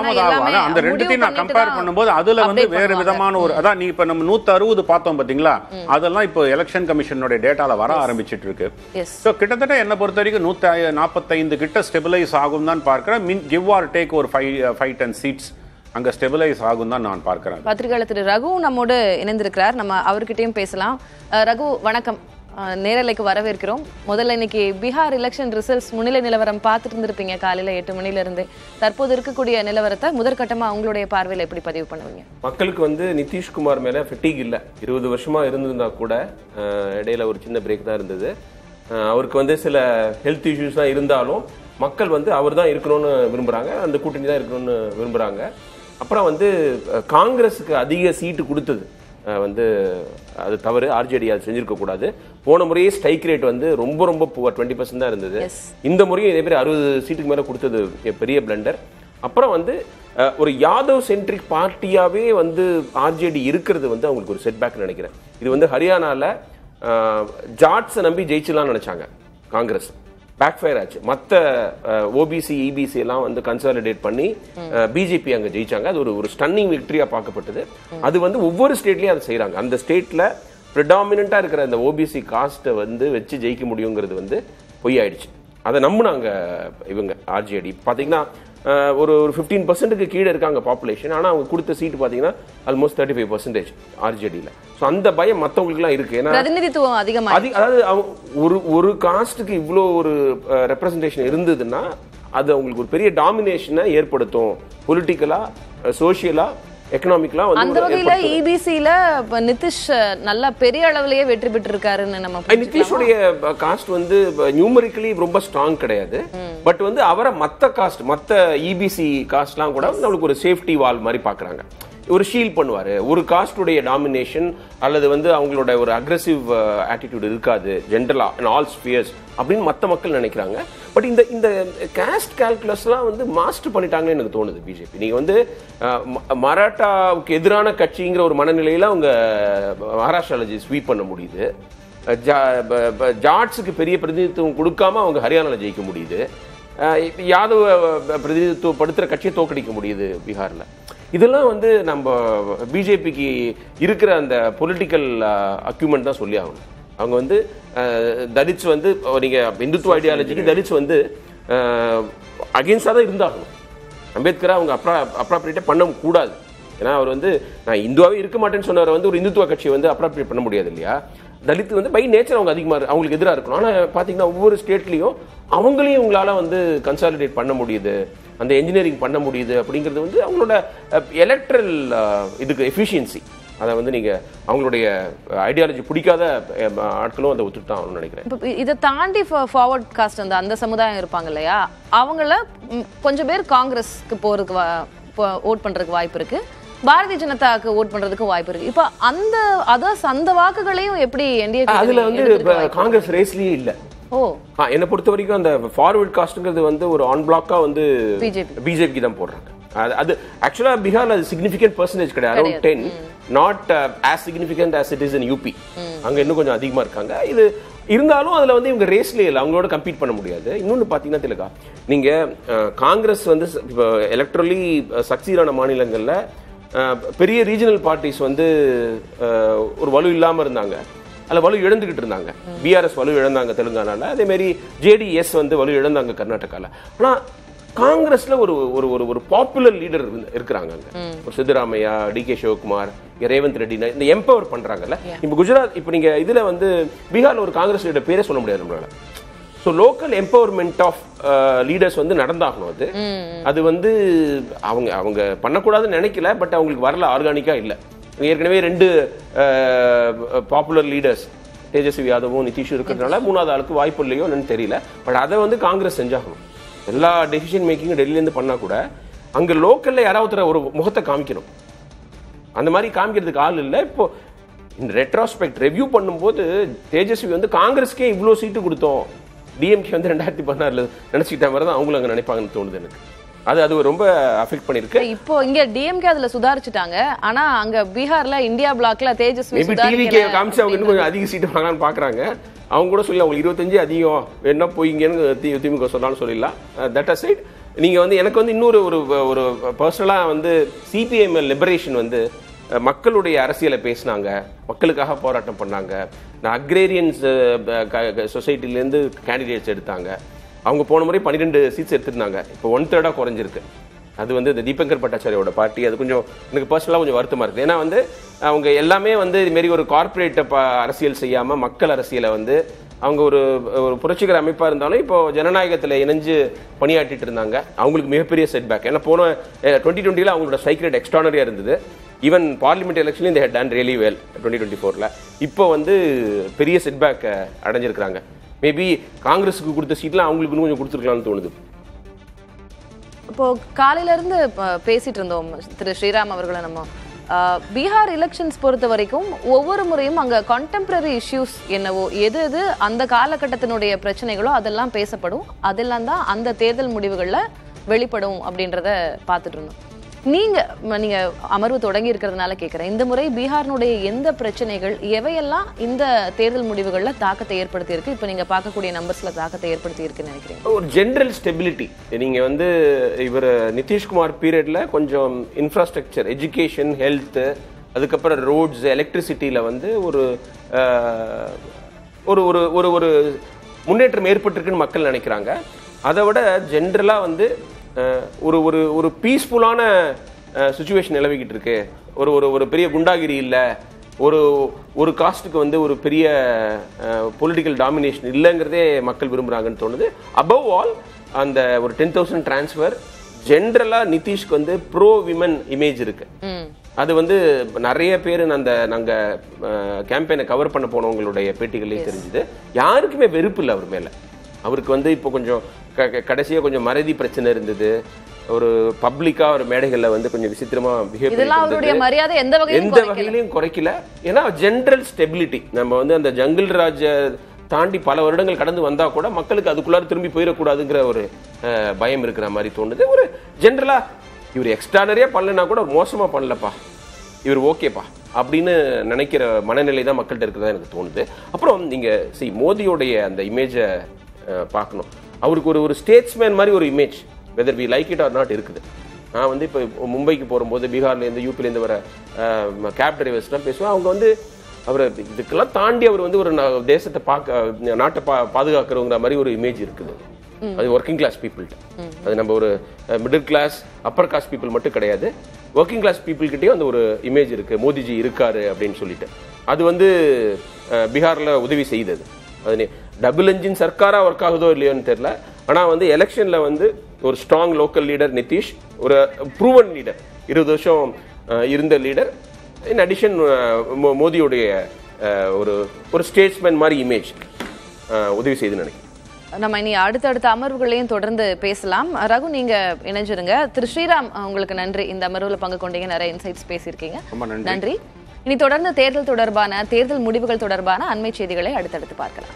அந்த ரெண்டுத்தையும் நான் கம்பேர் பண்ணும்போது அதுல வந்து வேற விதமான ஒரு அதான் நீ இப்ப நம்ம 160 பார்த்தோம் பாத்தீங்களா, அதெல்லாம் இப்போ எலெக்ஷன் கமிஷனுடைய டேட்டால வர ஆரம்பிச்சிட்டு இருக்கு. சோ கிட்டத்தட்ட என்ன பொறுத்த வரைக்கும் 145 கிட்ட ஸ்டெபிலைஸ் ஆகும் தான் பார்க்கிறேன். கிவ் ஆர் டேக் ஒரு 5-10 சீட்ஸ் அங்க ஸ்டெபிலைஸ் ஆகும் தான் நான் பார்க்கிறேன். பத்திரிகையாளர் திரு ரகு நம்மோடு இணைந்திருக்கிறார். நம்ம அவர்கிட்டயும் பேசலாம். ரகு வணக்கம், நேரலைக்கு வரவேற்கிறோம். முதல்ல இன்னைக்கு பீகார் எலெக்ஷன் ரிசல்ட்ஸ் முன்னிலை நிலவரம் பார்த்துட்டு இருந்திருப்பீங்க காலையில 8 மணில இருந்து. தற்போது இருக்கக்கூடிய நிலவரத்தை முதற்கட்டமா உங்களுடைய பார்வையில எப்படி பதிவு பண்ணுவீங்க? மக்களுக்கு வந்து நிதிஷ்குமார் மேல ஃபெட்டிக் இல்ல. 20 வருஷமா இருந்திருந்தா கூட இடையில ஒரு சின்ன பிரேக் தான் இருந்தது. அவருக்கு வந்து சில ஹெல்த் இஷ்யூஸ் தான் இருந்தாலும் மக்கள் வந்து அவர் தான் இருக்கணும்னு விரும்புறாங்க, அந்த கூட்டணி தான் இருக்கணும்னு விரும்புறாங்க. அப்புறம் வந்து காங்கிரஸுக்கு அதிக சீட்டு கொடுத்தது வந்து அது தவறு. ஆர்ஜேடி அது செஞ்சிருக்க கூடாது. போன முறையே ஸ்ட்ரைக் ரேட் வந்து ரொம்ப 20% தான் இருந்தது. இந்த முறையும் இதே மாதிரி 60 சீட்டுக்கு மேல கொடுத்தது பெரிய பிளண்டர். அப்புறம் வந்து ஒரு யாதவ் சென்ட்ரிக் பார்ட்டியாவே வந்து ஆர்ஜேடி இருக்கிறது வந்து அவங்களுக்கு ஒரு செட்பேக் நினைக்கிறேன். இது வந்து ஹரியானால ஜாட்ஸை நம்பி ஜெயிச்சலாம்னு நினைச்சாங்க காங்கிரஸ், பேக்ஃபயர் ஆச்சு. மற்ற ஓபிசி இபிசி எல்லாம் வந்து கன்சாலிடேட் பண்ணி பிஜேபி அங்க ஜெயிச்சாங்க. அது ஒரு ஸ்டன்னிங் விக்டரியா பார்க்கப்பட்டது. அது வந்து ஒவ்வொரு ஸ்டேட்லயும் அதை செய்யறாங்க. அந்த ஸ்டேட்ல ப்ரிடாமினண்டா இருக்கிற அந்த ஓபிசி காஸ்ட்டை வந்து வச்சு ஜெயிக்க முடியுங்கிறது வந்து பொய்யாயிடுச்சு. அதை நம்பினாங்க இவங்க ஆர்ஜேடி. பாத்தீங்கன்னா ஒரு 15% கீழே இருக்காங்க பாப்புலேஷன். ஆனா அவங்க கொடுத்த சீட் பாத்தீங்கன்னா ஆல்மோஸ்ட் 35% ஆர்ஜேடியில. சோ அந்த பயம் மத்தவங்களுக்கு எல்லாம் இருக்கு. ஏன்னா பிரதிநிதித்துவம் அதிகமா, அதாவது ஒரு காஸ்டுக்கு இவ்வளோ ஒரு ரெப்ரசன்டேஷன் இருந்ததுன்னா அது அவங்களுக்கு ஒரு பெரிய டாமினேஷனை ஏற்படுத்தும். பொலிட்டிக்கலா, சோசியலா, எக்கனாமிக்கலா. அந்த வகையில இபிசில நிதிஷ் நல்ல பெரிய அளவுலயே வெற்றி பெற்று இருக்காருன்னு நம்ம. நிதிஷுடைய காஸ்ட் வந்து நியூமரிக்கலி ரொம்ப ஸ்ட்ராங் கிடையாது. பட் வந்து அவரை மத்த காஸ்ட், மத்த இபிசி காஸ்ட்லாம் கூட நம்மளுக்கு ஒரு சேஃப்டி வால் மாதிரி பாக்குறாங்க. ஒரு ஷீல் பண்ணுவாரு. ஒரு காஸ்டுடைய டாமினேஷன் அல்லது வந்து அவங்களோட ஒரு அக்ரெசிவ் ஆட்டிடியூட் இருக்காது ஜென்ரலா இன் ஆல் ஸ்பியர்ஸ் அப்படின்னு மற்ற மக்கள் நினைக்கிறாங்க. பட் இந்த காஸ்ட் கால்குலஸ்லாம் வந்து மாஸ்டர் பண்ணிட்டாங்கன்னு எனக்கு தோணுது பிஜேபி. நீங்க வந்து மராட்டாவுக்கு எதிரான கட்சிங்கிற ஒரு மனநிலையில அவங்க மகாராஷ்டிரால ஸ்வீப் பண்ண முடியுது. ஜாட்ஸுக்கு பெரிய பிரதிநிதித்துவம் கொடுக்காம அவங்க ஹரியானால ஜெயிக்க முடியுது. யாதவ பிரதிநிதித்துவப்படுத்துற கட்சியை தோக்கடிக்க முடியுது பீகார்ல. இதெல்லாம் வந்து நம்ம பிஜேபிக்கு இருக்கிற அந்த பொலிட்டிக்கல் அக்யூமெண்ட் தான் சொல்லி ஆகணும். அவங்க வந்து தலித்ஸ் வந்து நீங்க இந்துத்துவ ஐடியாலஜிக்கு தலித்ஸ் வந்து அகேன்ஸ்டா தான் இருந்தாகணும். அம்பேத்கரை அவங்க அப்ராப்ரியேட்டே பண்ண கூடாது. ஏன்னா அவர் வந்து நான் இந்துவாவே இருக்க மாட்டேன்னு சொன்னவரை வந்து ஒரு இந்துத்துவ கட்சியை வந்து அப்ராப்ரியேட் பண்ண முடியாது இல்லையா. தலித் வந்து பை நேச்சர் அவங்க அதிகமாக அவங்களுக்கு எதிராக இருக்கணும். ஆனால் பார்த்தீங்கன்னா ஒவ்வொரு ஸ்டேட்லையும் அவங்களையும் உங்களால் வந்து கன்சாலிடேட் பண்ண முடியுது, அந்த என்ஜினியரிங் பண்ண முடியுது அப்படிங்கிறது வந்து அவங்களோட எலக்ட்ரல் இதுக்கு எஃபிஷியன்சி. அதை வந்து நீங்கள் அவங்களுடைய ஐடியாலஜி பிடிக்காத ஆட்களும் அதை ஒத்துட்டு தான் நினைக்கிறேன். இப்போ இதை தாண்டி ஃபார்வர்ட் காஸ்ட் அந்த சமுதாயம் இருப்பாங்க இல்லையா, அவங்கள கொஞ்சம் பேர் காங்கிரஸ்க்கு போகிறதுக்கு ஓட் பண்ணுறதுக்கு வாய்ப்பு இருக்கு, பாரதிய ஜனதாக்கு ஓட் பண்றதுக்கு வாய்ப்பு இருக்கு. இப்ப அந்த வாக்குகளையும் எப்படி என்டிஏ அதுல வந்து காங்கிரஸ் ரேஸ்லயே இல்ல. ஓ என்ன பொறுத்த வரைக்கும் அந்த ஃபார்வர்ட் காஸ்ட்ங்கிறது வந்து ஒரு ஆன் பிளாக்கா வந்து பிஜேபிக்கு தான் போடுறாங்க. அது ஆக்சுவலா பீகார்ல அது சிக்னிஃபிகன்ட் பெர்சன்டேஜ் கிடையாது, around 10, not as significant as it is in UP. அங்க இன்னும் கொஞ்சம் அதிகமா இருக்காங்க. இது இருந்தாலும் அதுல வந்து இவங்க ரேஸ்ல இல்லை, அவங்களோட கம்பீட் பண்ண முடியாது. இன்னொன்னு பாத்தீங்கன்னா திலகா, நீங்க காங்கிரஸ் வந்து எலக்ட்ரலி சக்சீட் ஆன மாநிலங்கள்ல பெரிய ரீஜனல் பார்ட்டிஸ் வந்து ஒரு வலு இல்லாம இருந்தாங்க, அதில் வலு இழந்துகிட்டு இருந்தாங்க. பிஆர்எஸ் வலு இழந்தாங்க தெலுங்கானால, அதே மாதிரி ஜேடிஎஸ் வந்து வலு இழந்தாங்க கர்நாடகால. ஆனா காங்கிரஸ்ல ஒரு ஒரு ஒரு பாப்புலர் லீடர் இருக்கிறாங்க அங்க. ஒரு சித்தராமையா, டிகே சிவகுமார், ரேவந்த் ரெட்டி, இந்த எம்பவர் பண்றாங்கல்ல. இப்ப குஜராத், இப்ப நீங்க இதுல வந்து பீகார்ல ஒரு காங்கிரஸ் லீடர் பேரே சொல்ல முடியாது நம்மளால. So local empowerment of leaders வந்து நடந்தாகணும். அது வந்து அவங்க பண்ணக்கூடாதுன்னு நினைக்கல, பட் அவங்களுக்கு வரல, ஆர்கானிக்கா இல்லை. ஏற்கனவே 2 பாப்புலர் லீடர்ஸ் தேஜஸ்வி யாதவும் நிதிஷும் இருக்கிறதுனால 3வது ஆளுக்கு வாய்ப்பு இல்லையோ என்னன்னு தெரியல. பட் அதை வந்து காங்கிரஸ் செஞ்சாகணும். எல்லா டெசிஷன் மேக்கிங்கும் டெல்லியிலேருந்து பண்ணா கூட அங்க லோக்கல்ல யாராவது ஒரு முகத்தை காமிக்கணும். அந்த மாதிரி காமிக்கிறதுக்கு ஆள் இல்லை. இப்போ இந்த ரெட்ரோஸ்பெக்ட் ரெவ்யூ பண்ணும்போது தேஜஸ்வி வந்து காங்கிரஸ்க்கே இவ்வளோ சீட்டு கொடுத்தோம், டிஎம்கே வந்து 2016 நினைச்சுக்கிட்ட மாதிரி தான் அவங்களும் அங்க நினைப்பாங்கன்னு தோணுது எனக்கு. அது ரொம்ப அஃபெக்ட் பண்ணிருக்கு. இப்போ இங்க டிஎம்கே அதுல சுதாரிச்சுட்டாங்க, ஆனா அங்க பீகார்ல இந்தியா பிளாக்ல தேஜஸ்வி டிவிகே காமிச்சு அவங்க இன்னும் கொஞ்சம் அதிக சீட்டு வாங்கலாம்னு பாக்குறாங்க. அவங்க கூட சொல்லலாம் அவங்களுக்கு 25 அதிகம் வேணா போய்ங்கன்னு திமுக சொன்னாலும் சொல்லிடலாம். தட் அசைட் நீங்க வந்து எனக்கு வந்து இன்னொரு ஒரு பர்சனலா வந்து சிபிஎம் லிபரேஷன் வந்து மக்களுடைய அரசியலை பேசினாங்க, மக்களுக்காக போராட்டம் பண்ணாங்க. அக்ரேரியன்ஸ் சொசைட்டிலேருந்து கேண்டிடேட்ஸ் எடுத்தாங்க. அவங்க போன முறை 12 சீட்ஸ் எடுத்துருந்தாங்க, இப்போ 1/3 குறைஞ்சிருக்கு. அது வந்து இந்த தீபங்கர் பட்டாச்சாரியோட பார்ட்டி. அது கொஞ்சம் எனக்கு பர்சனலாக கொஞ்சம் வருத்தமாக இருக்குது. ஏன்னா வந்து அவங்க எல்லாமே வந்து இதுமாரி ஒரு கார்பரேட் அரசியல் செய்யாமல் மக்கள் அரசியலை வந்து அவங்க ஒரு புரட்சிகர அமைப்பாக இருந்தாலும் இப்போ ஜனநாயகத்தில் இணைஞ்சு பணியாற்றிட்டு இருந்தாங்க. அவங்களுக்கு மிகப்பெரிய செட்பேக். ஏன்னா போன 2020 அவங்களோட ஸ்ட்ரைக் ரேட் எக்ஸ்ட்ரானரியாக இருந்தது. ஈவன் பார்லிமெண்ட் எலெக்ஷன்லையும் they had done really well 2024. இப்போ வந்து பெரிய செட்பேக் அடைஞ்சிருக்கிறாங்க. மேபி காங்கிரஸுக்கு கொடுத்த சீட்லாம் அவங்களுக்கு இன்னும் கொஞ்சம் கொடுத்துருக்கலாம்னு தோணுது. இப்போ காலையில இருந்து பேசிட்டு இருந்தோம் திரு ஸ்ரீராம் அவர்களை. நம்ம பீகார் எலெக்ஷன்ஸ் பொறுத்த வரைக்கும் ஒவ்வொரு முறையும் அங்க கான்டெம்பரரி இஷ்யூஸ் என்னவோ, எது அந்த காலகட்டத்தினுடைய பிரச்சனைகளோ அதெல்லாம் பேசப்படும், அதெல்லாம் தான் அந்த தேர்தல் முடிவுகள்ல வெளிப்படும் அப்படின்றத பார்த்துட்டு இருந்தோம். நீங்க அமர்வு தொடங்கி இருக்கிறதுனால கேட்கிறேன், இந்த முறை பீகாரினுடைய எந்த பிரச்சனைகள் எவையெல்லாம் இந்த தேர்தல் முடிவுகள்ல தாக்கத்தை ஏற்படுத்தி இருக்கு, இப்ப நீங்க பார்க்கக்கூடிய நம்பர்ஸ்ல தாக்கத்தை ஏற்படுத்தி இருக்குன்னு நினைக்கிறீங்க? ஒரு ஜெனரல் ஸ்டெபிலிட்டி. நீங்க வந்து இவர் நிதிஷ்குமார் பீரியட்ல கொஞ்சம் இன்ஃப்ராஸ்ட்ரக்சர், எஜுகேஷன், ஹெல்த், அதுக்கப்புறம் ரோட்ஸ், எலக்ட்ரிசிட்டியில வந்து ஒரு ஒரு ஒரு முன்னேற்றம் ஏற்பட்டிருக்குன்னு மக்கள் நினைக்கிறாங்க. அதை விட ஜென்ரலா வந்து ஒரு ஒரு ஒரு பீஸ்ஃபுல்லான சுச்சுவேஷன் நிலவிக்கிட்டு இருக்கு. ஒரு பெரிய குண்டாகிரி இல்லை, ஒரு காஸ்ட்டுக்கு வந்து ஒரு பெரிய பொலிட்டிக்கல் டாமினேஷன் இல்லைங்கிறதே மக்கள் விரும்புகிறாங்கன்னு தோணுது. அபவ் ஆல் அந்த ஒரு 10,000 டிரான்ஸ்ஃபர் ஜென்ரலாக நிதிஷ்க்கு வந்து ப்ரோ விமன் இமேஜ் இருக்கு. அது வந்து நிறைய பேர் நாங்கள் கேம்பெயினை கவர் பண்ண போனவங்களுடைய பேட்டிகளே தெரிஞ்சுது. யாருக்குமே வெறுப்பு இல்லை அவர் மேலே. அவருக்கு வந்து இப்போ கொஞ்சம் கடைசியாக கொஞ்சம் மறதி பிரச்சனை இருந்தது. ஒரு பப்ளிக்கா ஒரு மேடைகள்ல வந்து கொஞ்சம் விசித்திரமா பிஹேவ் மரியாதை எந்த வகையிலையும் குறைக்கல. ஏன்னா ஜெனரல் ஸ்டெபிலிட்டி. நம்ம வந்து அந்த ஜங்கிள் ராஜ் தாண்டி பல வருடங்கள் கடந்து வந்தா கூட மக்களுக்கு அதுக்குள்ளார திரும்பி போயிடக்கூடாதுங்கிற ஒரு பயம் இருக்கிற மாதிரி தோணுது. ஒரு ஜெனரலா இவர் எக்ஸ்ட்ரானரியா பண்ணலன்னா கூட மோசமா பண்ணலப்பா, இவர் ஓகேப்பா அப்படின்னு நினைக்கிற மனநிலை தான் மக்கள்கிட்ட இருக்கிறதா எனக்கு தோணுது. அப்புறம் நீங்க மோடியோடைய அந்த இமேஜை பார்க்கணும். அவருக்கு ஒரு ஸ்டேட்ஸ்மேன் மாதிரி ஒரு image, whether we like it or not இருக்குது. நான் வந்து இப்போ மும்பைக்கு போகும்போது பீகார்லேருந்து யூபிலேருந்து வர கேப் டிரைவர்ஸ்லாம் பேசுவேன். அவங்க வந்து அவர் இதுக்கெல்லாம் தாண்டி அவர் வந்து ஒரு தேசத்தை நாட்டை பாதுகாக்கிறவங்கிற மாதிரி ஒரு இமேஜ் இருக்குது. அது ஒர்க்கிங் கிளாஸ் பீப்புள்கிட்ட. அது நம்ம ஒரு middle class upper caste people மட்டும் கிடையாது, ஒர்க்கிங் கிளாஸ் பீப்புள்கிட்டயும் அந்த ஒரு இமேஜ் இருக்கு, மோடிஜி இருக்காரு அப்படின்னு சொல்லிட்டு. அது வந்து பீகார்ல உதவி செய்தது. அது டபுள் என்ஜின் சர்க்காரா ஒர்க் ஆகுதோ இல்லையோன்னு தெரியல. ஆனா வந்து எலெக்ஷன்ல வந்து ஒரு ஸ்ட்ராங் லோக்கல் லீடர் நிதிஷ், ஒரு ப்ரூவன் லீடர், 20 வருஷம் இருந்த லீடர், இன் அடிஷன் மோடியோடைய ஒரு ஸ்டேட்ஸ்மேன் மாதிரி இமேஜ் உதவி செய்து நினைக்கிறேன். நம்ம இனி அடுத்தடுத்த அமர்வுகளையும் தொடர்ந்து பேசலாம். ரகு, நீங்க இணைஞ்சிருங்க. திரு ஸ்ரீராம், உங்களுக்கு நன்றி, இந்த அமர்வுல பங்கு கொண்டீங்க, நிறைய இன்சைட்ஸ் பேசியிருக்கீங்க, நன்றி. இனி தொடர்ந்து தேர்தல் முடிவுகள் தொடர்பான அண்மை செய்திகளை அடுத்தடுத்து பார்க்கலாம்.